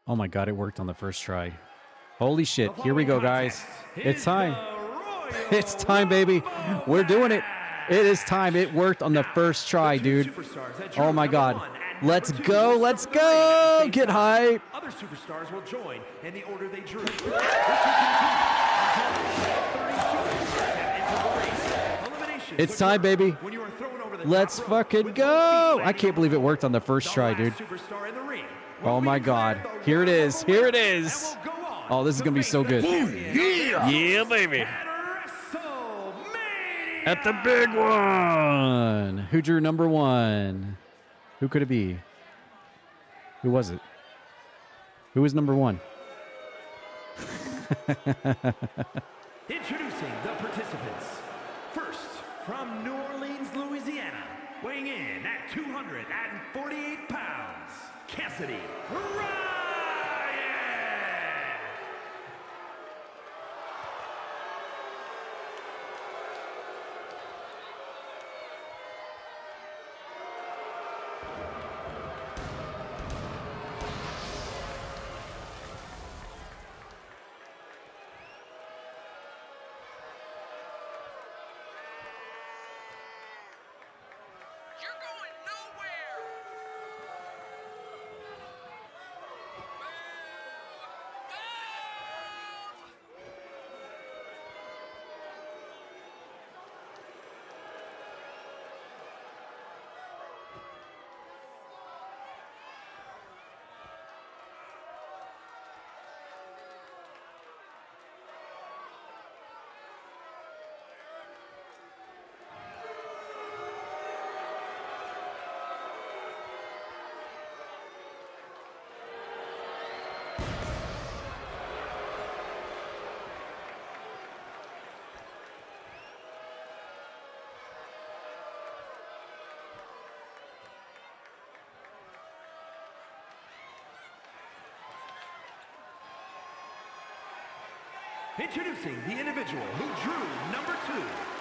S4: Oh my God, it worked on the first try. Holy shit. Here we go, guys. It's time. It's time, baby. We're doing it. It is time. It worked on the first try, dude. Oh my God. Let's go. Let's go. Get hype.
S3: Other superstars will join in the order they drew.
S4: It's time, baby. Let's fucking go. I can't believe it worked on the first try, dude. Oh my God. Here it is. Here it is. Oh, this is going to be so good.
S1: Yeah.
S4: Yeah, baby. At the big one. Who drew number one? Who could it be? Who was it? Who was number one?
S3: Introducing the participants. First, from New Orleans, Louisiana, weighing in at 248 pounds, Cassidy Ryan.
S1: You're going nowhere.
S3: Introducing the individual who drew number 2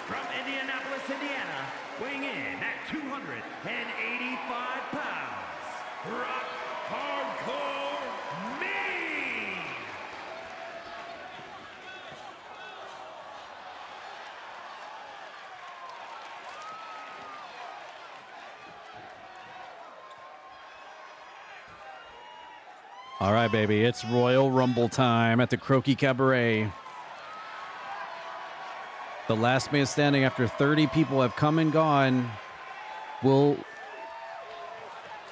S3: from Indianapolis, Indiana, weighing in at 285 pounds, Rock Hardcore Me!
S4: All right, baby. It's Royal Rumble time at the Croaki Cabaret. The last man standing after 30 people have come and gone will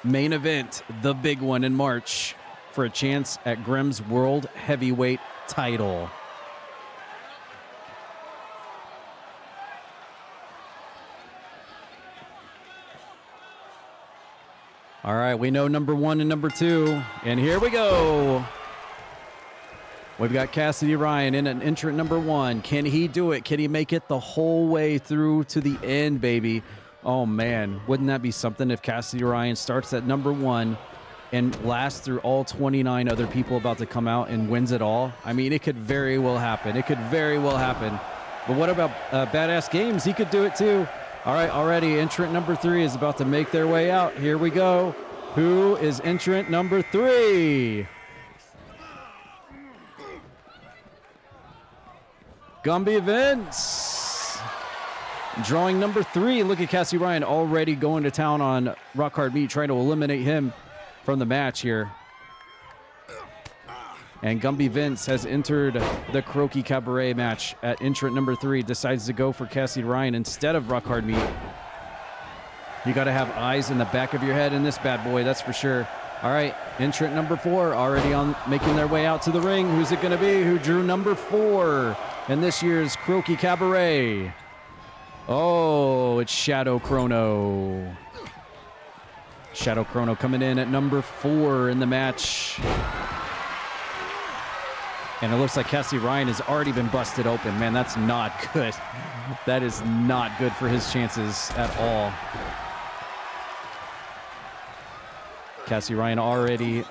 S4: main event the big one in March for a chance at Grimm's World Heavyweight title. All right, we know number 1 and number 2, and here we go. We've got Cassidy Ryan in an entrant number 1. Can he do it? Can he make it the whole way through to the end, baby? Oh, man. Wouldn't that be something if Cassidy Ryan starts at number 1 and lasts through all 29 other people about to come out and wins it all? I mean, it could very well happen. It could very well happen. But what about Badass Games? He could do it too. All right, already entrant number 3 is about to make their way out. Here we go. Who is entrant number 3? Gumby Vince. Drawing number 3. Look at Cassie Ryan already going to town on Rock Hard Meat, trying to eliminate him from the match here. And Gumby Vince has entered the Croaki Cabaret match at entrant number 3. Decides to go for Cassie Ryan instead of Rock Hard Meat. You got to have eyes in the back of your head in this bad boy, that's for sure. All right, entrant number 4 already on, making their way out to the ring. Who's it going to be? Who drew number 4 in this year's Croaki Cabaret? Oh, it's Shadow Chrono. Shadow Chrono coming in at number 4 in the match. And it looks like Cassie Ryan has already been busted open. Man, that's not good. That is not good for his chances at all. Cassie Ryan already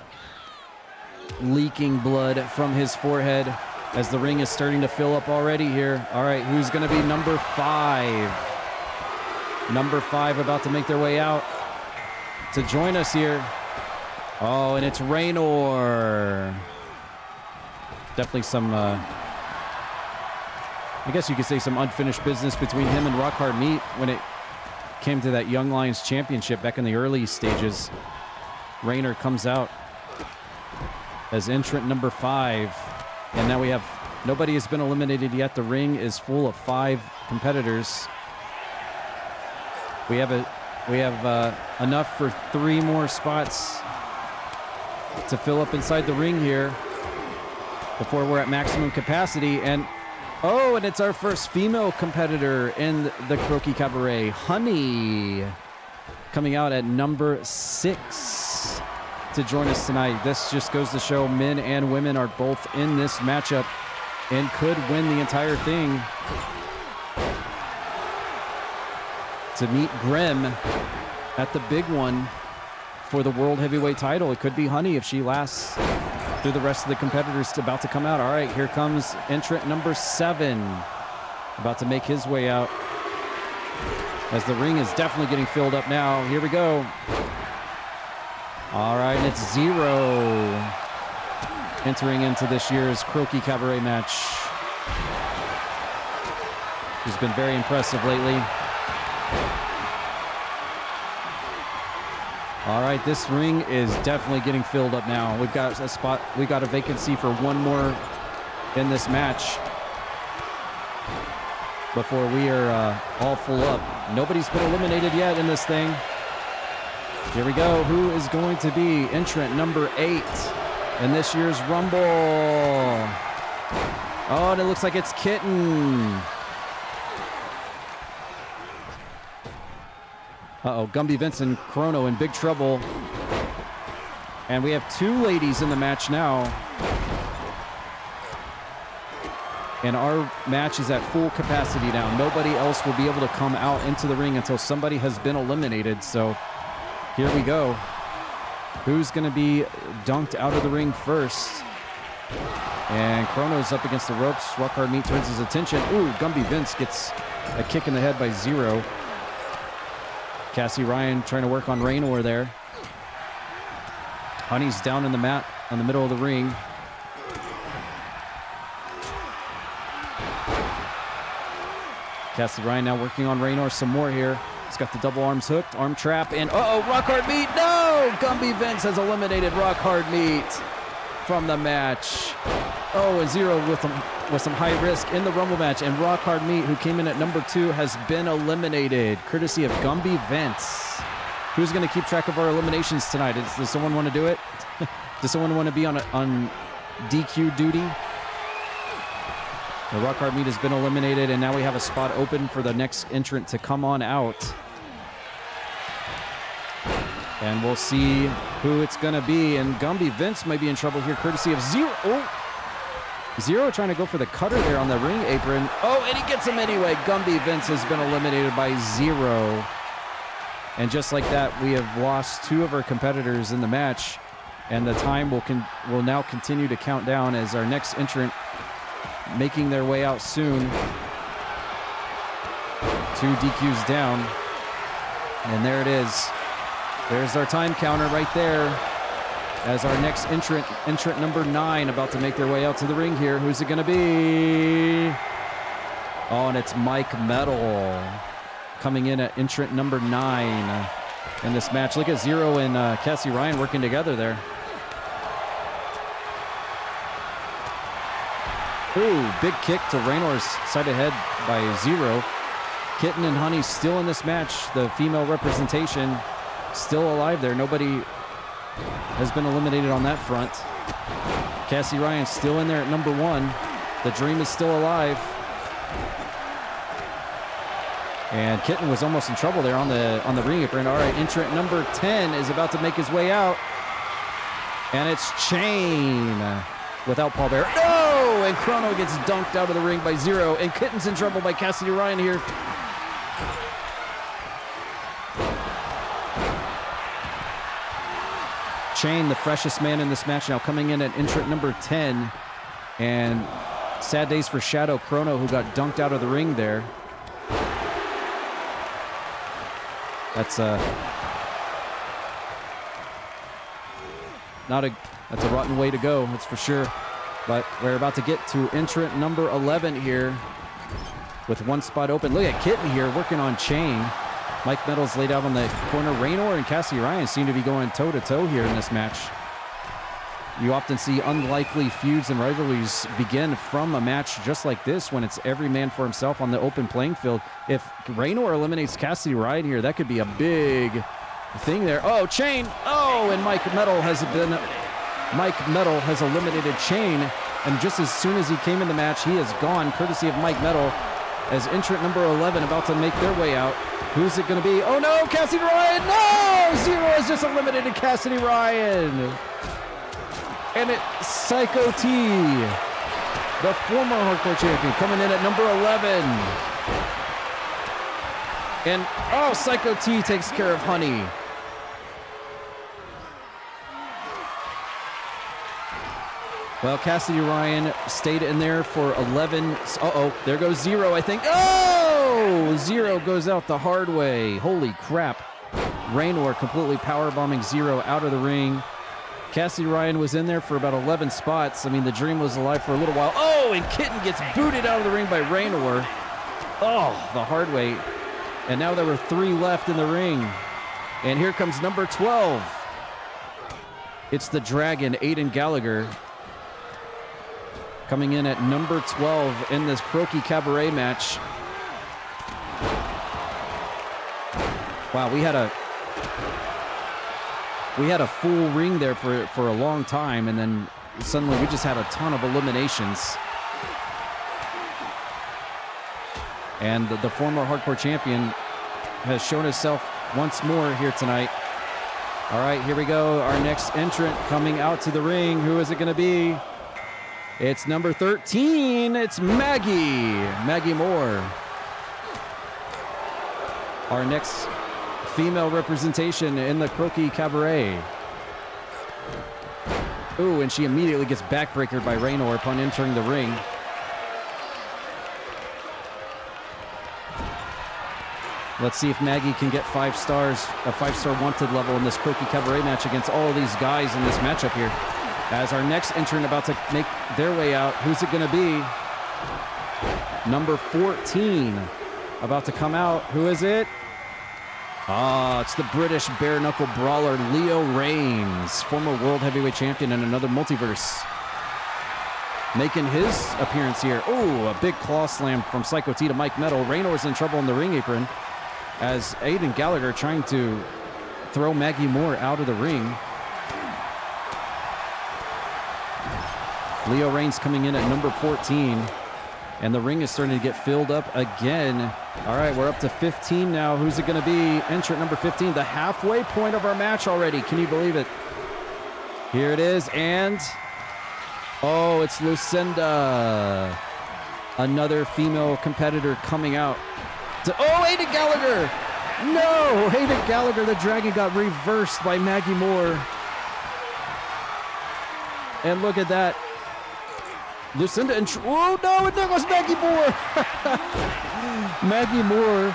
S4: leaking blood from his forehead as the ring is starting to fill up already here. All right, who's going to be number 5? Number 5 about to make their way out to join us here. Oh, and it's Raynor. Definitely some, I guess you could say some unfinished business between him and Rock Hard Meat when it came to that Young Lions Championship back in the early stages. Raynor comes out as entrant number 5. And now we have, nobody has been eliminated yet. The ring is full of 5 competitors. We have enough for 3 more spots to fill up inside the ring here before we're at maximum capacity. And oh, and it's our first female competitor in the Croaki Cabaret, Honey, coming out at number 6 to join us tonight. This just goes to show men and women are both in this matchup and could win the entire thing. To meet Grim at the big one for the World Heavyweight title. It could be Honey if she lasts through the rest of the competitors about to come out. All right, here comes entrant number 7, about to make his way out as the ring is definitely getting filled up now. Here we go. All right, and it's Zero entering into this year's Croaki Cabaret match. He's been very impressive lately. All right, this ring is definitely getting filled up now. We've got a spot, we got a vacancy for one more in this match before we are all full up. Nobody's been eliminated yet in this thing. Here we go. Who is going to be entrant number 8 in this year's Rumble? Oh, and it looks like it's Kitten. Uh-oh, Gumby Vince and Chrono in big trouble. And we have 2 ladies in the match now. And our match is at full capacity now. Nobody else will be able to come out into the ring until somebody has been eliminated. So here we go. Who's going to be dunked out of the ring first? And Chrono's up against the ropes. Rock Hard Meat turns his attention. Ooh, Gumby Vince gets a kick in the head by Zero. Cassie Ryan trying to work on Raynor there. Honey's down in the mat in the middle of the ring. Cassie Ryan now working on Raynor some more here. He's got the double arms hooked, arm trap, and uh-oh, Rock Hard Meat. No! Gumby Vince has eliminated Rock Hard Meat from the match. Oh, and Zero with some high risk in the Rumble match, and Rock Hard Meat, who came in at number 2, has been eliminated, courtesy of Gumby Vince. Who's going to keep track of our eliminations tonight? Does someone want to do it? Does someone want to be on DQ duty? The Rock Hard Meat has been eliminated, and now we have a spot open for the next entrant to come on out. And we'll see who it's going to be. And Gumby Vince might be in trouble here, courtesy of Zero. Oh. Zero trying to go for the cutter there on the ring apron. Oh, and he gets him anyway. Gumby Vince has been eliminated by Zero. And just like that, we have lost 2 of our competitors in the match. And the time will now continue to count down as our next entrant making their way out soon. 2 DQs down. And there it is. There's our time counter right there. As our next entrant number 9, about to make their way out to the ring here. Who's it going to be? Oh, and it's Mike Metal coming in at entrant number 9 in this match. Look at Zero and Cassie Ryan working together there. Ooh, big kick to Raynor's side of head by Zero. Kitten and Honey still in this match. The female representation still alive there. Nobody has been eliminated on that front. Cassie Ryan still in there at number 1. The Dream is still alive. And Kitten was almost in trouble there on the ring apron. All right, entrant number 10 is about to make his way out. And it's Chain without Paul Bear. No! And Chrono gets dunked out of the ring by Zero. And Kitten's in trouble by Cassie Ryan here. Chain, the freshest man in this match, now coming in at entrant number 10. And sad days for Shadow Chrono, who got dunked out of the ring there. That's a rotten way to go, that's for sure. But we're about to get to entrant number 11 here with one spot open. Look at Kitten here working on Chain. Mike Metal's laid out on the corner. Raynor and Cassie Ryan seem to be going toe-to-toe here in this match. You often see unlikely feuds and rivalries begin from a match just like this when it's every man for himself on the open playing field. If Raynor eliminates Cassidy Ryan here, that could be a big thing there. Oh, Chain! Oh, and Mike Metal has eliminated Chain, and just as soon as he came in the match, he is gone, courtesy of Mike Metal, as entrant number 11 about to make their way out. Who's it going to be? Oh no, Cassidy Ryan! No! Zero has just eliminated Cassidy Ryan! And it's Psycho T, the former hardcore champion, coming in at number 11. And, oh, Psycho T takes care of Honey. Well, Cassidy Ryan stayed in there for 11. Uh-oh, there goes Zero, I think. Oh! Zero goes out the hard way. Holy crap. Raynor completely powerbombing Zero out of the ring. Cassidy Ryan was in there for about 11 spots. I mean, the dream was alive for a little while. Oh, and Kitten gets booted out of the ring by Raynor. Oh, the hard way. And now there were 3 left in the ring. And here comes number 12. It's the Dragon, Aiden Gallagher, coming in at number 12 in this Croaki Cabaret match. Wow, we had a full ring there for a long time, and then suddenly we just had a ton of eliminations. And the former hardcore champion has shown himself once more here tonight. All right, here we go. Our next entrant coming out to the ring. Who is it going to be? It's number 13. It's Maggie Moore. Our next female representation in the Croaki Cabaret. Ooh, and she immediately gets backbreakered by Raynor upon entering the ring. Let's see if Maggie can get 5 stars, a 5-star wanted level in this Croaki Cabaret match against all of these guys in this matchup here. As our next entrant about to make their way out, who's it going to be? Number 14 about to come out. Who is it? Ah, it's the British bare-knuckle brawler Leo Reigns, former world heavyweight champion in another multiverse, making his appearance here. Oh, a big claw slam from Psycho T to Mike Metal. Raynor's in trouble in the ring apron as Aiden Gallagher trying to throw Maggie Moore out of the ring. Leo Reigns coming in at number 14. And the ring is starting to get filled up again. All right, we're up to 15 now. Who's it going to be? Entrant number 15, the halfway point of our match already. Can you believe it? Here it is, and oh, it's Lucinda. Another female competitor coming out. Oh, Aiden Gallagher! No, Aiden Gallagher, the Dragon, got reversed by Maggie Moore. And look at that. Lucinda and oh no, and there goes Maggie Moore. Maggie Moore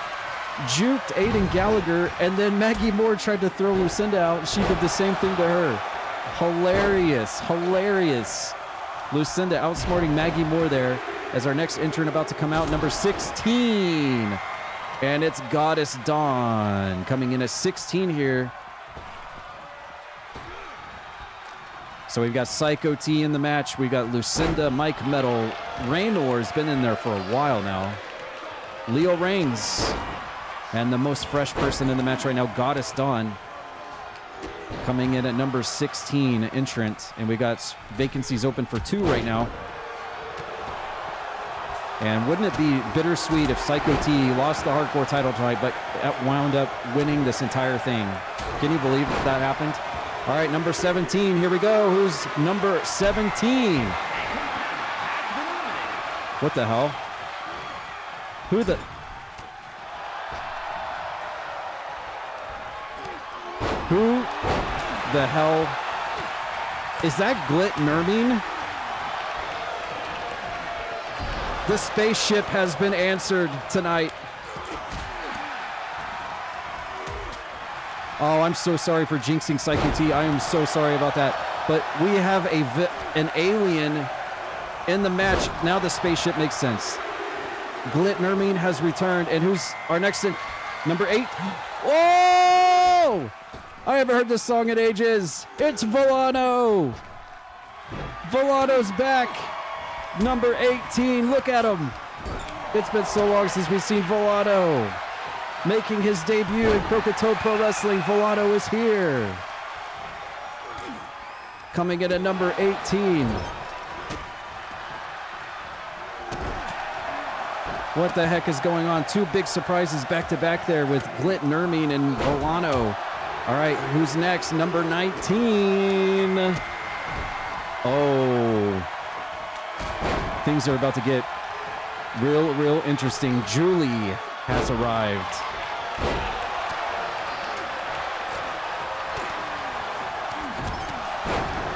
S4: juked Aiden Gallagher, and then Maggie Moore tried to throw Lucinda out. She did the same thing to her. Hilarious, hilarious. Lucinda outsmarting Maggie Moore there as our next entrant about to come out, number 16. And it's Goddess Dawn coming in at 16 here. So we've got Psycho T in the match. We've got Lucinda, Mike Metal. Raynor's been in there for a while now. Leo Reigns. And the most fresh person in the match right now, Goddess Dawn, coming in at number 16 entrant. And we got vacancies open for 2 right now. And wouldn't it be bittersweet if Psycho T lost the hardcore title tonight, but wound up winning this entire thing? Can you believe if that happened? All right, number 17, here we go. Who's number 17? What the hell? Who the hell? Is that Glit Nermine? The spaceship has been answered tonight. Oh, I'm so sorry for jinxing Psycho T. I am so sorry about that. but we have an alien in the match. Now the spaceship makes sense. Glit Nermine has returned, and who's our next in? Number 8. Whoa! I haven't heard this song in ages. It's Volano. Volano's back. Number 18. Look at him. It's been so long since we've seen Volano. Making his debut in Croakitoad Pro Wrestling, Volano is here. Coming in at number 18. What the heck is going on? 2 big surprises back-to-back there with Glit Nermine and Volano. All right, who's next? Number 19. Oh. Things are about to get real interesting. Julie has arrived.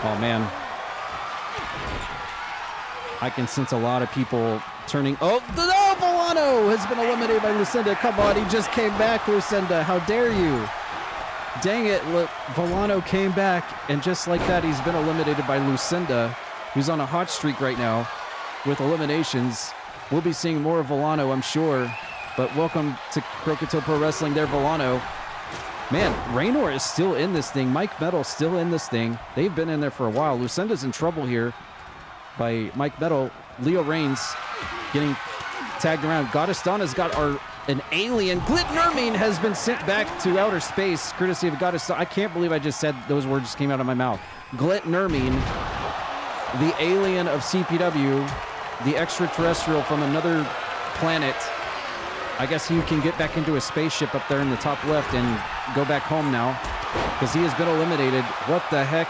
S4: Oh, man. I can sense a lot of people turning. Oh, no! Volano has been eliminated by Lucinda. Come on, he just came back, Lucinda. How dare you? Dang it, look, Volano came back, and just like that, he's been eliminated by Lucinda, who's on a hot streak right now with eliminations. We'll be seeing more of Volano, I'm sure. But welcome to Croakitoad Pro Wrestling there, Volano. Man, Raynor is still in this thing. Mike Metal still in this thing. They've been in there for a while. Lucinda's in trouble here by Mike Metal. Leo Reigns getting tagged around. Goddess Donna's got an alien. Glit Nermine has been sent back to outer space, courtesy of Goddess Donna. I can't believe I just said those words just came out of my mouth. Glit Nermine, the alien of CPW, the extraterrestrial from another planet. I guess he can get back into a spaceship up there in the top left and go back home now because he has been eliminated. What the heck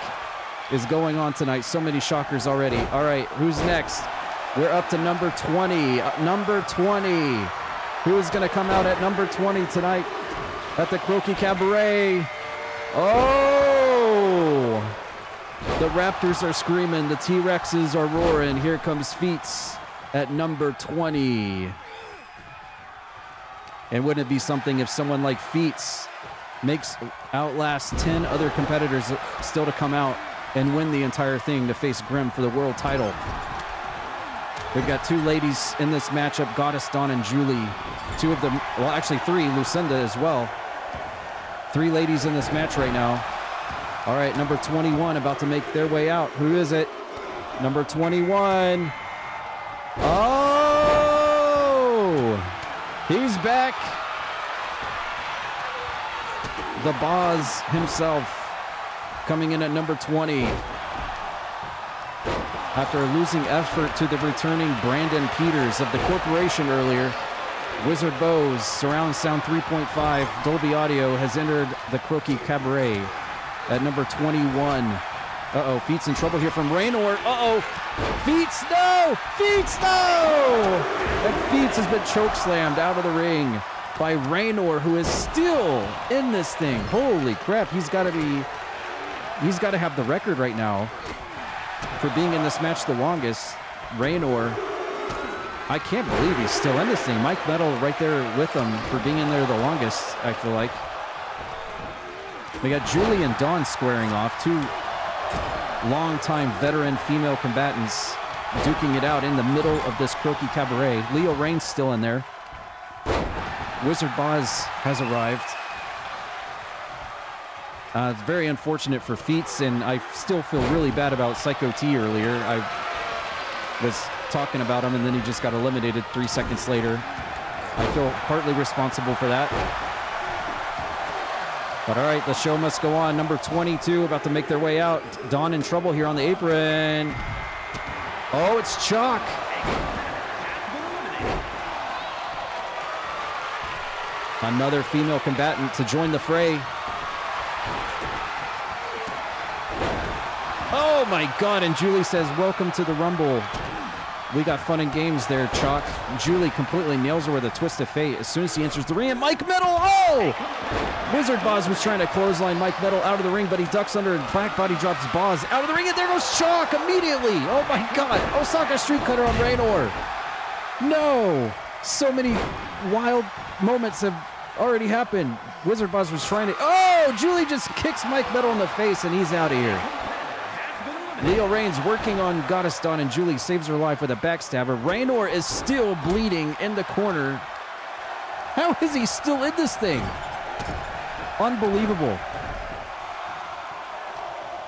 S4: is going on tonight? So many shockers already. All right, who's next? We're up to number 20. Number 20. Who is going to come out at number 20 tonight at the Croaki Cabaret? Oh! The Raptors are screaming. The T-Rexes are roaring. Here comes Feats at number 20. And wouldn't it be something if someone like Feats outlast 10 other competitors still to come out and win the entire thing to face Grimm for the world title? We've got 2 ladies in this matchup, Goddess Dawn and Julie. 2 of them, well, actually 3, Lucinda as well. 3 ladies in this match right now. All right, number 21 about to make their way out. Who is it? Number 21. Oh! He's back. The Boz himself coming in at number 20. After a losing effort to the returning Brandon Peters of the Corporation earlier, Wizardboz Surround Sound 3.5 Dolby Audio has entered the Croaki Cabaret at number 21. Uh-oh, Feats in trouble here from Raynor. Uh-oh, Feats, no! Feats, no! And Feats has been chokeslammed out of the ring by Raynor, who is still in this thing. Holy crap, he's got to have the record right now for being in this match the longest. Raynor, I can't believe he's still in this thing. Mike Metal right there with him for being in there the longest, I feel like. We got Julie and Dawn squaring off, 2 longtime veteran female combatants duking it out in the middle of this Croaki Cabaret. Leo Reigns still in there. Wizardboz has arrived. It's very unfortunate for Feats, and I still feel really bad about Psycho T earlier. I was talking about him, and then he just got eliminated 3 seconds later. I feel partly responsible for that. But all right, the show must go on. Number 22 about to make their way out. Dawn in trouble here on the apron. Oh, it's Chalk. Another female combatant to join the fray. Oh my God, and Julie says, welcome to the Rumble. We got fun and games there, Chalk. Julie completely nails her with a twist of fate as soon as he enters the ring. And Mike Metal, oh! Wizardboz was trying to clothesline Mike Metal out of the ring, but he ducks under and back body drops Boz out of the ring, and there goes Chalk immediately. Oh my God, Osaka Street Cutter on Raynor. No, so many wild moments have already happened. Wizardboz was trying to, oh, Julie just kicks Mike Metal in the face, and he's out of here. Leo Reigns working on Goddess Dawn, and Julie saves her life with a backstabber. Raynor is still bleeding in the corner. How is he still in this thing? Unbelievable.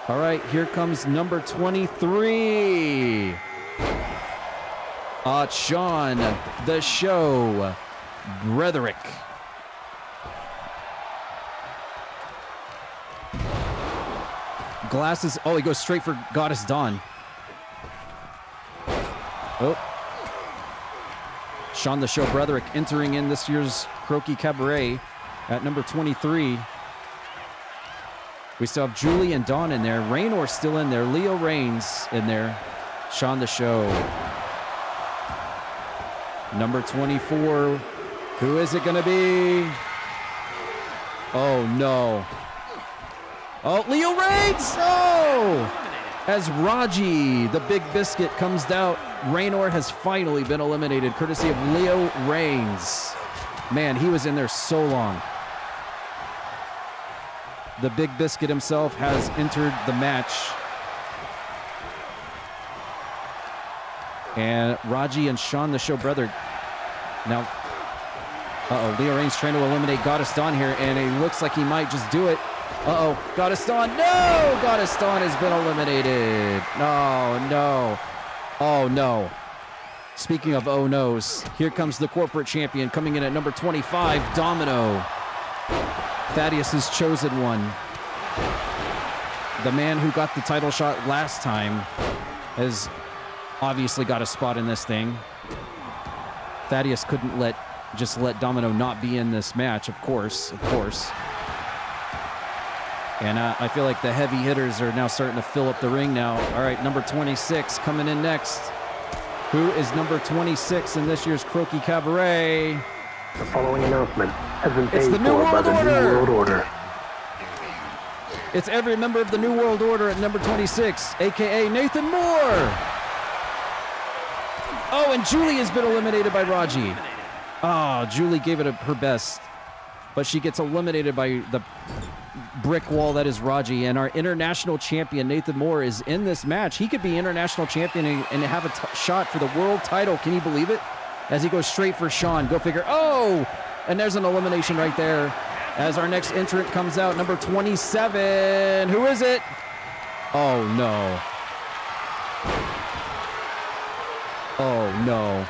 S4: All right, here comes number 23. Sean, the Show, Broderick. Glasses. Oh, he goes straight for Goddess Dawn. Oh. Sean, the Show, Broderick entering in this year's Croaki Cabaret at number 23. We still have Julie and Dawn in there. Raynor still in there. Leo Reigns in there. Sean, the Show. Number 24. Who is it going to be? Oh, no. Oh, Leo Reigns! Oh! As Raji, the Big Biscuit, comes out, Raynor has finally been eliminated, courtesy of Leo Reigns. Man, he was in there so long. The Big Biscuit himself has entered the match. And Raji and Sean, the Show brother. Now, Leo Reigns trying to eliminate Goddess Dawn here, and it looks like he might just do it. Goddess Dawn. No! Goddess Dawn has been eliminated. No. Oh, no. Speaking of oh no's, here comes the corporate champion coming in at number 25, Domino. Thaddeus' chosen one. The man who got the title shot last time has obviously got a spot in this thing. Thaddeus couldn't let Domino not be in this match, of course. And I feel like the heavy hitters are now starting to fill up the ring now. All right, number 26 coming in next. Who is number 26 in this year's Croaki Cabaret?
S7: The following announcement has been
S4: It's
S7: paid
S4: the New
S7: for by
S4: World
S7: the New
S4: Order.
S7: World Order.
S4: It's every member of the New World Order at number 26, a.k.a. Nathan Moore. Oh, and Julie has been eliminated by Raji. Oh, Julie gave it her best, but she gets eliminated by the brick wall that is Raji. And our international champion, Nathan Moore, is in this match. He could be international champion and have a shot for the world title. Can you believe it? As he goes straight for Sean. Go figure. Oh, and there's an elimination right there. As our next entrant comes out, number 27. Who is it? Oh, no. Oh, no.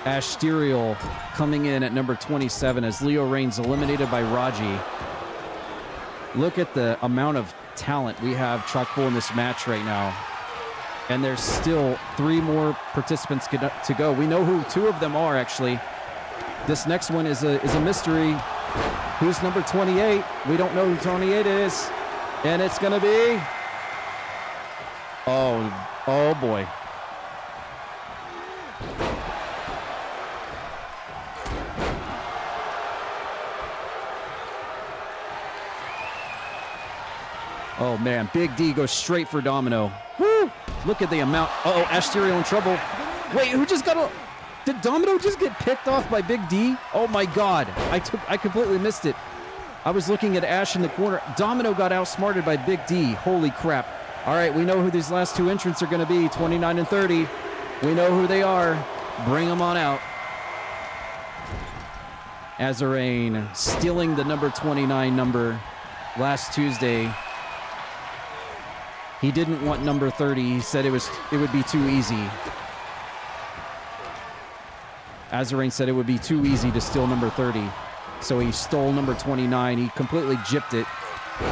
S4: Asterial coming in at number 27 as Leo Reigns eliminated by Raji. Look at the amount of talent we have chock full in this match right now. And there's still 3 more participants to go. We know who 2 of them are, actually. This next one is a mystery. Who's number 28? We don't know who 28 is. And it's going to be... Oh boy. Oh, man. Big D goes straight for Domino. Woo! Look at the amount. Uh-oh, Asterial in trouble. Wait, who just got a... Did Domino just get picked off by Big D? Oh, my God. I completely missed it. I was looking at Ash in the corner. Domino got outsmarted by Big D. Holy crap. All right, we know who these last 2 entrants are going to be, 29 and 30. We know who they are. Bring them on out. Azarain stealing the number 29 number last Tuesday. He didn't want number 30. He said it would be too easy. Azarain said it would be too easy to steal number 30. So he stole number 29. He completely gypped it.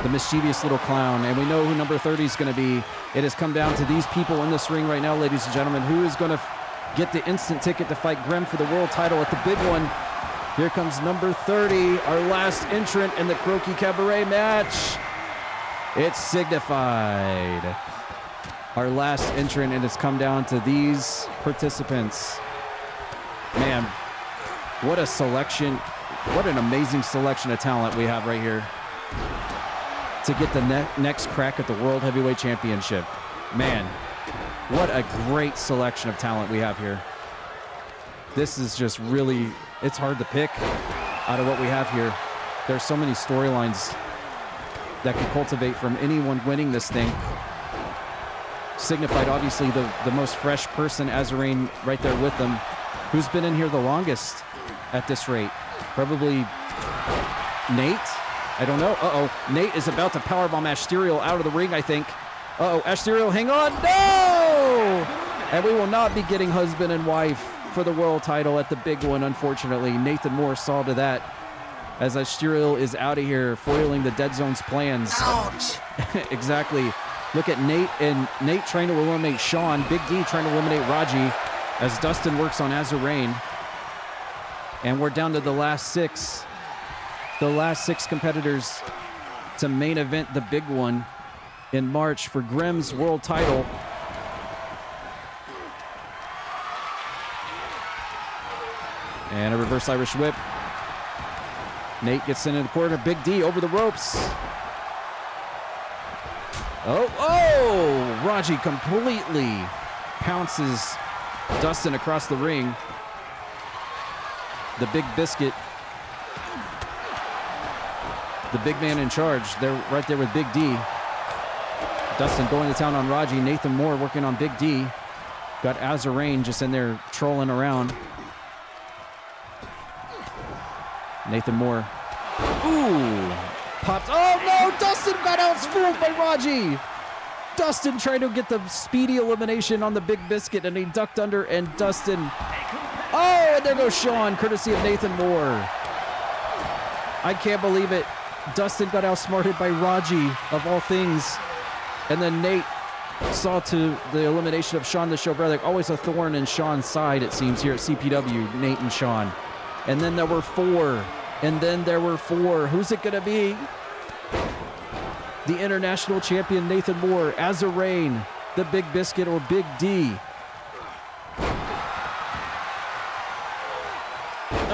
S4: The mischievous little clown. And we know who number 30 is going to be. It has come down to these people in this ring right now, ladies and gentlemen. Who is going to get the instant ticket to fight Grim for the world title at the big one? Here comes number 30, our last entrant in the Croaki Cabaret match. It's Signified. Our last entrant, and it's come down to these participants. Man, what a selection. What an amazing selection of talent we have right here to get the next crack at the World Heavyweight Championship. Man, what a great selection of talent we have here. This is just really, it's hard to pick out of what we have here. There's so many storylines that could cultivate from anyone winning this thing. Signified, obviously, the most fresh person, Azarane, right there with them. Who's been in here the longest at this rate? Probably Nate? I don't know. Uh-oh. Nate is about to powerbomb Asterial out of the ring, I think. Uh-oh. Asterial, hang on. No! And we will not be getting husband and wife for the world title at the big one, unfortunately. Nathan Moore saw to that as Asterial is out of here, foiling the Dead Zone's plans.
S1: Ouch!
S4: Exactly. Look at Nate, and Nate trying to eliminate Sean. Big D trying to eliminate Raji as Dustin works on Azarane. And we're down to the last six. The last six competitors to main event the big one in March for Grimm's world title. And a reverse Irish whip. Nate gets into the corner. Big D over the ropes. Oh, Raji completely pounces Dustin across the ring. The Big Biscuit, the big man in charge. They're right there with Big D. Dustin going to town on Raji. Nathan Moore working on Big D. Got Azarane just in there trolling around. Nathan Moore. Ooh. Pops. Oh, no. Dustin got outsfooled by Raji. Dustin trying to get the speedy elimination on the Big Biscuit, and he ducked under, and Dustin. Oh, and there goes Sean, courtesy of Nathan Moore. I can't believe it. Dustin got outsmarted by Raji, of all things. And then Nate saw to the elimination of Sean the Showbread. Like always a thorn in Sean's side, it seems, here at CPW, Nate and Sean. And then there were four. And then there were four. Who's it going to be? The international champion, Nathan Moore, Azarane, the Big Biscuit, or Big D.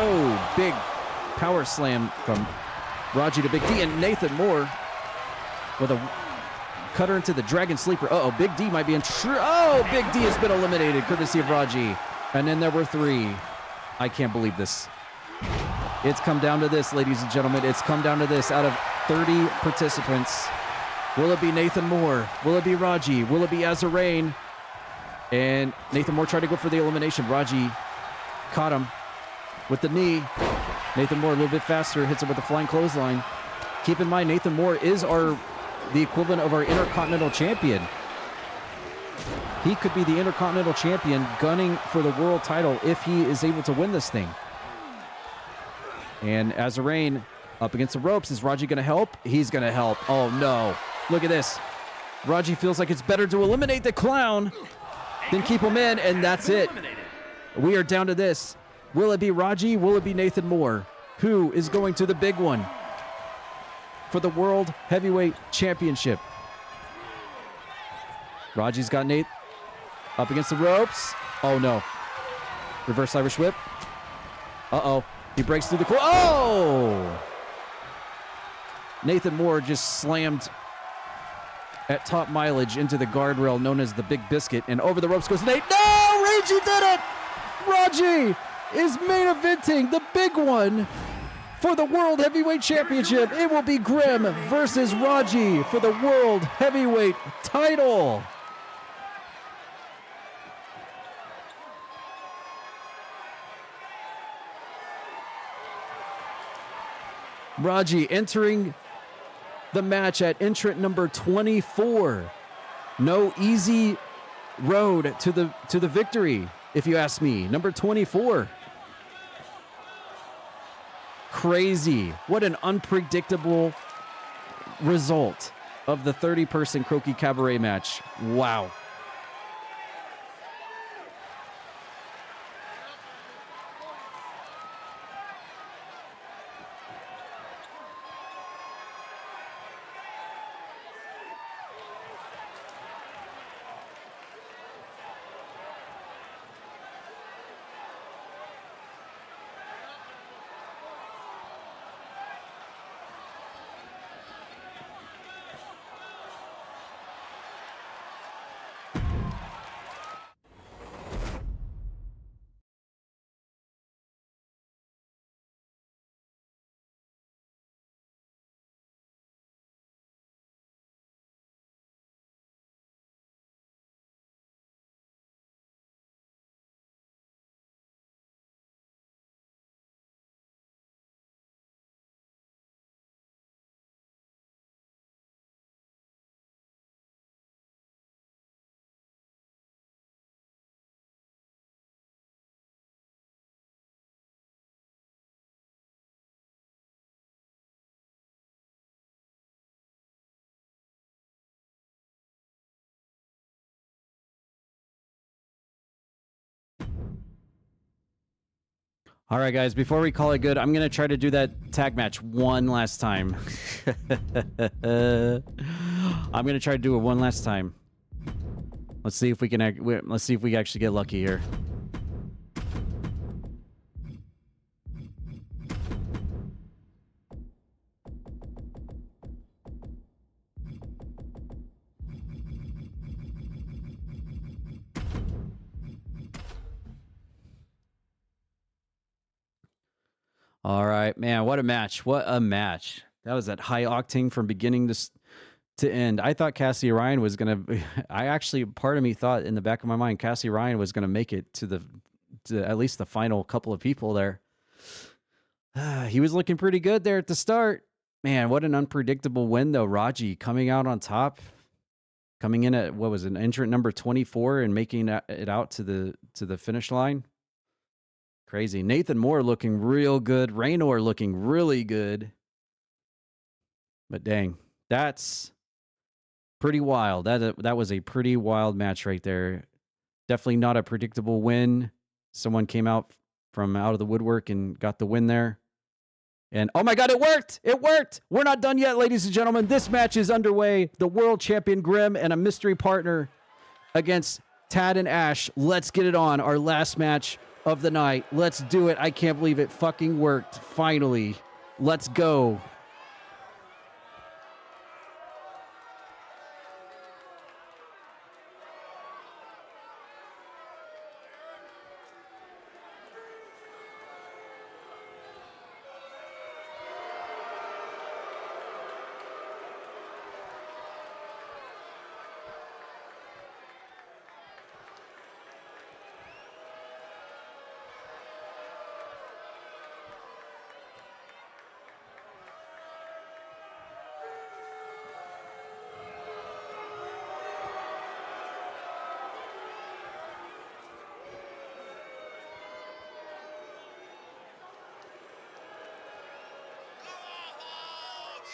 S4: Oh, big power slam from Raji to Big D. And Nathan Moore with a cutter into the Dragon Sleeper. Uh-oh, Big D might be in. Oh, Big D has been eliminated, courtesy of Raji. And then there were three. I can't believe this. It's come down to this, ladies and gentlemen. It's come down to this. Out of 30 participants, will it be Nathan Moore? Will it be Raji? Will it be Azarane? And Nathan Moore tried to go for the elimination. Raji caught him with the knee. Nathan Moore a little bit faster, hits him with the flying clothesline. Keep in mind, Nathan Moore is the equivalent of our Intercontinental Champion. He could be the Intercontinental Champion gunning for the world title if he is able to win this thing. And Azarane up against the ropes. Is Raji going to help? He's going to help. Oh, no. Look at this. Raji feels like it's better to eliminate the clown than keep him in, and that's it. We are down to this. Will it be Raji? Will it be Nathan Moore? Who is going to the big one for the World Heavyweight Championship? Raji's got Nate up against the ropes. Oh, no. Reverse Irish whip. Uh-oh. He breaks through the corner. Oh! Nathan Moore just slammed at top mileage into the guardrail known as the Big Biscuit, and over the ropes goes Nate. No! Raji did it! Raji is main eventing the big one for the World Heavyweight Championship. It will be Grimm versus Raji for the World Heavyweight title. Raji entering the match at entrant number 24. No easy road to the victory, if you ask me. Number 24. Crazy. What an unpredictable result of the 30-person Croaki Cabaret match. Wow. All right, guys, before we call it good, I'm going to try to do that tag match one last time. I'm going to try to do it one last time. Let's see if we can actually get lucky here. All right, man, what a match. What a match. That was that high octane from beginning to end. I thought Cassie Ryan was going to I actually, part of me thought in the back of my mind Cassie Ryan was going to make it to at least the final couple of people there. He was looking pretty good there at the start. Man, what an unpredictable win though. Raji coming out on top. Coming in at what was an entrant number 24 and making it out to the finish line. Crazy. Nathan Moore looking real good. Raynor looking really good. But dang, that's pretty wild. That was a pretty wild match right there. Definitely not a predictable win. Someone came out from out of the woodwork and got the win there. And oh my God, it worked! It worked! We're not done yet, ladies and gentlemen. This match is underway. The world champion Grim and a mystery partner against Tad and Ash. Let's get it on. Our last match of the night. Let's do it. I can't believe it fucking worked. Finally. Let's go.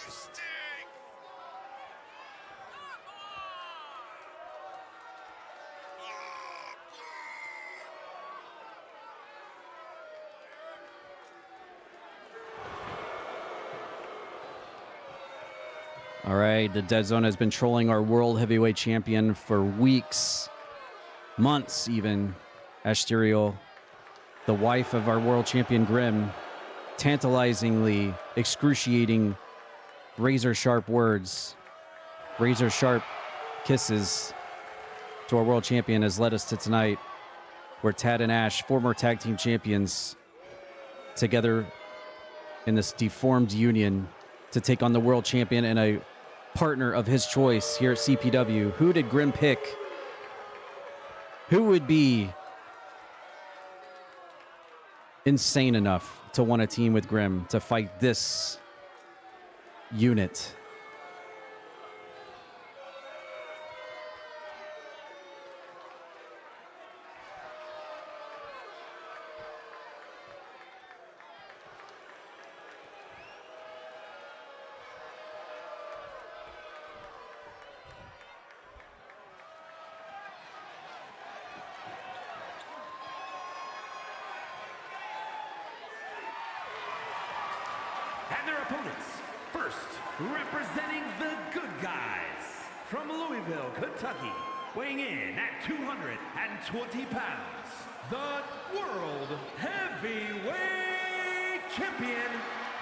S1: You stink!
S4: All right, the Dead Zone has been trolling our world heavyweight champion for weeks, months even. Asterial, the wife of our world champion Grim, tantalizingly excruciating razor-sharp words, razor-sharp kisses to our world champion has led us to tonight, where Tad and Ash, former tag team champions, together in this deformed union to take on the world champion and a partner of his choice here at CPW. Who did Grim pick? Who would be insane enough to want to team with Grim to fight this unit?
S3: And their opponents, first, representing the good guys, from Louisville, Kentucky, weighing in at 220 pounds, the World Heavyweight Champion,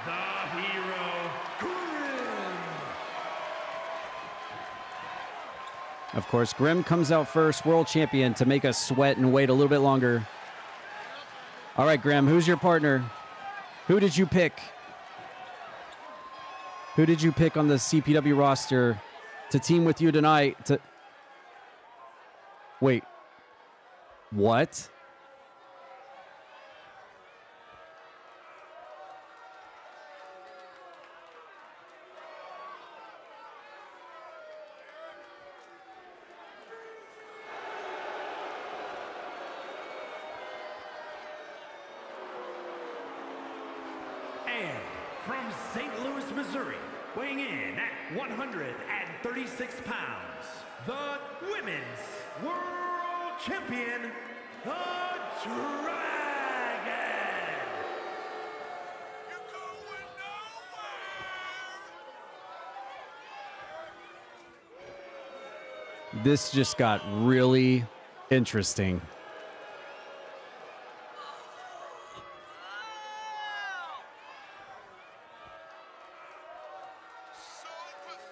S3: the Hero, Grim.
S4: Of course, Grim comes out first, world champion, to make us sweat and wait a little bit longer. All right, Grim, who's your partner? Who did you pick? Who did you pick on the CPW roster to team with you tonight? Wait. What?
S3: And from St. Louis, Missouri, weighing in at 136 pounds, the Women's World Champion, the Dragon,
S4: this just got really interesting.
S1: So pathetic.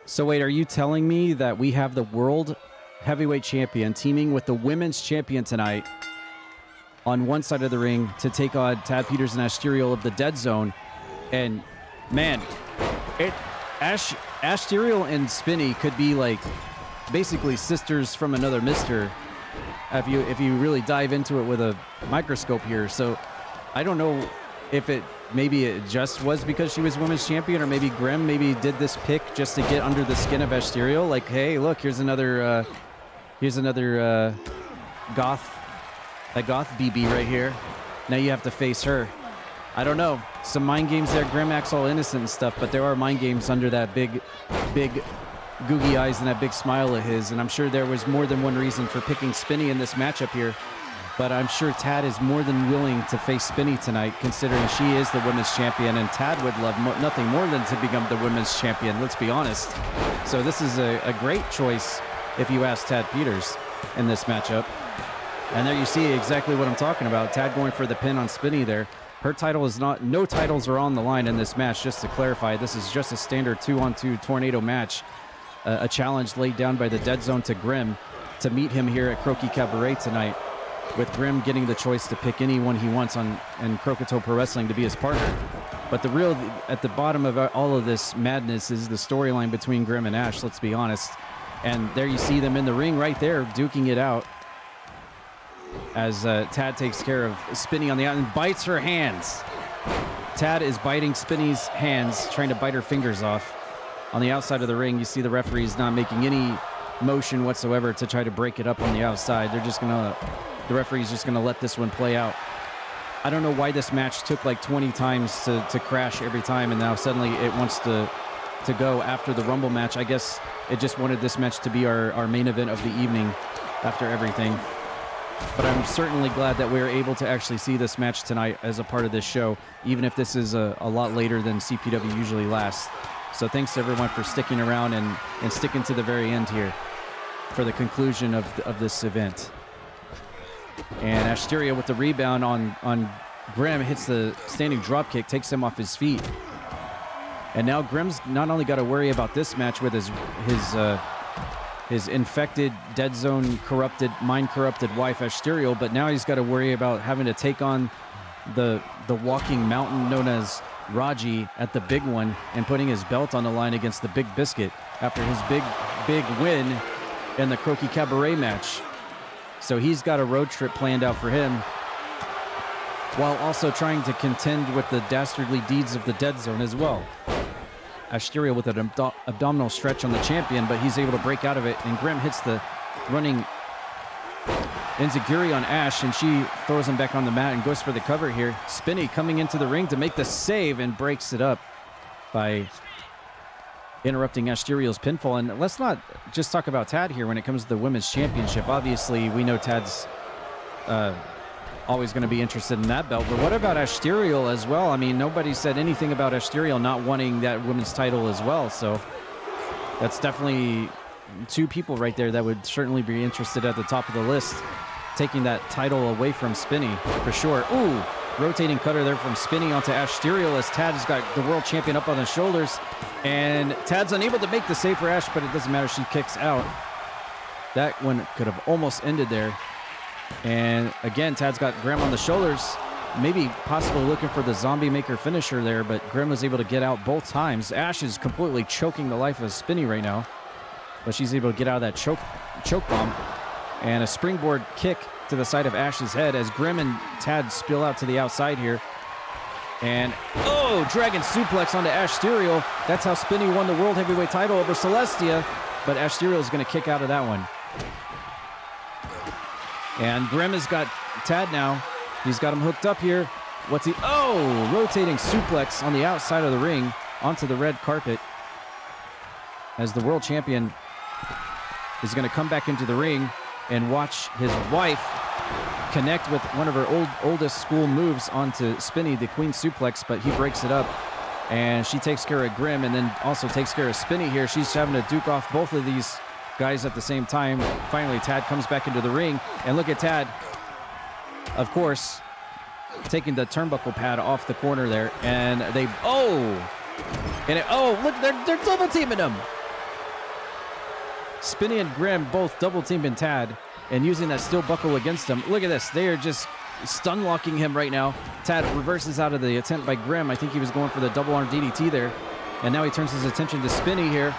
S4: So wait, are you telling me that we have the world heavyweight champion teaming with the women's champion tonight on one side of the ring to take on Tad Peters and Asterial of the Dead Zone? And man, Asterial and Spinny could be like basically sisters from another mister if you really dive into it with a microscope here. So I don't know if maybe it just was because she was women's champion, or maybe Grim did this pick just to get under the skin of Asterial. Like, hey, look, here's another goth BB right here. Now you have to face her. I don't know. Some mind games there. Grim acts all innocent and stuff, but there are mind games under that big googie eyes and that big smile of his. And I'm sure there was more than one reason for picking Spinny in this matchup here. But I'm sure Tad is more than willing to face Spinny tonight, considering she is the women's champion, and Tad would love nothing more than to become the women's champion, let's be honest. So this is a great choice if you ask Tad Peters in this matchup. And there you see exactly what I'm talking about. Tad going for the pin on Spinny there. Her title is not, no titles are on the line in this match, just to clarify. This is just a standard 2-on-2 tornado match. A challenge laid down by the Dead Zone to Grim to meet him here at Croaki Cabaret tonight, with Grim getting the choice to pick anyone he wants in Croakitoad Pro Wrestling to be his partner. But at the bottom of all of this madness is the storyline between Grim and Ash, let's be honest. And there you see them in the ring right there, duking it out, as Tad takes care of Spinny on the out and bites her hands. Tad is biting Spinny's hands, trying to bite her fingers off. On the outside of the ring, you see the referees not making any motion whatsoever to try to break it up on the outside. The referee's just going to let this one play out. I don't know why this match took like 20 times to crash every time, and now suddenly it wants to go after the Rumble match. I guess it just wanted this match to be our main event of the evening after everything. But I'm certainly glad that we were able to actually see this match tonight as a part of this show, even if this is a lot later than CPW usually lasts. So thanks to everyone for sticking around and sticking to the very end here for the conclusion of this event. And Asterial with the rebound on Grim hits the standing drop kick, takes him off his feet. And now Grim's not only got to worry about this match with his infected, Dead Zone corrupted, mind corrupted wife Asterial, but now he's got to worry about having to take on the walking mountain known as Raji at the big one, and putting his belt on the line against the Big Biscuit after his big win in the Croaki Cabaret match. So he's got a road trip planned out for him, while also trying to contend with the dastardly deeds of the Dead Zone as well. Asterial with an abdominal stretch on the champion, but he's able to break out of it, and Grim hits the running enziguri on Ash, and she throws him back on the mat and goes for the cover here. Spinny coming into the ring to make the save and breaks it up by interrupting Asterial's pinfall. And let's not just talk about Tad here when it comes to the Women's Championship. Obviously, we know Tad's always going to be interested in that belt, but what about Asterial as well? I mean, nobody said anything about Asterial not wanting that women's title as well, so that's definitely two people right there that would certainly be interested at the top of the list, taking that title away from Spinny for sure. Ooh, rotating cutter there from Spinny onto Asterial as Tad has got the world champion up on his shoulders, and Tad's unable to make the save for Ash, but it doesn't matter. She kicks out. That one could have almost ended there. And again, Tad's got Graham on the shoulders. maybe possibly looking for the zombie maker finisher there, but Grim was able to get out both times. Ash is completely choking the life of Spinny right now, but she's able to get out of that choke bomb. And a springboard kick to the side of Ash's head as Grim and Tad spill out to the outside here. And, oh, dragon suplex onto Ash Stereo. That's how Spinny won the World Heavyweight title over Celestia, but Ash Stereo is going to kick out of that one. And Grim has got Tad now. He's got him hooked up here. What's he? Oh, rotating suplex on the outside of the ring onto the red carpet as the world champion is going to come back into the ring and watch his wife connect with one of her oldest school moves onto Spinny, the Queen Suplex, but he breaks it up. And she takes care of Grim and then also takes care of Spinny here. She's having to duke off both of these guys at the same time. Finally, Tad comes back into the ring. And look at Tad, of course, taking the turnbuckle pad off the corner there. And they, look, they're double teaming him. Spinny and Grim both double teaming Tad and using that steel buckle against him. Look at this. They are just stun locking him right now. Tad reverses out of the attempt by Grim. I think he was going for the double arm DDT there. And now he turns his attention to Spinny here,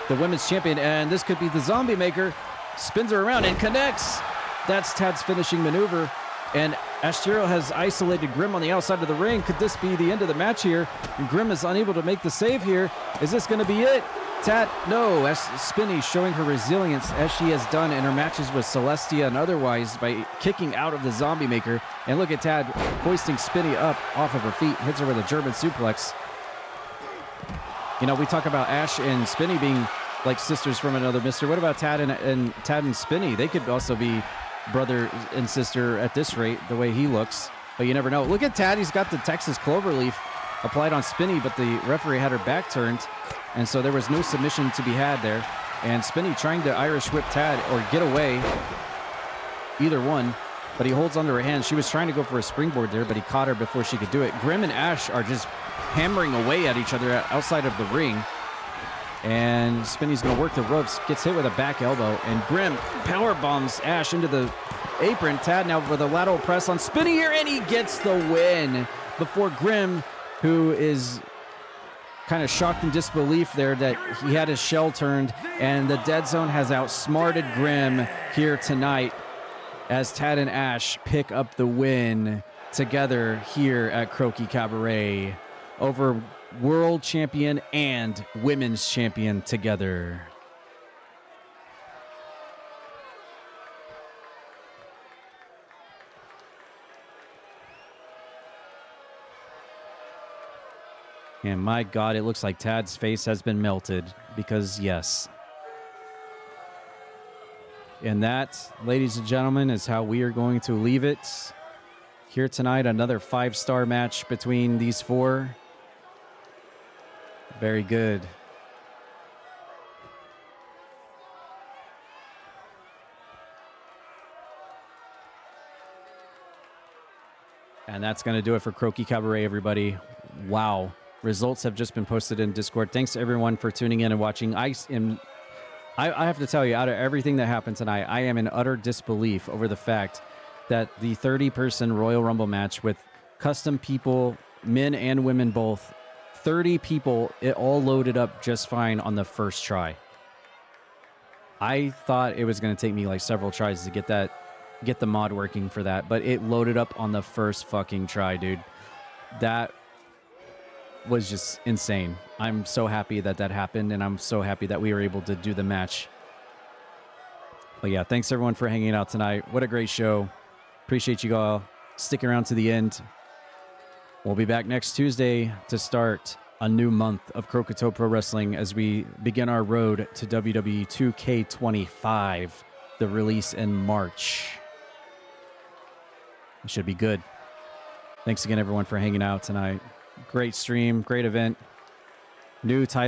S4: the women's champion. And this could be the zombie maker. Spins her around and connects. That's Tad's finishing maneuver. And Ashterial has isolated Grim on the outside of the ring. Could this be the end of the match here? And Grim is unable to make the save here. Is this going to be it? Tad, no, as Spinny showing her resilience as she has done in her matches with Celestia and otherwise by kicking out of the zombie maker. And look at Tad hoisting Spinny up off of her feet, hits her with a German suplex. You know, we talk about Ash and Spinny being like sisters from another mister. What about Tad and Tad and Spinny? They could also be brother and sister at this rate, the way he looks. But you never know. Look at Tad. He's got the Texas Cloverleaf applied on Spinny, but the referee had her back turned. And so there was no submission to be had there. And Spinny trying to Irish whip Tad or get away, either one, but he holds onto her hand. She was trying to go for a springboard there, but he caught her before she could do it. Grim and Ash are just hammering away at each other outside of the ring. And Spinny's going to work the ropes, gets hit with a back elbow, and Grim power bombs Ash into the apron. Tad now with a lateral press on Spinny here, and he gets the win before Grim, who is kind of shocked in disbelief there that he had his shell turned, and the Dead Zone has outsmarted Grim here tonight as Tad and Ash pick up the win together here at Croaki Cabaret over world champion and women's champion together. And my God, it looks like Tad's face has been melted because, yes. And that, ladies and gentlemen, is how we are going to leave it here tonight. Another 5-star match between these four. Very good. And that's going to do it for Croaki Cabaret, everybody. Wow. Results have just been posted in Discord. Thanks to everyone for tuning in and watching. I have to tell you, out of everything that happened tonight, I am in utter disbelief over the fact that the 30-person Royal Rumble match with custom people, men and women both, 30 people, it all loaded up just fine on the first try. I thought it was going to take me like several tries to get the mod working for that, but it loaded up on the first fucking try, dude. That was just insane. I'm so happy that that happened, and I'm so happy that we were able to do the match. But yeah, thanks everyone for hanging out tonight. What a great show. Appreciate you all sticking around to the end. We'll be back next Tuesday to start a new month of Croakitoad Pro Wrestling as we begin our road to WWE 2K25, the release in March. It should be good. Thanks again, everyone, for hanging out tonight. Great stream, great event. New title.